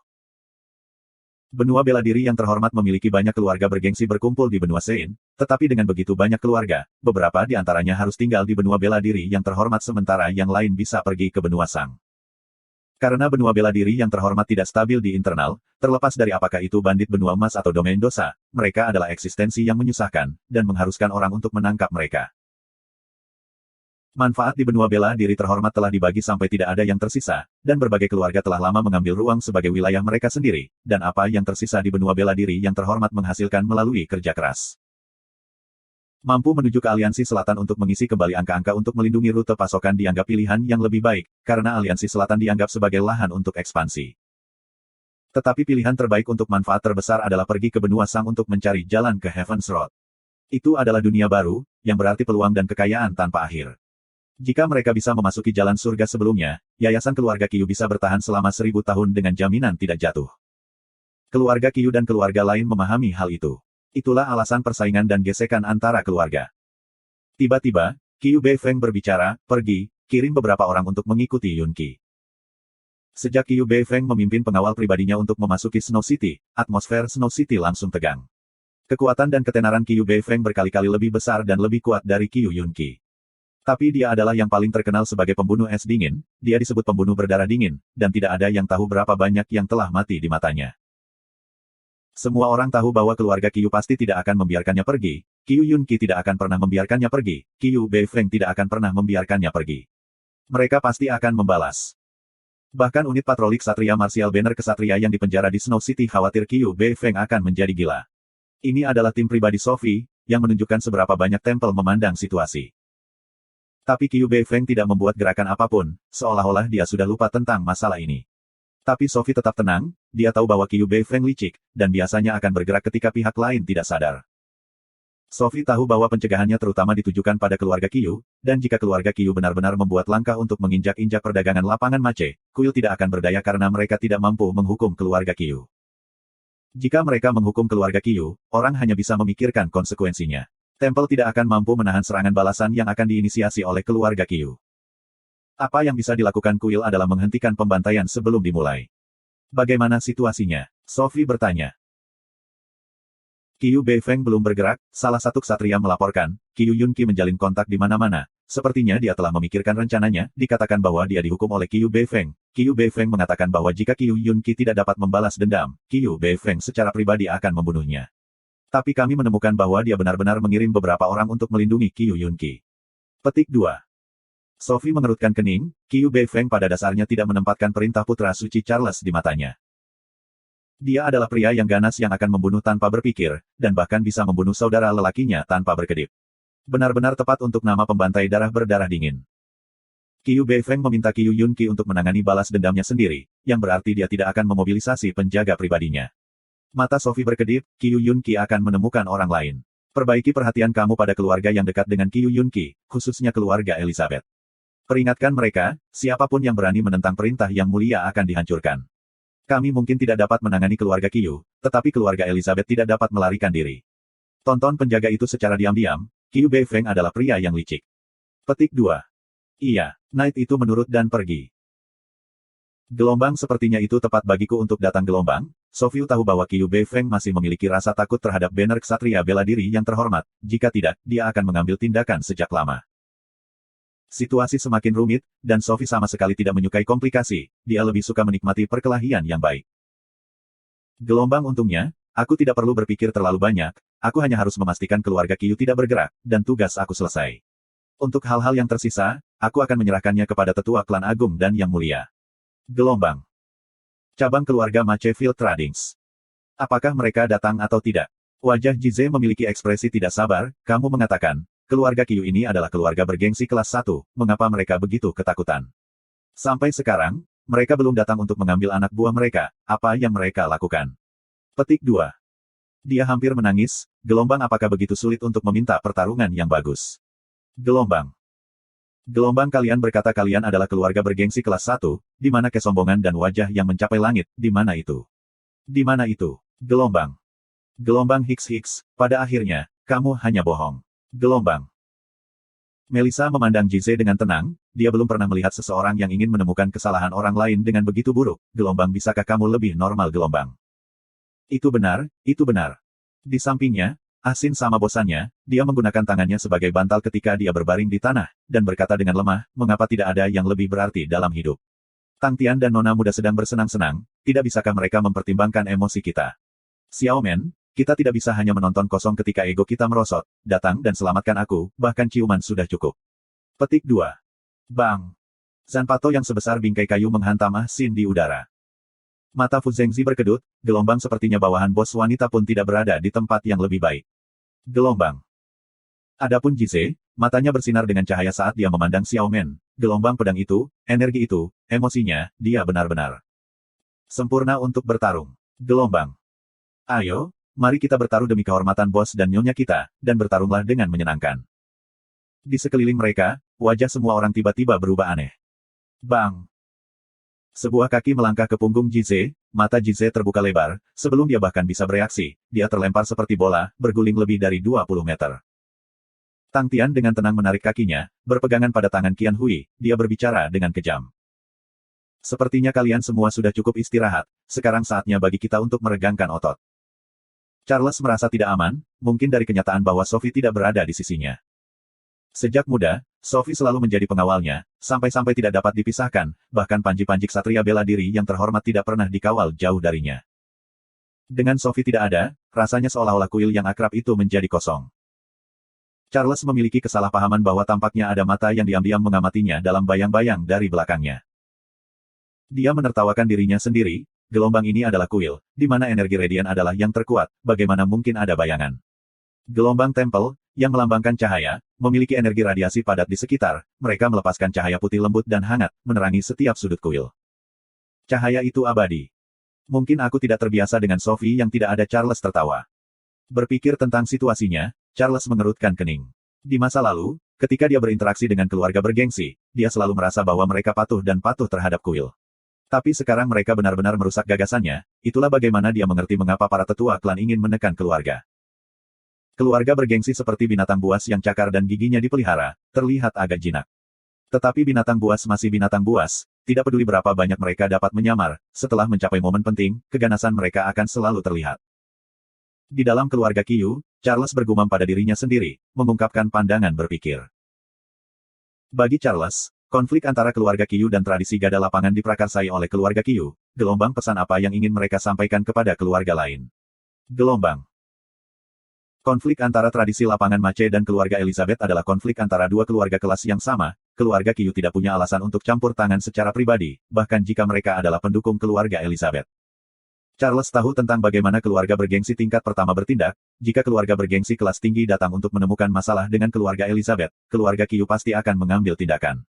Benua bela diri yang terhormat memiliki banyak keluarga bergengsi berkumpul di benua Sein, tetapi dengan begitu banyak keluarga, beberapa di antaranya harus tinggal di benua bela diri yang terhormat sementara yang lain bisa pergi ke benua Sang. Karena benua bela diri yang terhormat tidak stabil di internal, terlepas dari apakah itu bandit benua emas atau domain dosa, mereka adalah eksistensi yang menyusahkan, dan mengharuskan orang untuk menangkap mereka. Manfaat di benua bela diri terhormat telah dibagi sampai tidak ada yang tersisa, dan berbagai keluarga telah lama mengambil ruang sebagai wilayah mereka sendiri, dan apa yang tersisa di benua bela diri yang terhormat menghasilkan melalui kerja keras. Mampu menuju ke aliansi selatan untuk mengisi kembali angka-angka untuk melindungi rute pasokan dianggap pilihan yang lebih baik, karena aliansi selatan dianggap sebagai lahan untuk ekspansi. Tetapi pilihan terbaik untuk manfaat terbesar adalah pergi ke benua Sang untuk mencari jalan ke Heaven's Road. Itu adalah dunia baru, yang berarti peluang dan kekayaan tanpa akhir. Jika mereka bisa memasuki jalan surga sebelumnya, yayasan keluarga Qiu bisa bertahan selama 1000 tahun dengan jaminan tidak jatuh. Keluarga Qiu dan keluarga lain memahami hal itu. Itulah alasan persaingan dan gesekan antara keluarga. Tiba-tiba, Qiu Beifeng berbicara, pergi, kirim beberapa orang untuk mengikuti Yunqi. Sejak Qiu Beifeng memimpin pengawal pribadinya untuk memasuki Snow City, atmosfer Snow City langsung tegang. Kekuatan dan ketenaran Qiu Beifeng berkali-kali lebih besar dan lebih kuat dari Qiu Yunqi. Tapi dia adalah yang paling terkenal sebagai pembunuh es dingin, dia disebut pembunuh berdarah dingin, dan tidak ada yang tahu berapa banyak yang telah mati di matanya. Semua orang tahu bahwa keluarga Qiu pasti tidak akan membiarkannya pergi. Qiu Yunqi tidak akan pernah membiarkannya pergi. Qiu Beifeng tidak akan pernah membiarkannya pergi. Mereka pasti akan membalas. Bahkan unit patroli Ksatria Martial Banner Kesatria yang dipenjara di Snow City khawatir Qiu Beifeng akan menjadi gila. Ini adalah tim pribadi Sophie, yang menunjukkan seberapa banyak tempel memandang situasi. Tapi Qiu Beifeng tidak membuat gerakan apapun, seolah-olah dia sudah lupa tentang masalah ini. Tapi Sophie tetap tenang, dia tahu bahwa Qiu Beifeng licik, dan biasanya akan bergerak ketika pihak lain tidak sadar. Sophie tahu bahwa pencegahannya terutama ditujukan pada keluarga Qiu, dan jika keluarga Qiu benar-benar membuat langkah untuk menginjak-injak perdagangan lapangan Mace, kuil tidak akan berdaya karena mereka tidak mampu menghukum keluarga Qiu. Jika mereka menghukum keluarga Qiu, orang hanya bisa memikirkan konsekuensinya. Tempel tidak akan mampu menahan serangan balasan yang akan diinisiasi oleh keluarga Qiu. Apa yang bisa dilakukan kuil adalah menghentikan pembantaian sebelum dimulai. Bagaimana situasinya? Sophie bertanya. Qiu Beifeng belum bergerak, salah satu ksatria melaporkan, Qiu Yunqi menjalin kontak di mana-mana. Sepertinya dia telah memikirkan rencananya, dikatakan bahwa dia dihukum oleh Qiu Beifeng. Qiu Beifeng mengatakan bahwa jika Qiu Yunqi tidak dapat membalas dendam, Qiu Beifeng secara pribadi akan membunuhnya. Tapi kami menemukan bahwa dia benar-benar mengirim beberapa orang untuk melindungi Qiu Yunqi. Petik 2. Sophie mengerutkan kening, Qiu Beifeng pada dasarnya tidak menempatkan perintah putra suci Charles di matanya. Dia adalah pria yang ganas yang akan membunuh tanpa berpikir, dan bahkan bisa membunuh saudara lelakinya tanpa berkedip. Benar-benar tepat untuk nama pembantai darah berdarah dingin. Qiu Beifeng meminta Qiu Yunqi untuk menangani balas dendamnya sendiri, yang berarti dia tidak akan memobilisasi penjaga pribadinya. Mata Sophie berkedip, Qiu Yunqi akan menemukan orang lain. Perbaiki perhatian kamu pada keluarga yang dekat dengan Qiu Yunqi, khususnya keluarga Elizabeth. Peringatkan mereka, siapapun yang berani menentang perintah yang mulia akan dihancurkan. Kami mungkin tidak dapat menangani keluarga Qiu, tetapi keluarga Elizabeth tidak dapat melarikan diri. Tonton penjaga itu secara diam-diam, Qiu Beifeng adalah pria yang licik. Petik 2. Iya, Knight itu menurut dan pergi. Gelombang sepertinya itu tepat bagiku untuk datang gelombang. Sophie tahu bahwa Qiu Beifeng masih memiliki rasa takut terhadap banner ksatria bela diri yang terhormat, jika tidak, dia akan mengambil tindakan sejak lama. Situasi semakin rumit, dan Sophie sama sekali tidak menyukai komplikasi, dia lebih suka menikmati perkelahian yang baik. Gelombang untungnya, aku tidak perlu berpikir terlalu banyak, aku hanya harus memastikan keluarga Qiu tidak bergerak, dan tugas aku selesai. Untuk hal-hal yang tersisa, aku akan menyerahkannya kepada tetua klan agung dan yang mulia. Gelombang. Cabang keluarga Mace Field Tradings. Apakah mereka datang atau tidak? Wajah Jize memiliki ekspresi tidak sabar, kamu mengatakan, keluarga Qiu ini adalah keluarga bergengsi kelas 1, mengapa mereka begitu ketakutan? Sampai sekarang, mereka belum datang untuk mengambil anak buah mereka, apa yang mereka lakukan? Petik 2. Dia hampir menangis, gelombang apakah begitu sulit untuk meminta pertarungan yang bagus? Gelombang. Gelombang kalian berkata kalian adalah keluarga bergengsi kelas 1, di mana kesombongan dan wajah yang mencapai langit, di mana itu? Di mana itu? Gelombang. Gelombang Hiks, pada akhirnya, kamu hanya bohong. Gelombang. Melissa memandang Jize dengan tenang, dia belum pernah melihat seseorang yang ingin menemukan kesalahan orang lain dengan begitu buruk. Gelombang, bisakah kamu lebih normal, Gelombang? Itu benar, itu benar. Di sampingnya, asin sama bosannya, dia menggunakan tangannya sebagai bantal ketika dia berbaring di tanah, dan berkata dengan lemah, mengapa tidak ada yang lebih berarti dalam hidup? Tang Tian dan Nona Muda sedang bersenang-senang, tidak bisakah mereka mempertimbangkan emosi kita? Xiaomen, kita tidak bisa hanya menonton kosong ketika ego kita merosot. Datang dan selamatkan aku, bahkan ciuman sudah cukup. Petik 2. Bang. Zanpato yang sebesar bingkai kayu menghantam Sin di udara. Mata Fu Zengzi berkedut, gelombang sepertinya bawahan bos wanita pun tidak berada di tempat yang lebih baik. Gelombang. Adapun Jize, matanya bersinar dengan cahaya saat dia memandang Xiaomen. Gelombang pedang itu, energi itu, emosinya, dia benar-benar sempurna untuk bertarung. Gelombang. Ayo, mari kita bertaruh demi kehormatan bos dan nyonya kita, dan bertarunglah dengan menyenangkan. Di sekeliling mereka, wajah semua orang tiba-tiba berubah aneh. Bang! Sebuah kaki melangkah ke punggung Jize, mata Jize terbuka lebar, sebelum dia bahkan bisa bereaksi, dia terlempar seperti bola, berguling lebih dari 20 meter. Tang Tian dengan tenang menarik kakinya, berpegangan pada tangan Qian Hui, dia berbicara dengan kejam. Sepertinya kalian semua sudah cukup istirahat, sekarang saatnya bagi kita untuk meregangkan otot. Charles merasa tidak aman, mungkin dari kenyataan bahwa Sophie tidak berada di sisinya. Sejak muda, Sophie selalu menjadi pengawalnya, sampai-sampai tidak dapat dipisahkan, bahkan panji-panji ksatria bela diri yang terhormat tidak pernah dikawal jauh darinya. Dengan Sophie tidak ada, rasanya seolah-olah kuil yang akrab itu menjadi kosong. Charles memiliki kesalahpahaman bahwa tampaknya ada mata yang diam-diam mengamatinya dalam bayang-bayang dari belakangnya. Dia menertawakan dirinya sendiri, gelombang ini adalah kuil, di mana energi radian adalah yang terkuat, bagaimana mungkin ada bayangan. Gelombang tempel, yang melambangkan cahaya, memiliki energi radiasi padat di sekitar, mereka melepaskan cahaya putih lembut dan hangat, menerangi setiap sudut kuil. Cahaya itu abadi. Mungkin aku tidak terbiasa dengan Sophie yang tidak ada. Charles tertawa. Berpikir tentang situasinya, Charles mengerutkan kening. Di masa lalu, ketika dia berinteraksi dengan keluarga bergengsi, dia selalu merasa bahwa mereka patuh dan patuh terhadap kuil. Tapi sekarang mereka benar-benar merusak gagasannya, itulah bagaimana dia mengerti mengapa para tetua klan ingin menekan keluarga. Keluarga bergengsi seperti binatang buas yang cakar dan giginya dipelihara, terlihat agak jinak. Tetapi binatang buas masih binatang buas, tidak peduli berapa banyak mereka dapat menyamar, setelah mencapai momen penting, keganasan mereka akan selalu terlihat. Di dalam keluarga Qiu, Charles bergumam pada dirinya sendiri, mengungkapkan pandangan berpikir. Bagi Charles, konflik antara keluarga Qiu dan tradisi gada lapangan diprakarsai oleh keluarga Qiu, gelombang pesan apa yang ingin mereka sampaikan kepada keluarga lain. Gelombang. Konflik antara tradisi lapangan Mace dan keluarga Elizabeth adalah konflik antara dua keluarga kelas yang sama. Keluarga Qiu tidak punya alasan untuk campur tangan secara pribadi, bahkan jika mereka adalah pendukung keluarga Elizabeth. Charles tahu tentang bagaimana keluarga bergengsi tingkat pertama bertindak. Jika keluarga bergengsi kelas tinggi datang untuk menemukan masalah dengan keluarga Elizabeth, keluarga Qiu pasti akan mengambil tindakan.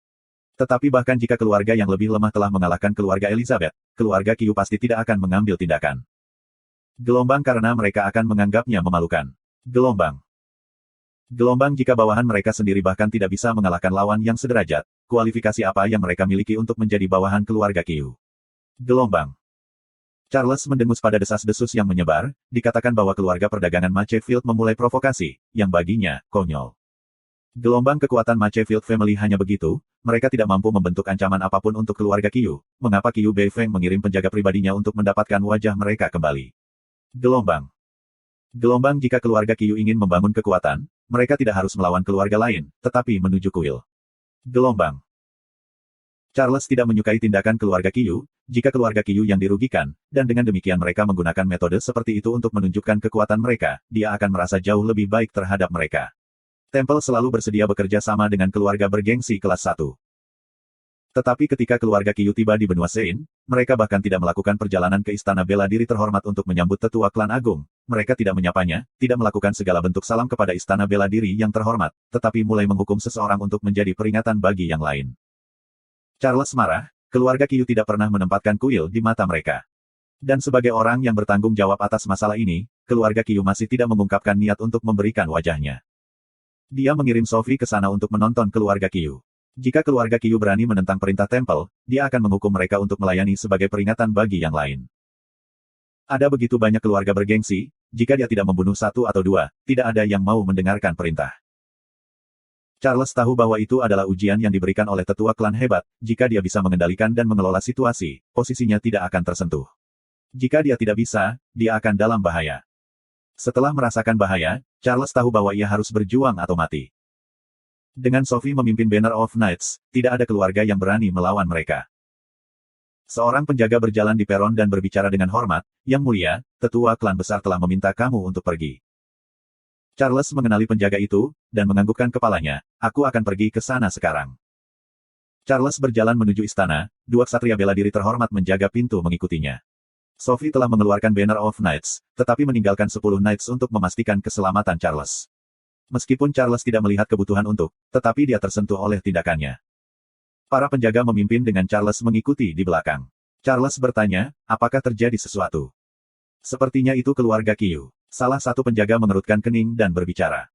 Tetapi bahkan jika keluarga yang lebih lemah telah mengalahkan keluarga Elizabeth, keluarga Qiu pasti tidak akan mengambil tindakan. Gelombang karena mereka akan menganggapnya memalukan. Gelombang. Gelombang jika bawahan mereka sendiri bahkan tidak bisa mengalahkan lawan yang sederajat, kualifikasi apa yang mereka miliki untuk menjadi bawahan keluarga Qiu. Gelombang. Charles mendengus pada desas-desus yang menyebar, dikatakan bahwa keluarga perdagangan Machefield memulai provokasi, yang baginya, konyol. Gelombang kekuatan Machefield Family hanya begitu, mereka tidak mampu membentuk ancaman apapun untuk keluarga Qiu, mengapa Qiu Beifeng mengirim penjaga pribadinya untuk mendapatkan wajah mereka kembali. Gelombang. Gelombang jika keluarga Qiu ingin membangun kekuatan, mereka tidak harus melawan keluarga lain, tetapi menuju kuil. Gelombang. Charles tidak menyukai tindakan keluarga Qiu, jika keluarga Qiu yang dirugikan, dan dengan demikian mereka menggunakan metode seperti itu untuk menunjukkan kekuatan mereka, dia akan merasa jauh lebih baik terhadap mereka. Tempel selalu bersedia bekerja sama dengan keluarga bergengsi kelas 1. Tetapi ketika keluarga Qiu tiba di benua Sein, mereka bahkan tidak melakukan perjalanan ke istana bela diri terhormat untuk menyambut tetua klan agung. Mereka tidak menyapanya, tidak melakukan segala bentuk salam kepada istana bela diri yang terhormat, tetapi mulai menghukum seseorang untuk menjadi peringatan bagi yang lain. Charles marah, keluarga Qiu tidak pernah menempatkan kuil di mata mereka. Dan sebagai orang yang bertanggung jawab atas masalah ini, keluarga Qiu masih tidak mengungkapkan niat untuk memberikan wajahnya. Dia mengirim Sophie ke sana untuk menonton keluarga Qiu. Jika keluarga Qiu berani menentang perintah tempel, dia akan menghukum mereka untuk melayani sebagai peringatan bagi yang lain. Ada begitu banyak keluarga bergengsi, jika dia tidak membunuh satu atau dua, tidak ada yang mau mendengarkan perintah. Charles tahu bahwa itu adalah ujian yang diberikan oleh tetua klan hebat, jika dia bisa mengendalikan dan mengelola situasi, posisinya tidak akan tersentuh. Jika dia tidak bisa, dia akan dalam bahaya. Setelah merasakan bahaya, Charles tahu bahwa ia harus berjuang atau mati. Dengan Sophie memimpin Banner of Knights, tidak ada keluarga yang berani melawan mereka. Seorang penjaga berjalan di peron dan berbicara dengan hormat, "Yang mulia, tetua klan besar telah meminta kamu untuk pergi." Charles mengenali penjaga itu, dan menganggukkan kepalanya, "Aku akan pergi ke sana sekarang." Charles berjalan menuju istana, dua ksatria bela diri terhormat menjaga pintu mengikutinya. Sophie telah mengeluarkan Banner of Knights, tetapi meninggalkan 10 Knights untuk memastikan keselamatan Charles. Meskipun Charles tidak melihat kebutuhan untuk, tetapi dia tersentuh oleh tindakannya. Para penjaga memimpin dengan Charles mengikuti di belakang. Charles bertanya, apakah terjadi sesuatu? Sepertinya itu keluarga Qiu. Salah satu penjaga mengerutkan kening dan berbicara.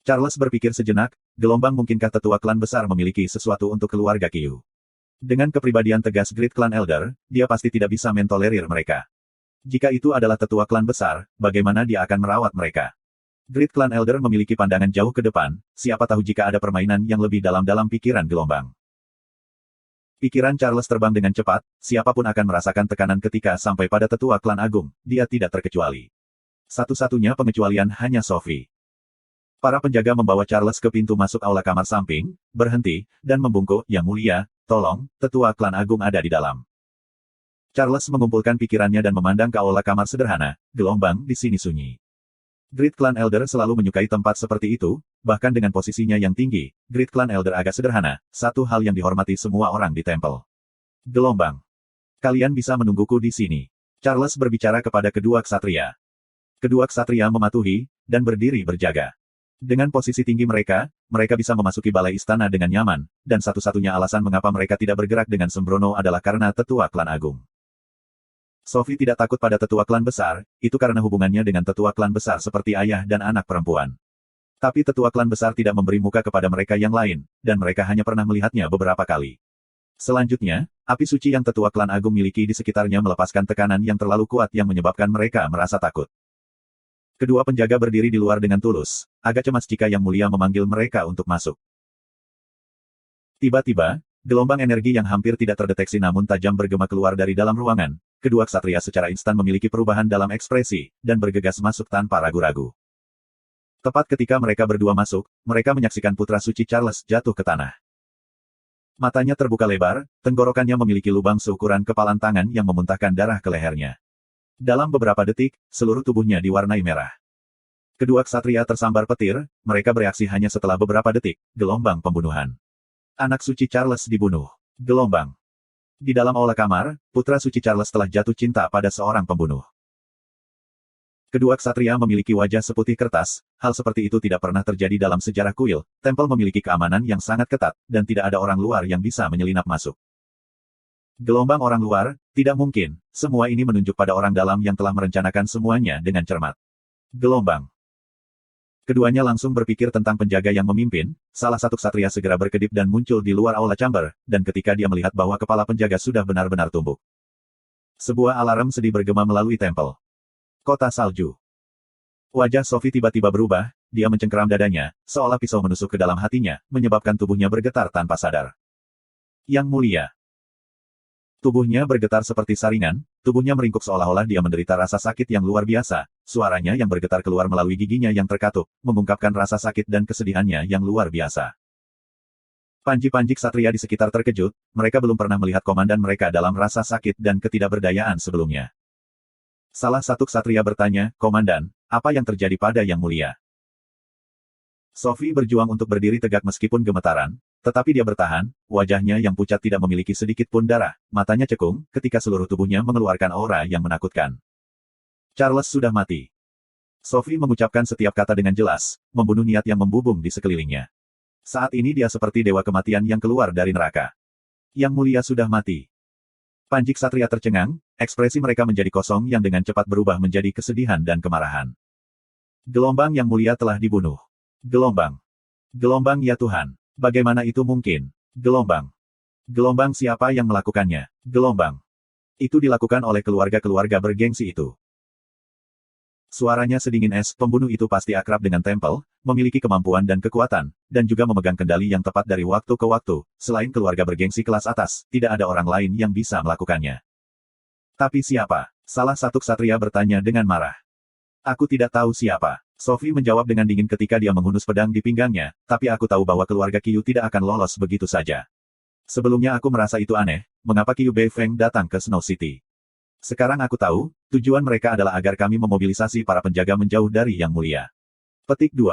Charles berpikir sejenak, gelombang mungkinkah tetua klan besar memiliki sesuatu untuk keluarga Qiu? Dengan kepribadian tegas Great Clan Elder, dia pasti tidak bisa mentolerir mereka. Jika itu adalah tetua klan besar, bagaimana dia akan merawat mereka? Great Clan Elder memiliki pandangan jauh ke depan, siapa tahu jika ada permainan yang lebih dalam pikiran gelombang. Pikiran Charles terbang dengan cepat, siapapun akan merasakan tekanan ketika sampai pada tetua klan agung, dia tidak terkecuali. Satu-satunya pengecualian hanya Sophie. Para penjaga membawa Charles ke pintu masuk aula kamar samping, berhenti, dan membungkuk, "Yang mulia, tolong, tetua klan agung ada di dalam." Charles mengumpulkan pikirannya dan memandang ke aula kamar sederhana, gelombang di sini sunyi. Great Clan Elder selalu menyukai tempat seperti itu, bahkan dengan posisinya yang tinggi, Great Clan Elder agak sederhana, satu hal yang dihormati semua orang di tempel. Gelombang. Kalian bisa menungguku di sini. Charles berbicara kepada kedua ksatria. Kedua ksatria mematuhi, dan berdiri berjaga. Dengan posisi tinggi mereka, mereka bisa memasuki balai istana dengan nyaman, dan satu-satunya alasan mengapa mereka tidak bergerak dengan sembrono adalah karena tetua klan agung. Sophie tidak takut pada tetua klan besar, itu karena hubungannya dengan tetua klan besar seperti ayah dan anak perempuan. Tapi tetua klan besar tidak memberi muka kepada mereka yang lain, dan mereka hanya pernah melihatnya beberapa kali. Selanjutnya, api suci yang tetua klan agung miliki di sekitarnya melepaskan tekanan yang terlalu kuat yang menyebabkan mereka merasa takut. Kedua penjaga berdiri di luar dengan tulus, agak cemas jika Yang Mulia memanggil mereka untuk masuk. Tiba-tiba, gelombang energi yang hampir tidak terdeteksi namun tajam bergema keluar dari dalam ruangan. Kedua ksatria secara instan memiliki perubahan dalam ekspresi, dan bergegas masuk tanpa ragu-ragu. Tepat ketika mereka berdua masuk, mereka menyaksikan putra suci Charles jatuh ke tanah. Matanya terbuka lebar, tenggorokannya memiliki lubang seukuran kepalan tangan yang memuntahkan darah ke lehernya. Dalam beberapa detik, seluruh tubuhnya diwarnai merah. Kedua ksatria tersambar petir, mereka bereaksi hanya setelah beberapa detik, gelombang pembunuhan. Anak suci Charles dibunuh. Gelombang. Di dalam aula kamar, putra suci Charles telah jatuh cinta pada seorang pembunuh. Kedua ksatria memiliki wajah seputih kertas, hal seperti itu tidak pernah terjadi dalam sejarah kuil, tempel memiliki keamanan yang sangat ketat, dan tidak ada orang luar yang bisa menyelinap masuk. Gelombang orang luar, tidak mungkin, semua ini menunjuk pada orang dalam yang telah merencanakan semuanya dengan cermat. Gelombang. Keduanya langsung berpikir tentang penjaga yang memimpin, salah satu ksatria segera berkedip dan muncul di luar aula chamber, dan ketika dia melihat bahwa kepala penjaga sudah benar-benar tumbuk. Sebuah alarm sedih bergema melalui tempel. Kota salju. Wajah Sophie tiba-tiba berubah, dia mencengkeram dadanya, seolah pisau menusuk ke dalam hatinya, menyebabkan tubuhnya bergetar tanpa sadar. Yang Mulia. Tubuhnya bergetar seperti saringan, tubuhnya meringkuk seolah-olah dia menderita rasa sakit yang luar biasa, suaranya yang bergetar keluar melalui giginya yang terkatup, mengungkapkan rasa sakit dan kesedihannya yang luar biasa. Panji-panji ksatria di sekitar terkejut, mereka belum pernah melihat komandan mereka dalam rasa sakit dan ketidakberdayaan sebelumnya. Salah satu ksatria bertanya, "Komandan, apa yang terjadi pada Yang Mulia?" Sophie berjuang untuk berdiri tegak meskipun gemetaran, tetapi dia bertahan, wajahnya yang pucat tidak memiliki sedikit pun darah, matanya cekung, ketika seluruh tubuhnya mengeluarkan aura yang menakutkan. Charles sudah mati. Sophie mengucapkan setiap kata dengan jelas, membunuh niat yang membubung di sekelilingnya. Saat ini dia seperti dewa kematian yang keluar dari neraka. Yang Mulia sudah mati. Panji ksatria tercengang, ekspresi mereka menjadi kosong yang dengan cepat berubah menjadi kesedihan dan kemarahan. Gelombang Yang Mulia telah dibunuh. Gelombang. Gelombang ya Tuhan. Bagaimana itu mungkin? Gelombang. Gelombang siapa yang melakukannya? Gelombang. Itu dilakukan oleh keluarga-keluarga bergengsi itu. Suaranya sedingin es, pembunuh itu pasti akrab dengan tempel, memiliki kemampuan dan kekuatan, dan juga memegang kendali yang tepat dari waktu ke waktu, selain keluarga bergengsi kelas atas, tidak ada orang lain yang bisa melakukannya. Tapi siapa? Salah satu ksatria bertanya dengan marah. Aku tidak tahu siapa. Sophie menjawab dengan dingin ketika dia menghunus pedang di pinggangnya, tapi aku tahu bahwa keluarga Qiu tidak akan lolos begitu saja. Sebelumnya aku merasa itu aneh, mengapa Qiu Beifeng datang ke Snow City. Sekarang aku tahu, tujuan mereka adalah agar kami memobilisasi para penjaga menjauh dari Yang Mulia. Petik 2.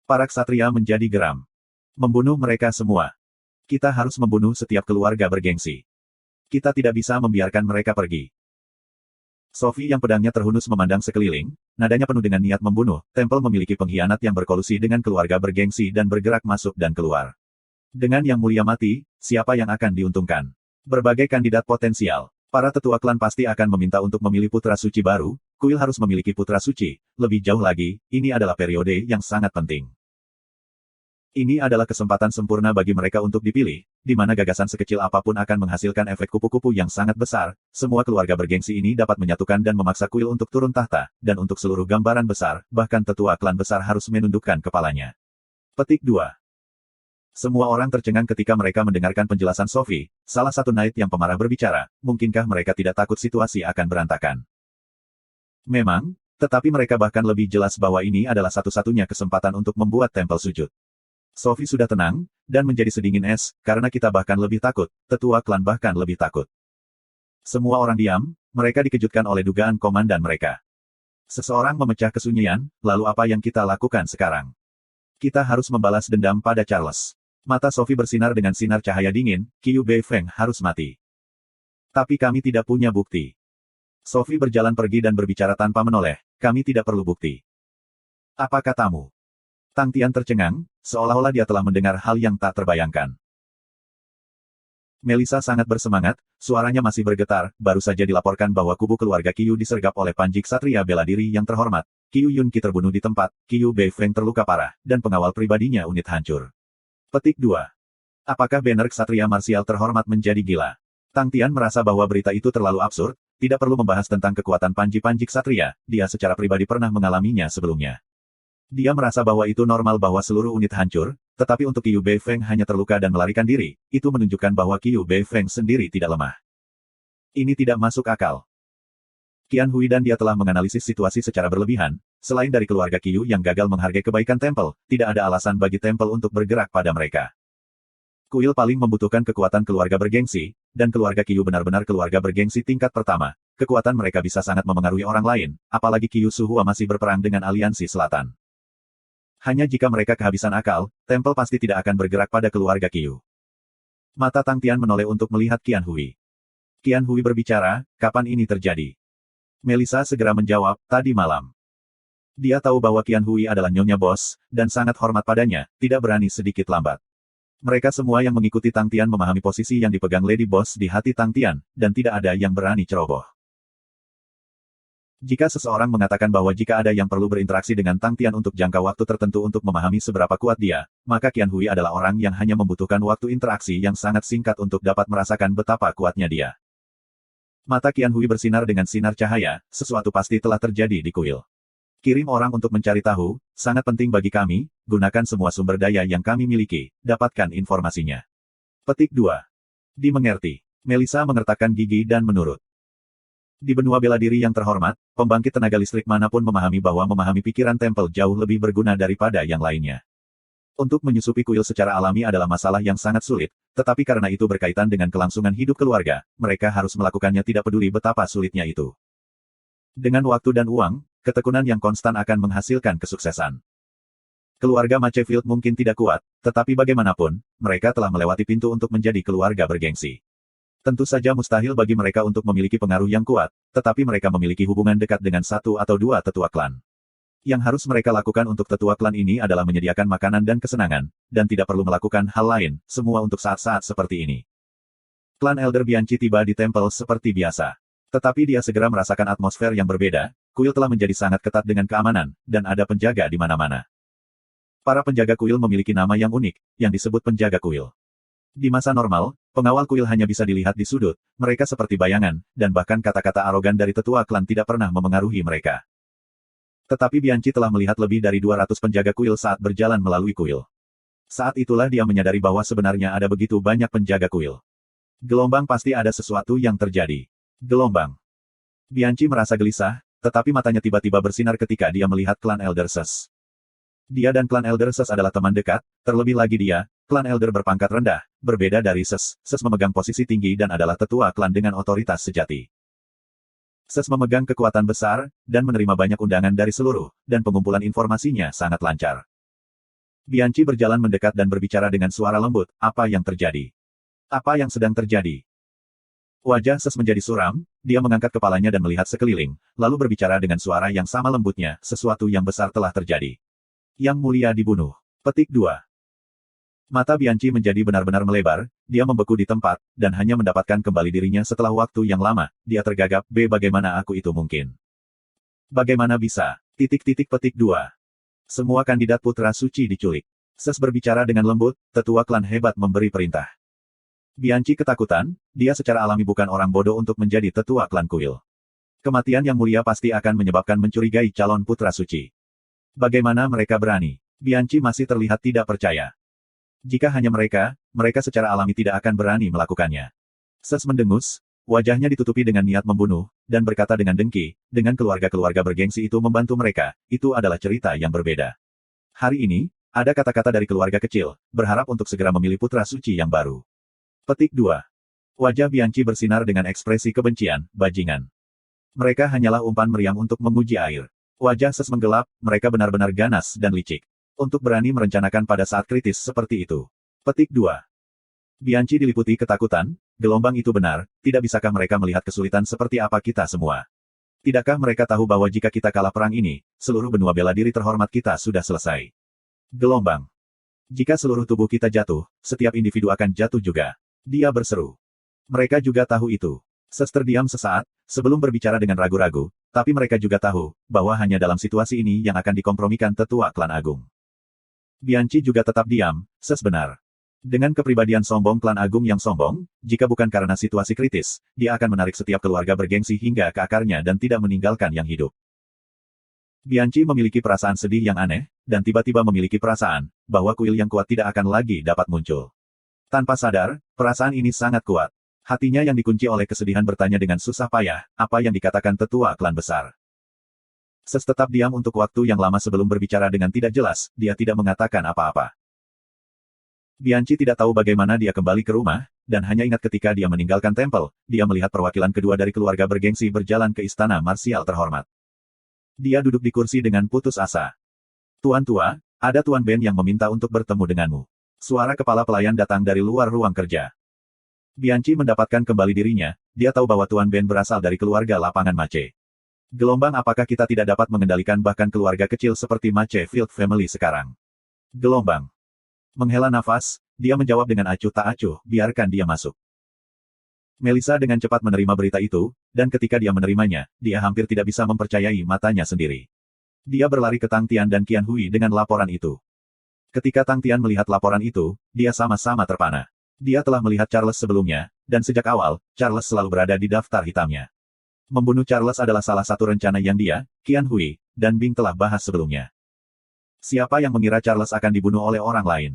Para ksatria menjadi geram. Membunuh mereka semua. Kita harus membunuh setiap keluarga bergengsi. Kita tidak bisa membiarkan mereka pergi. Sophie yang pedangnya terhunus memandang sekeliling, nadanya penuh dengan niat membunuh, tempel memiliki pengkhianat yang berkolusi dengan keluarga bergengsi dan bergerak masuk dan keluar. Dengan Yang Mulia mati, siapa yang akan diuntungkan? Berbagai kandidat potensial. Para tetua klan pasti akan meminta untuk memilih putra suci baru, kuil harus memiliki putra suci, lebih jauh lagi, ini adalah periode yang sangat penting. Ini adalah kesempatan sempurna bagi mereka untuk dipilih, di mana gagasan sekecil apapun akan menghasilkan efek kupu-kupu yang sangat besar, semua keluarga bergengsi ini dapat menyatukan dan memaksa kuil untuk turun tahta, dan untuk seluruh gambaran besar, bahkan tetua klan besar harus menundukkan kepalanya. Petik 2. Semua orang tercengang ketika mereka mendengarkan penjelasan Sophie, salah satu knight yang pemarah berbicara, mungkinkah mereka tidak takut situasi akan berantakan? Memang, tetapi mereka bahkan lebih jelas bahwa ini adalah satu-satunya kesempatan untuk membuat tempel sujud. Sophie sudah tenang, dan menjadi sedingin es, karena kita bahkan lebih takut, tetua klan bahkan lebih takut. Semua orang diam, mereka dikejutkan oleh dugaan komandan mereka. Seseorang memecah kesunyian, lalu apa yang kita lakukan sekarang? Kita harus membalas dendam pada Charles. Mata Sophie bersinar dengan sinar cahaya dingin, Qiu Beifeng harus mati. Tapi kami tidak punya bukti. Sophie berjalan pergi dan berbicara tanpa menoleh, kami tidak perlu bukti. Apa katamu? Tang Tian tercengang, seolah-olah dia telah mendengar hal yang tak terbayangkan. Melissa sangat bersemangat, suaranya masih bergetar, baru saja dilaporkan bahwa kubu keluarga Qiu disergap oleh Panji Ksatria bela diri yang terhormat. Qiu Yunqi terbunuh di tempat, Qiu Beifeng terluka parah, dan pengawal pribadinya unit hancur. Petik 2. Apakah banner Ksatria Marsial terhormat menjadi gila? Tang Tian merasa bahwa berita itu terlalu absurd, tidak perlu membahas tentang kekuatan Panji Ksatria, dia secara pribadi pernah mengalaminya sebelumnya. Dia merasa bahwa itu normal bahwa seluruh unit hancur, tetapi untuk Qiu Beifeng hanya terluka dan melarikan diri, itu menunjukkan bahwa Qiu Beifeng sendiri tidak lemah. Ini tidak masuk akal. Qian Hui dan dia telah menganalisis situasi secara berlebihan, selain dari keluarga Qiu yang gagal menghargai kebaikan tempel, tidak ada alasan bagi tempel untuk bergerak pada mereka. Kuil paling membutuhkan kekuatan keluarga bergengsi, dan keluarga Qiu benar-benar keluarga bergengsi tingkat pertama. Kekuatan mereka bisa sangat memengaruhi orang lain, apalagi Qiu Suhua masih berperang dengan Aliansi Selatan. Hanya jika mereka kehabisan akal, tempel pasti tidak akan bergerak pada keluarga Qiu. Mata Tang Tian menoleh untuk melihat Qian Hui. Qian Hui berbicara, kapan ini terjadi? Melissa segera menjawab, tadi malam. Dia tahu bahwa Qian Hui adalah nyonya bos, dan sangat hormat padanya, tidak berani sedikit lambat. Mereka semua yang mengikuti Tang Tian memahami posisi yang dipegang Lady Boss di hati Tang Tian, dan tidak ada yang berani ceroboh. Jika seseorang mengatakan bahwa jika ada yang perlu berinteraksi dengan Tang Tian untuk jangka waktu tertentu untuk memahami seberapa kuat dia, maka Qian Hui adalah orang yang hanya membutuhkan waktu interaksi yang sangat singkat untuk dapat merasakan betapa kuatnya dia. Mata Qian Hui bersinar dengan sinar cahaya, sesuatu pasti telah terjadi di kuil. Kirim orang untuk mencari tahu, sangat penting bagi kami, gunakan semua sumber daya yang kami miliki, dapatkan informasinya. Petik 2. Dimengerti. Melissa mengertakkan gigi dan menurut. Di benua bela diri yang terhormat, pembangkit tenaga listrik manapun memahami bahwa memahami pikiran tempel jauh lebih berguna daripada yang lainnya. Untuk menyusupi kuil secara alami adalah masalah yang sangat sulit, tetapi karena itu berkaitan dengan kelangsungan hidup keluarga, mereka harus melakukannya tidak peduli betapa sulitnya itu. Dengan waktu dan uang, ketekunan yang konstan akan menghasilkan kesuksesan. Keluarga Machefield mungkin tidak kuat, tetapi bagaimanapun, mereka telah melewati pintu untuk menjadi keluarga bergengsi. Tentu saja mustahil bagi mereka untuk memiliki pengaruh yang kuat, tetapi mereka memiliki hubungan dekat dengan satu atau dua tetua klan. Yang harus mereka lakukan untuk tetua klan ini adalah menyediakan makanan dan kesenangan, dan tidak perlu melakukan hal lain, semua untuk saat-saat seperti ini. Klan Elder Bianchi tiba di tempel seperti biasa. Tetapi dia segera merasakan atmosfer yang berbeda, kuil telah menjadi sangat ketat dengan keamanan, dan ada penjaga di mana-mana. Para penjaga kuil memiliki nama yang unik, yang disebut penjaga kuil. Di masa normal, pengawal kuil hanya bisa dilihat di sudut, mereka seperti bayangan, dan bahkan kata-kata arogan dari tetua klan tidak pernah memengaruhi mereka. Tetapi Bianchi telah melihat lebih dari 200 penjaga kuil saat berjalan melalui kuil. Saat itulah dia menyadari bahwa sebenarnya ada begitu banyak penjaga kuil. Gelombang pasti ada sesuatu yang terjadi. Gelombang. Bianchi merasa gelisah, tetapi matanya tiba-tiba bersinar ketika dia melihat klan Elder Ses. Dia dan klan Elder Ses adalah teman dekat, terlebih lagi dia, klan Elder berpangkat rendah, berbeda dari Ses. Ses memegang posisi tinggi dan adalah tetua klan dengan otoritas sejati. Ses memegang kekuatan besar, dan menerima banyak undangan dari seluruh, dan pengumpulan informasinya sangat lancar. Bianchi berjalan mendekat dan berbicara dengan suara lembut, apa yang terjadi? Apa yang sedang terjadi? Wajah Ses menjadi suram, dia mengangkat kepalanya dan melihat sekeliling, lalu berbicara dengan suara yang sama lembutnya, sesuatu yang besar telah terjadi. Yang mulia dibunuh. Petik 2. Mata Bianchi menjadi benar-benar melebar, dia membeku di tempat, dan hanya mendapatkan kembali dirinya setelah waktu yang lama, dia tergagap, bagaimana aku itu mungkin? Bagaimana bisa? Petik 2. Semua kandidat putra suci diculik. Ses berbicara dengan lembut, tetua klan hebat memberi perintah. Bianchi ketakutan, dia secara alami bukan orang bodoh untuk menjadi tetua klan kuil. Kematian yang mulia pasti akan menyebabkan mencurigai calon putra suci. Bagaimana mereka berani? Bianchi masih terlihat tidak percaya. Jika hanya mereka secara alami tidak akan berani melakukannya. Ses mendengus, wajahnya ditutupi dengan niat membunuh, dan berkata dengan dengki, dengan keluarga-keluarga bergengsi itu membantu mereka, itu adalah cerita yang berbeda. Hari ini, ada kata-kata dari keluarga kecil, berharap untuk segera memilih putra suci yang baru. Petik 2. Wajah Bianchi bersinar dengan ekspresi kebencian, bajingan. Mereka hanyalah umpan meriam untuk menguji air. Wajah Ses menggelap, mereka benar-benar ganas dan licik. Untuk berani merencanakan pada saat kritis seperti itu. Petik 2. Bianchi diliputi ketakutan, gelombang itu benar, tidak bisakah mereka melihat kesulitan seperti apa kita semua? Tidakkah mereka tahu bahwa jika kita kalah perang ini, seluruh benua bela diri terhormat kita sudah selesai? Gelombang. Jika seluruh tubuh kita jatuh, setiap individu akan jatuh juga. Dia berseru. Mereka juga tahu itu. Ses terdiam sesaat, sebelum berbicara dengan ragu-ragu, tapi mereka juga tahu, bahwa hanya dalam situasi ini yang akan dikompromikan tetua klan agung. Bianchi juga tetap diam, Ses benar. Dengan kepribadian sombong klan agung yang sombong, jika bukan karena situasi kritis, dia akan menarik setiap keluarga bergengsi hingga ke akarnya dan tidak meninggalkan yang hidup. Bianchi memiliki perasaan sedih yang aneh, dan tiba-tiba memiliki perasaan, bahwa kuil yang kuat tidak akan lagi dapat muncul. Tanpa sadar, perasaan ini sangat kuat. Hatinya yang dikunci oleh kesedihan bertanya dengan susah payah, apa yang dikatakan tetua klan besar. Ses tetap diam untuk waktu yang lama sebelum berbicara dengan tidak jelas, dia tidak mengatakan apa-apa. Bianchi tidak tahu bagaimana dia kembali ke rumah, dan hanya ingat ketika dia meninggalkan tempel, dia melihat perwakilan kedua dari keluarga bergengsi berjalan ke istana marsial terhormat. Dia duduk di kursi dengan putus asa. Tuan tua, ada Tuan Ben yang meminta untuk bertemu denganmu. Suara kepala pelayan datang dari luar ruang kerja. Bianchi mendapatkan kembali dirinya, dia tahu bahwa Tuan Ben berasal dari keluarga lapangan Mace. Gelombang apakah kita tidak dapat mengendalikan bahkan keluarga kecil seperti Mace Field Family sekarang? Gelombang. Menghela nafas, dia menjawab dengan acuh tak acuh, biarkan dia masuk. Melissa dengan cepat menerima berita itu, dan ketika dia menerimanya, dia hampir tidak bisa mempercayai matanya sendiri. Dia berlari ke Tang Tian dan Qian Hui dengan laporan itu. Ketika Tang Tian melihat laporan itu, dia sama-sama terpana. Dia telah melihat Charles sebelumnya, dan sejak awal, Charles selalu berada di daftar hitamnya. Membunuh Charles adalah salah satu rencana yang dia, Qian Hui, dan Bing telah bahas sebelumnya. Siapa yang mengira Charles akan dibunuh oleh orang lain?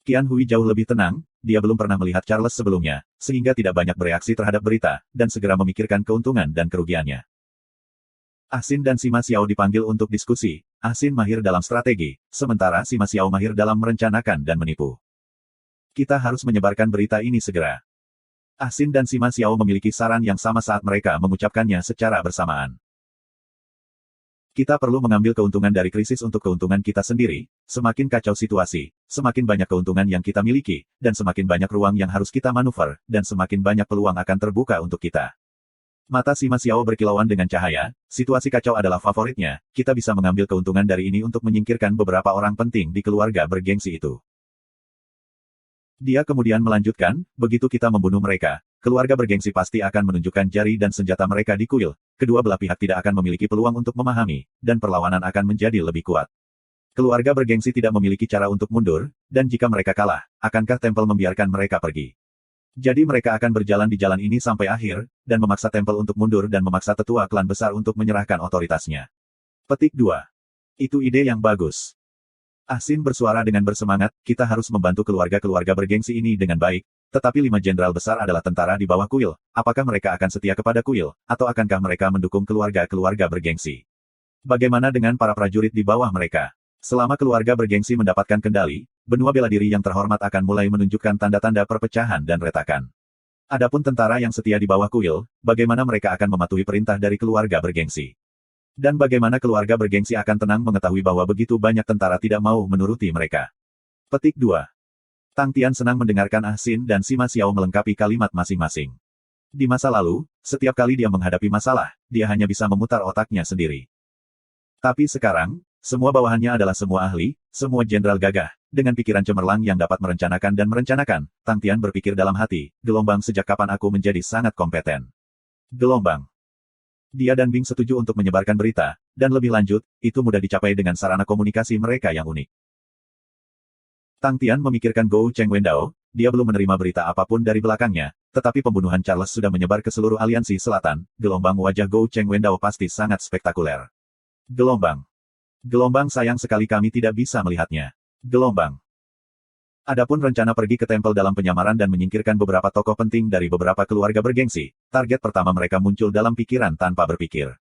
Qian Hui jauh lebih tenang, dia belum pernah melihat Charles sebelumnya, sehingga tidak banyak bereaksi terhadap berita, dan segera memikirkan keuntungan dan kerugiannya. Ah Sin dan Sima Xiao dipanggil untuk diskusi. Ah Sin mahir dalam strategi, sementara Sima Xiao mahir dalam merencanakan dan menipu. Kita harus menyebarkan berita ini segera. Ah Sin dan Sima Xiao memiliki saran yang sama saat mereka mengucapkannya secara bersamaan. Kita perlu mengambil keuntungan dari krisis untuk keuntungan kita sendiri, semakin kacau situasi, semakin banyak keuntungan yang kita miliki, dan semakin banyak ruang yang harus kita manuver, dan semakin banyak peluang akan terbuka untuk kita. Mata Sima Xiao berkilauan dengan cahaya, situasi kacau adalah favoritnya, kita bisa mengambil keuntungan dari ini untuk menyingkirkan beberapa orang penting di keluarga bergengsi itu. Dia kemudian melanjutkan, begitu kita membunuh mereka, keluarga bergengsi pasti akan menunjukkan jari dan senjata mereka di kuil, kedua belah pihak tidak akan memiliki peluang untuk memahami, dan perlawanan akan menjadi lebih kuat. Keluarga bergengsi tidak memiliki cara untuk mundur, dan jika mereka kalah, akankah tempel membiarkan mereka pergi? Jadi mereka akan berjalan di jalan ini sampai akhir, dan memaksa tempel untuk mundur dan memaksa tetua klan besar untuk menyerahkan otoritasnya. Petik 2. Itu ide yang bagus. Ah Sin bersuara dengan bersemangat, kita harus membantu keluarga-keluarga bergengsi ini dengan baik, tetapi 5 jenderal besar adalah tentara di bawah kuil, apakah mereka akan setia kepada kuil, atau akankah mereka mendukung keluarga-keluarga bergengsi? Bagaimana dengan para prajurit di bawah mereka? Selama keluarga bergengsi mendapatkan kendali, benua bela diri yang terhormat akan mulai menunjukkan tanda-tanda perpecahan dan retakan. Adapun tentara yang setia di bawah kuil, bagaimana mereka akan mematuhi perintah dari keluarga bergengsi? Dan bagaimana keluarga bergengsi akan tenang mengetahui bahwa begitu banyak tentara tidak mau menuruti mereka? Petik 2. Tang Tian senang mendengarkan Ah Sin dan Sima Xiao melengkapi kalimat masing-masing. Di masa lalu, setiap kali dia menghadapi masalah, dia hanya bisa memutar otaknya sendiri. Tapi sekarang, semua bawahannya adalah semua ahli, semua jenderal gagah, dengan pikiran cemerlang yang dapat merencanakan dan merencanakan. Tang Tian berpikir dalam hati, gelombang sejak kapan aku menjadi sangat kompeten. Gelombang. Dia dan Bing setuju untuk menyebarkan berita, dan lebih lanjut, itu mudah dicapai dengan sarana komunikasi mereka yang unik. Tang Tian memikirkan Gou Cheng Wendao, dia belum menerima berita apapun dari belakangnya, tetapi pembunuhan Charles sudah menyebar ke seluruh aliansi selatan, gelombang wajah Gou Cheng Wendao pasti sangat spektakuler. Gelombang. Gelombang sayang sekali kami tidak bisa melihatnya. Gelombang. Adapun rencana pergi ke tempel dalam penyamaran dan menyingkirkan beberapa tokoh penting dari beberapa keluarga bergengsi, target pertama mereka muncul dalam pikiran tanpa berpikir.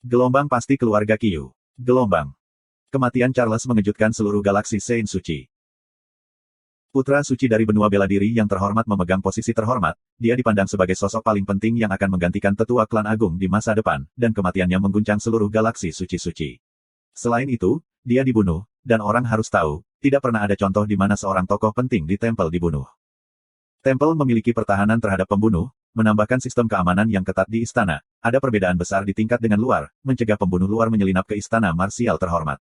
Gelombang pasti keluarga Qiu. Gelombang. Kematian Charles mengejutkan seluruh galaksi Sein Suci. Putra suci dari benua bela diri yang terhormat memegang posisi terhormat, dia dipandang sebagai sosok paling penting yang akan menggantikan tetua klan agung di masa depan, dan kematiannya mengguncang seluruh galaksi suci-suci. Selain itu, dia dibunuh, dan orang harus tahu, tidak pernah ada contoh di mana seorang tokoh penting di tempel dibunuh. Tempel memiliki pertahanan terhadap pembunuh, menambahkan sistem keamanan yang ketat di istana, ada perbedaan besar di tingkat dengan luar, mencegah pembunuh luar menyelinap ke istana marsial terhormat.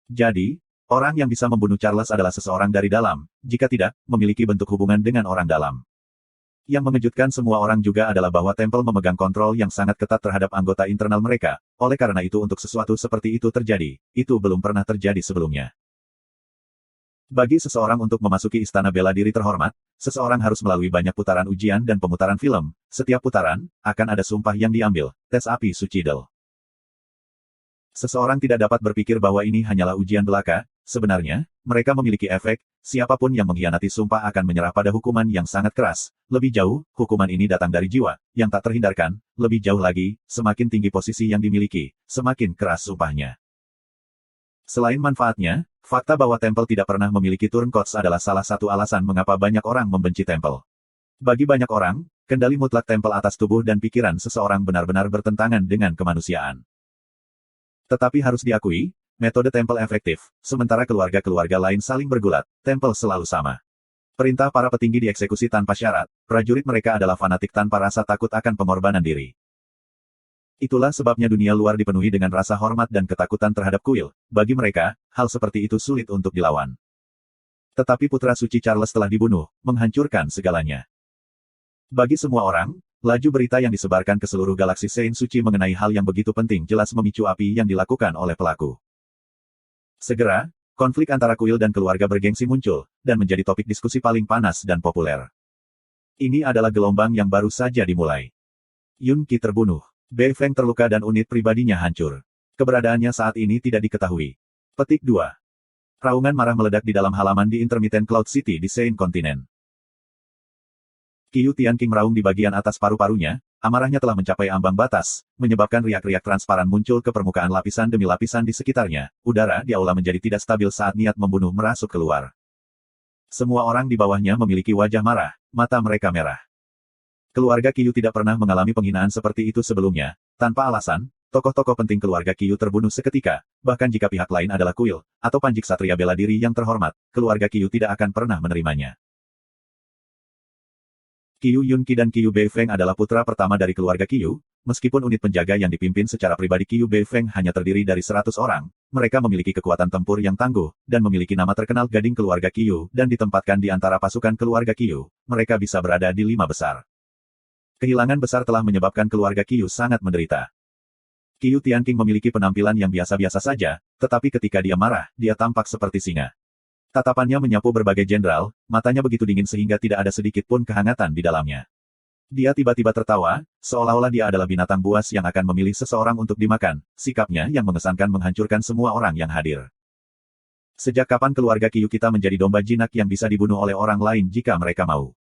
Jadi, orang yang bisa membunuh Charles adalah seseorang dari dalam, jika tidak, memiliki bentuk hubungan dengan orang dalam. Yang mengejutkan semua orang juga adalah bahwa tempel memegang kontrol yang sangat ketat terhadap anggota internal mereka, oleh karena itu untuk sesuatu seperti itu terjadi, itu belum pernah terjadi sebelumnya. Bagi seseorang untuk memasuki istana bela diri terhormat, seseorang harus melalui banyak putaran ujian dan pemutaran film, setiap putaran, akan ada sumpah yang diambil, tes api Sucidel. Seseorang tidak dapat berpikir bahwa ini hanyalah ujian belaka, sebenarnya, mereka memiliki efek, siapapun yang mengkhianati sumpah akan menyerah pada hukuman yang sangat keras. Lebih jauh, hukuman ini datang dari jiwa, yang tak terhindarkan, lebih jauh lagi, semakin tinggi posisi yang dimiliki, semakin keras sumpahnya. Selain manfaatnya, fakta bahwa tempel tidak pernah memiliki turncoats adalah salah satu alasan mengapa banyak orang membenci tempel. Bagi banyak orang, kendali mutlak tempel atas tubuh dan pikiran seseorang benar-benar bertentangan dengan kemanusiaan. Tetapi harus diakui, metode tempel efektif, sementara keluarga-keluarga lain saling bergulat, tempel selalu sama. Perintah para petinggi dieksekusi tanpa syarat, prajurit mereka adalah fanatik tanpa rasa takut akan pengorbanan diri. Itulah sebabnya dunia luar dipenuhi dengan rasa hormat dan ketakutan terhadap kuil. Bagi mereka, hal seperti itu sulit untuk dilawan. Tetapi putra suci Charles telah dibunuh, menghancurkan segalanya. Bagi semua orang, laju berita yang disebarkan ke seluruh galaksi Saint Suci mengenai hal yang begitu penting jelas memicu api yang dilakukan oleh pelaku. Segera, konflik antara kuil dan keluarga bergengsi muncul, dan menjadi topik diskusi paling panas dan populer. Ini adalah gelombang yang baru saja dimulai. Yun Qi terbunuh. Bei Feng terluka dan unit pribadinya hancur. Keberadaannya saat ini tidak diketahui. Petik 2. Raungan marah meledak di dalam halaman di Intermittent Cloud City di Saint Continent. Qiu Tianqing meraung di bagian atas paru-parunya, amarahnya telah mencapai ambang batas, menyebabkan riak-riak transparan muncul ke permukaan lapisan demi lapisan di sekitarnya. Udara di aula menjadi tidak stabil saat niat membunuh merasuk keluar. Semua orang di bawahnya memiliki wajah marah, mata mereka merah. Keluarga Qiu tidak pernah mengalami penghinaan seperti itu sebelumnya. Tanpa alasan, tokoh-tokoh penting keluarga Qiu terbunuh seketika, bahkan jika pihak lain adalah kuil, atau panjik satria bela diri yang terhormat, keluarga Qiu tidak akan pernah menerimanya. Qiu Yunqi dan Qiu Bei Feng adalah putra pertama dari keluarga Qiu, meskipun unit penjaga yang dipimpin secara pribadi Qiu Bei Feng hanya terdiri dari 100 orang, mereka memiliki kekuatan tempur yang tangguh, dan memiliki nama terkenal gading keluarga Qiu, dan ditempatkan di antara pasukan keluarga Qiu, mereka bisa berada di 5 besar. Kehilangan besar telah menyebabkan keluarga Qiu sangat menderita. Qiu Tianqing memiliki penampilan yang biasa-biasa saja, tetapi ketika dia marah, dia tampak seperti singa. Tatapannya menyapu berbagai jenderal, matanya begitu dingin sehingga tidak ada sedikit pun kehangatan di dalamnya. Dia tiba-tiba tertawa, seolah-olah dia adalah binatang buas yang akan memilih seseorang untuk dimakan, sikapnya yang mengesankan menghancurkan semua orang yang hadir. Sejak kapan keluarga Qiu kita menjadi domba jinak yang bisa dibunuh oleh orang lain jika mereka mau?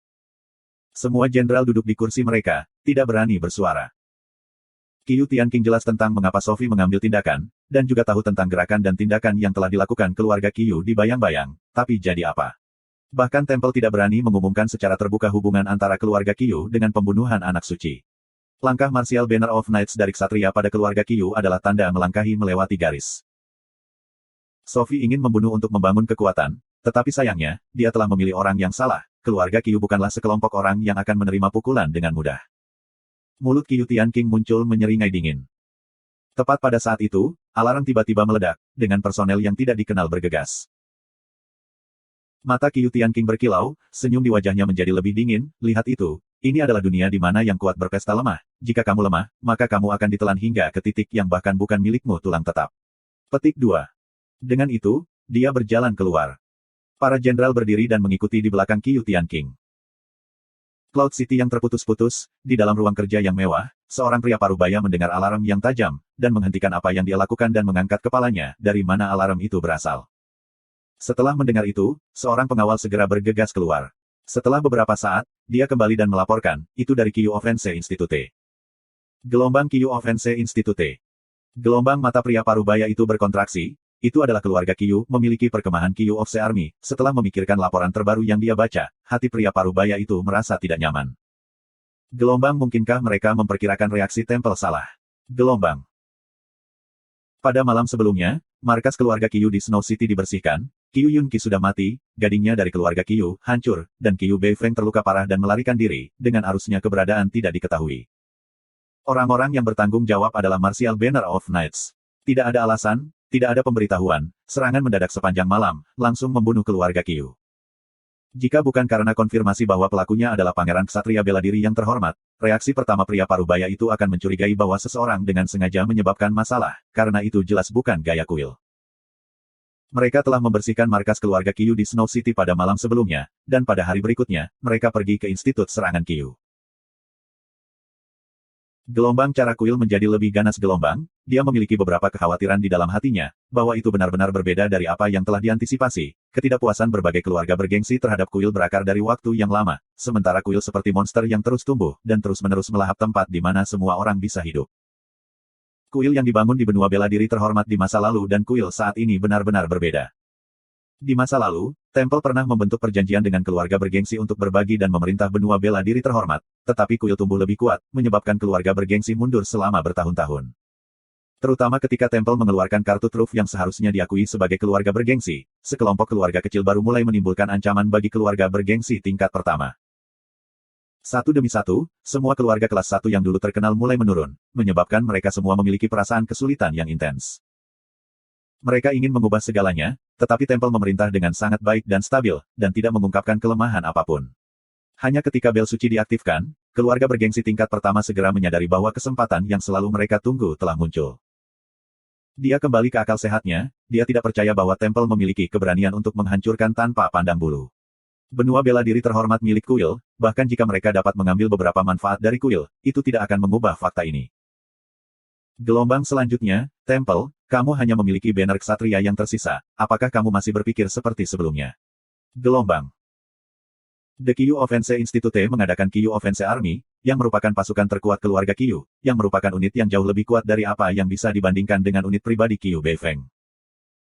Semua jenderal duduk di kursi mereka, tidak berani bersuara. Qiu Tianqing jelas tentang mengapa Sophie mengambil tindakan, dan juga tahu tentang gerakan dan tindakan yang telah dilakukan keluarga Qiu di bayang-bayang, tapi jadi apa? Bahkan tempel tidak berani mengumumkan secara terbuka hubungan antara keluarga Qiu dengan pembunuhan anak suci. Langkah martial Banner of Knights dari Ksatria pada keluarga Qiu adalah tanda melangkahi melewati garis. Sophie ingin membunuh untuk membangun kekuatan, tetapi sayangnya, dia telah memilih orang yang salah. Keluarga Qiu bukanlah sekelompok orang yang akan menerima pukulan dengan mudah. Mulut Qiu Tianqing muncul menyeringai dingin. Tepat pada saat itu, alarm tiba-tiba meledak, dengan personel yang tidak dikenal bergegas. Mata Qiu Tianqing berkilau, senyum di wajahnya menjadi lebih dingin, lihat itu, ini adalah dunia di mana yang kuat berpesta lemah, jika kamu lemah, maka kamu akan ditelan hingga ke titik yang bahkan bukan milikmu tulang tetap. Petik 2. Dengan itu, dia berjalan keluar. Para jenderal berdiri dan mengikuti di belakang Qiu Tianqing. Cloud City yang terputus-putus, di dalam ruang kerja yang mewah, seorang pria parubaya mendengar alarm yang tajam, dan menghentikan apa yang dia lakukan dan mengangkat kepalanya, dari mana alarm itu berasal. Setelah mendengar itu, seorang pengawal segera bergegas keluar. Setelah beberapa saat, dia kembali dan melaporkan, itu dari Qiu Offense Institute. Gelombang Qiu Offense Institute. Gelombang mata pria parubaya itu berkontraksi, itu adalah keluarga Qiu, memiliki perkemahan Qiu of the Army. Setelah memikirkan laporan terbaru yang dia baca, hati pria parubaya itu merasa tidak nyaman. Gelombang, mungkinkah mereka memperkirakan reaksi tempel salah? Gelombang. Pada malam sebelumnya, markas keluarga Qiu di Snow City dibersihkan. Qiu Yunqi sudah mati, gadingnya dari keluarga Qiu hancur, dan Qiu Beifeng terluka parah dan melarikan diri, dengan arusnya keberadaan tidak diketahui. Orang-orang yang bertanggung jawab adalah Martial Banner of Knights. Tidak ada alasan, tidak ada pemberitahuan, serangan mendadak sepanjang malam, langsung membunuh keluarga Qiu. Jika bukan karena konfirmasi bahwa pelakunya adalah Pangeran Ksatria Bela Diri yang terhormat, reaksi pertama pria parubaya itu akan mencurigai bahwa seseorang dengan sengaja menyebabkan masalah, karena itu jelas bukan gaya kuil. Mereka telah membersihkan markas keluarga Qiu di Snow City pada malam sebelumnya, dan pada hari berikutnya, mereka pergi ke Institut Serangan Qiu. Gelombang cara kuil menjadi lebih ganas. Gelombang, dia memiliki beberapa kekhawatiran di dalam hatinya, bahwa itu benar-benar berbeda dari apa yang telah diantisipasi. Ketidakpuasan berbagai keluarga bergengsi terhadap kuil berakar dari waktu yang lama, sementara kuil seperti monster yang terus tumbuh, dan terus-menerus melahap tempat di mana semua orang bisa hidup. Kuil yang dibangun di benua bela diri terhormat di masa lalu dan kuil saat ini benar-benar berbeda. Di masa lalu, Tempel pernah membentuk perjanjian dengan keluarga bergengsi untuk berbagi dan memerintah benua bela diri terhormat, tetapi kuil tumbuh lebih kuat, menyebabkan keluarga bergengsi mundur selama bertahun-tahun. Terutama ketika Tempel mengeluarkan kartu truf yang seharusnya diakui sebagai keluarga bergengsi, sekelompok keluarga kecil baru mulai menimbulkan ancaman bagi keluarga bergengsi tingkat pertama. Satu demi satu, semua keluarga kelas 1 yang dulu terkenal mulai menurun, menyebabkan mereka semua memiliki perasaan kesulitan yang intens. Mereka ingin mengubah segalanya, tetapi Tempel memerintah dengan sangat baik dan stabil, dan tidak mengungkapkan kelemahan apapun. Hanya ketika bel suci diaktifkan, keluarga bergengsi tingkat pertama segera menyadari bahwa kesempatan yang selalu mereka tunggu telah muncul. Dia kembali ke akal sehatnya, dia tidak percaya bahwa Tempel memiliki keberanian untuk menghancurkan tanpa pandang bulu. Benua bela diri terhormat milik kuil, bahkan jika mereka dapat mengambil beberapa manfaat dari kuil, itu tidak akan mengubah fakta ini. Gelombang selanjutnya, Tempel, kamu hanya memiliki banner ksatria yang tersisa, apakah kamu masih berpikir seperti sebelumnya? Gelombang. The Qiu Offense Institute mengadakan Qiu Offense Army, yang merupakan pasukan terkuat keluarga Qiu, yang merupakan unit yang jauh lebih kuat dari apa yang bisa dibandingkan dengan unit pribadi Qiu Beifeng.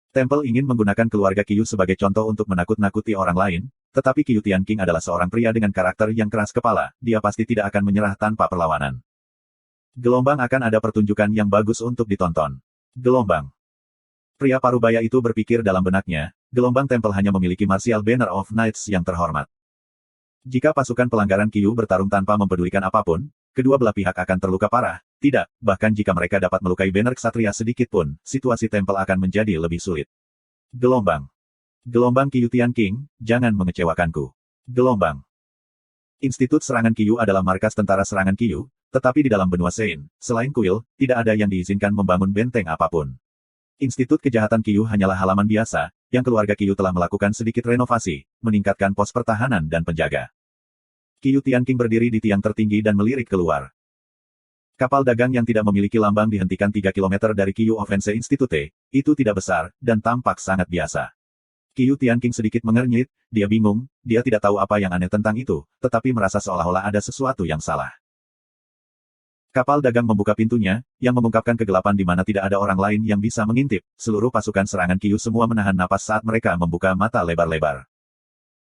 Tempel ingin menggunakan keluarga Qiu sebagai contoh untuk menakut-nakuti orang lain, tetapi Qiu Tianqing adalah seorang pria dengan karakter yang keras kepala, dia pasti tidak akan menyerah tanpa perlawanan. Gelombang akan ada pertunjukan yang bagus untuk ditonton. Gelombang. Pria parubaya itu berpikir dalam benaknya, gelombang Tempel hanya memiliki Martial Banner of Knights yang terhormat. Jika pasukan pelanggaran Qiu bertarung tanpa mempedulikan apapun, kedua belah pihak akan terluka parah. Tidak, bahkan jika mereka dapat melukai banner ksatria sedikit pun, situasi Tempel akan menjadi lebih sulit. Gelombang. Gelombang Qiu Tianqing, jangan mengecewakanku. Gelombang. Institut Serangan Qiu adalah markas tentara serangan Qiu, tetapi di dalam benua Sein, selain kuil, tidak ada yang diizinkan membangun benteng apapun. Institut Kejahatan Qiu hanyalah halaman biasa, yang keluarga Qiu telah melakukan sedikit renovasi, meningkatkan pos pertahanan dan penjaga. Qiu Tianqing berdiri di tiang tertinggi dan melirik keluar. Kapal dagang yang tidak memiliki lambang dihentikan 3 km dari Qiu Offense Institute, itu tidak besar, dan tampak sangat biasa. Qiu Tianqing sedikit mengernyit, dia bingung, dia tidak tahu apa yang aneh tentang itu, tetapi merasa seolah-olah ada sesuatu yang salah. Kapal dagang membuka pintunya, yang mengungkapkan kegelapan di mana tidak ada orang lain yang bisa mengintip. Seluruh pasukan serangan Qiu semua menahan napas saat mereka membuka mata lebar-lebar.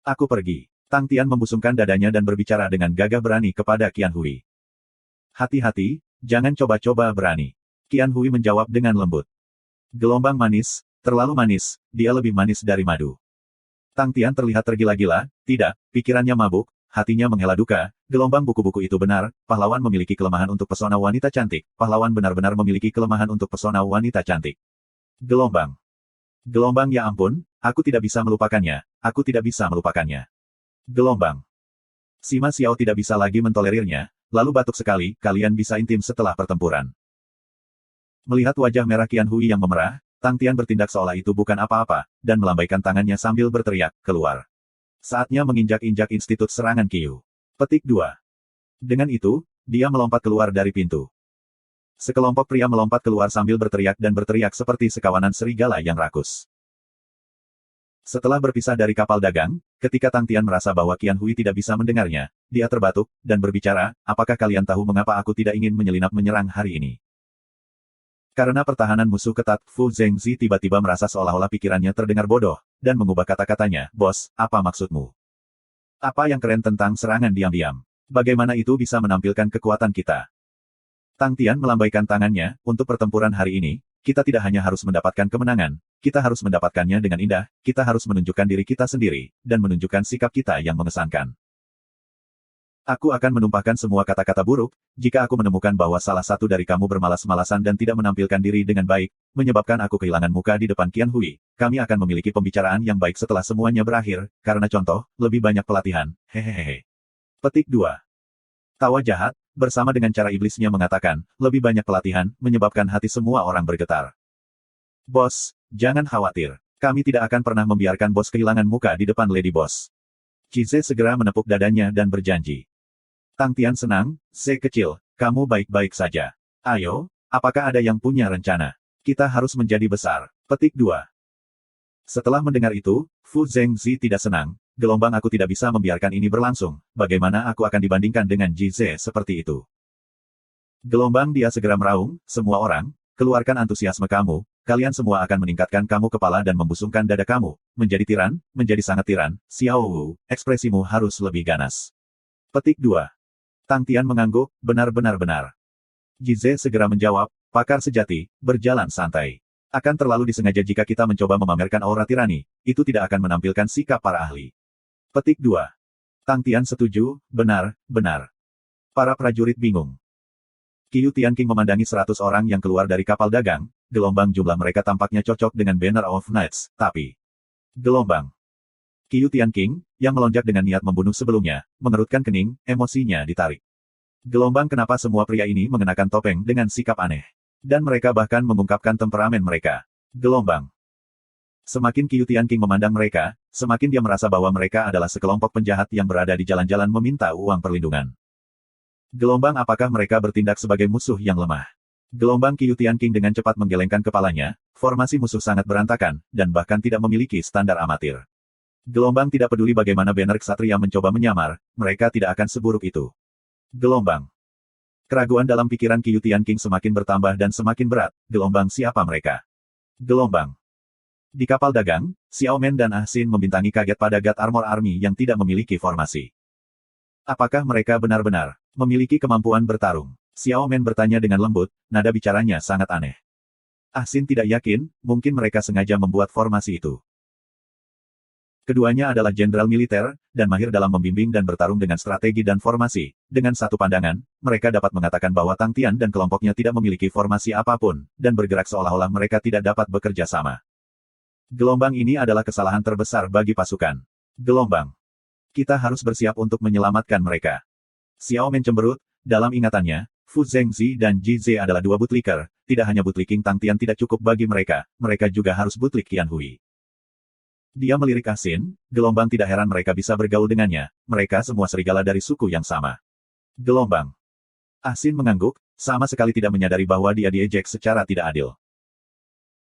Aku pergi. Tang Tian membusungkan dadanya dan berbicara dengan gagah berani kepada Qian Hui. Hati-hati, jangan coba-coba berani. Qian Hui menjawab dengan lembut. Gelombang manis, terlalu manis, dia lebih manis dari madu. Tang Tian terlihat tergila-gila, tidak, pikirannya mabuk, hatinya menghela duka, gelombang buku-buku itu benar, pahlawan memiliki kelemahan untuk pesona wanita cantik, pahlawan benar-benar memiliki kelemahan untuk pesona wanita cantik. Gelombang. Gelombang ya ampun, aku tidak bisa melupakannya, aku tidak bisa melupakannya. Gelombang. Sima Xiao tidak bisa lagi mentolerirnya, lalu batuk sekali, kalian bisa intim setelah pertempuran. Melihat wajah merah Qian Hui yang memerah, Tang Tian bertindak seolah itu bukan apa-apa, dan melambaikan tangannya sambil berteriak, keluar. Saatnya menginjak-injak Institut Serangan Qiu. Petik 2. Dengan itu, dia melompat keluar dari pintu. Sekelompok pria melompat keluar sambil berteriak dan berteriak seperti sekawanan serigala yang rakus. Setelah berpisah dari kapal dagang, ketika Tang Tian merasa bahwa Qian Hui tidak bisa mendengarnya, dia terbatuk, dan berbicara, apakah kalian tahu mengapa aku tidak ingin menyelinap menyerang hari ini? Karena pertahanan musuh ketat, Fu Zhengzi tiba-tiba merasa seolah-olah pikirannya terdengar bodoh, dan mengubah kata-katanya, "Bos, apa maksudmu? Apa yang keren tentang serangan diam-diam? Bagaimana itu bisa menampilkan kekuatan kita?" Tang Tian melambaikan tangannya, "Untuk pertempuran hari ini, kita tidak hanya harus mendapatkan kemenangan, kita harus mendapatkannya dengan indah, kita harus menunjukkan diri kita sendiri, dan menunjukkan sikap kita yang mengesankan. Aku akan menumpahkan semua kata-kata buruk, jika aku menemukan bahwa salah satu dari kamu bermalas-malasan dan tidak menampilkan diri dengan baik, menyebabkan aku kehilangan muka di depan Qian Hui. Kami akan memiliki pembicaraan yang baik setelah semuanya berakhir, karena contoh, lebih banyak pelatihan, hehehe." Petik 2. Tawa jahat, bersama dengan cara iblisnya mengatakan, lebih banyak pelatihan, menyebabkan hati semua orang bergetar. "Bos, jangan khawatir. Kami tidak akan pernah membiarkan bos kehilangan muka di depan Lady Boss." Cize segera menepuk dadanya dan berjanji. Tang Tian senang, "Se kecil, kamu baik-baik saja. Ayo, apakah ada yang punya rencana? Kita harus menjadi besar." Petik 2. Setelah mendengar itu, Fu Zhengzi tidak senang, "Gelombang aku tidak bisa membiarkan ini berlangsung, bagaimana aku akan dibandingkan dengan Cize seperti itu?" Gelombang dia segera meraung, "Semua orang, keluarkan antusiasme kamu, kalian semua akan meningkatkan kamu kepala dan membusungkan dada kamu, menjadi tiran, menjadi sangat tiran, Xiao Wu, ekspresimu harus lebih ganas." Petik 2. Tang Tian mengangguk, "Benar-benar. Cize segera menjawab, "Pakar sejati, berjalan santai. Akan terlalu disengaja jika kita mencoba memamerkan aura tirani, itu tidak akan menampilkan sikap para ahli." Petik 2. Tang Tian setuju, "Benar. Para prajurit bingung. Qiu Tianqing memandangi 100 orang yang keluar dari kapal dagang, gelombang jumlah mereka tampaknya cocok dengan Banner of Knights, tapi gelombang. Qiu Tianqing, yang melonjak dengan niat membunuh sebelumnya, mengerutkan kening, emosinya ditarik. Gelombang, kenapa semua pria ini mengenakan topeng dengan sikap aneh? Dan mereka bahkan mengungkapkan temperamen mereka. Gelombang. Semakin Qiu Tianqing memandang mereka, semakin dia merasa bahwa mereka adalah sekelompok penjahat yang berada di jalan-jalan meminta uang perlindungan. Gelombang, apakah mereka bertindak sebagai musuh yang lemah? Gelombang Qiu Tianqing dengan cepat menggelengkan kepalanya, formasi musuh sangat berantakan, dan bahkan tidak memiliki standar amatir. Gelombang tidak peduli bagaimana banner ksatria mencoba menyamar, mereka tidak akan seburuk itu. Gelombang. Keraguan dalam pikiran Qiu Tianqing semakin bertambah dan semakin berat. Gelombang, siapa mereka? Gelombang. Di kapal dagang, Xiao Men dan Ah Sin membintangi kaget pada God Armor Army yang tidak memiliki formasi. Apakah mereka benar-benar memiliki kemampuan bertarung? Xiao Men bertanya dengan lembut, nada bicaranya sangat aneh. Ah Sin tidak yakin, mungkin mereka sengaja membuat formasi itu. Keduanya adalah jenderal militer, dan mahir dalam membimbing dan bertarung dengan strategi dan formasi. Dengan satu pandangan, mereka dapat mengatakan bahwa Tang Tian dan kelompoknya tidak memiliki formasi apapun, dan bergerak seolah-olah mereka tidak dapat bekerja sama. Gelombang, ini adalah kesalahan terbesar bagi pasukan. Gelombang. Kita harus bersiap untuk menyelamatkan mereka. Xiao Men cemberut, dalam ingatannya, Fu Zhengzi dan Cize adalah dua bootlicker, tidak hanya bootlicking Tang Tian tidak cukup bagi mereka, mereka juga harus bootlick Qian Hui. Dia melirik Ah Sin, gelombang, tidak heran mereka bisa bergaul dengannya, mereka semua serigala dari suku yang sama. Gelombang. Ah Sin mengangguk, sama sekali tidak menyadari bahwa dia diejek secara tidak adil.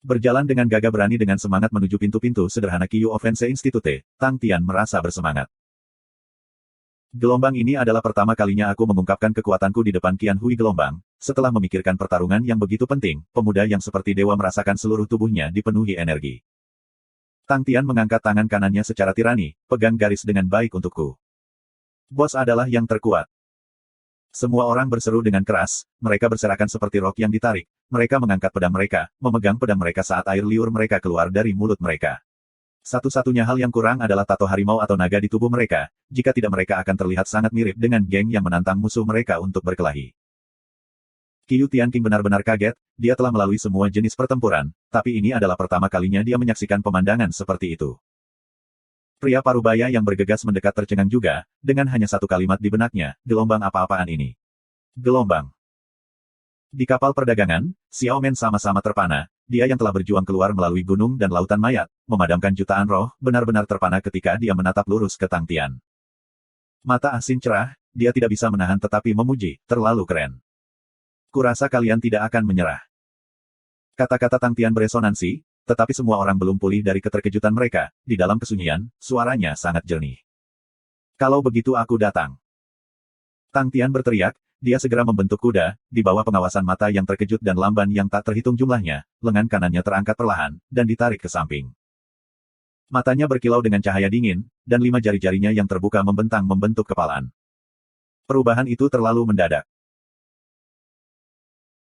Berjalan dengan gagah berani dengan semangat menuju pintu-pintu sederhana Qiu Offense Institute, Tang Tian merasa bersemangat. Gelombang, ini adalah pertama kalinya aku mengungkapkan kekuatanku di depan Qian Hui. Gelombang, setelah memikirkan pertarungan yang begitu penting, pemuda yang seperti dewa merasakan seluruh tubuhnya dipenuhi energi. Tang Tian mengangkat tangan kanannya secara tirani, pegang garis dengan baik untukku. Bos adalah yang terkuat. Semua orang berseru dengan keras, mereka berserakan seperti rok yang ditarik, mereka mengangkat pedang mereka, memegang pedang mereka saat air liur mereka keluar dari mulut mereka. Satu-satunya hal yang kurang adalah tato harimau atau naga di tubuh mereka, jika tidak mereka akan terlihat sangat mirip dengan geng yang menantang musuh mereka untuk berkelahi. Qiu Tianqing benar-benar kaget, dia telah melalui semua jenis pertempuran, tapi ini adalah pertama kalinya dia menyaksikan pemandangan seperti itu. Pria parubaya yang bergegas mendekat tercengang juga, dengan hanya satu kalimat di benaknya, gelombang apa-apaan ini? Gelombang. Di kapal perdagangan, Xiao Men sama-sama terpana, dia yang telah berjuang keluar melalui gunung dan lautan mayat, memadamkan jutaan roh, benar-benar terpana ketika dia menatap lurus ke Tang Tian. Mata Ah Sin cerah, dia tidak bisa menahan tetapi memuji, terlalu keren. Kurasa kalian tidak akan menyerah. Kata-kata Tang Tian beresonansi, tetapi semua orang belum pulih dari keterkejutan mereka, di dalam kesunyian, suaranya sangat jernih. Kalau begitu aku datang. Tang Tian berteriak, Dia segera membentuk kuda, di bawah pengawasan mata yang terkejut dan lamban yang tak terhitung jumlahnya, lengan kanannya terangkat perlahan, dan ditarik ke samping. Matanya berkilau dengan cahaya dingin, dan 5 jari-jarinya yang terbuka membentang membentuk kepalan. Perubahan itu terlalu mendadak.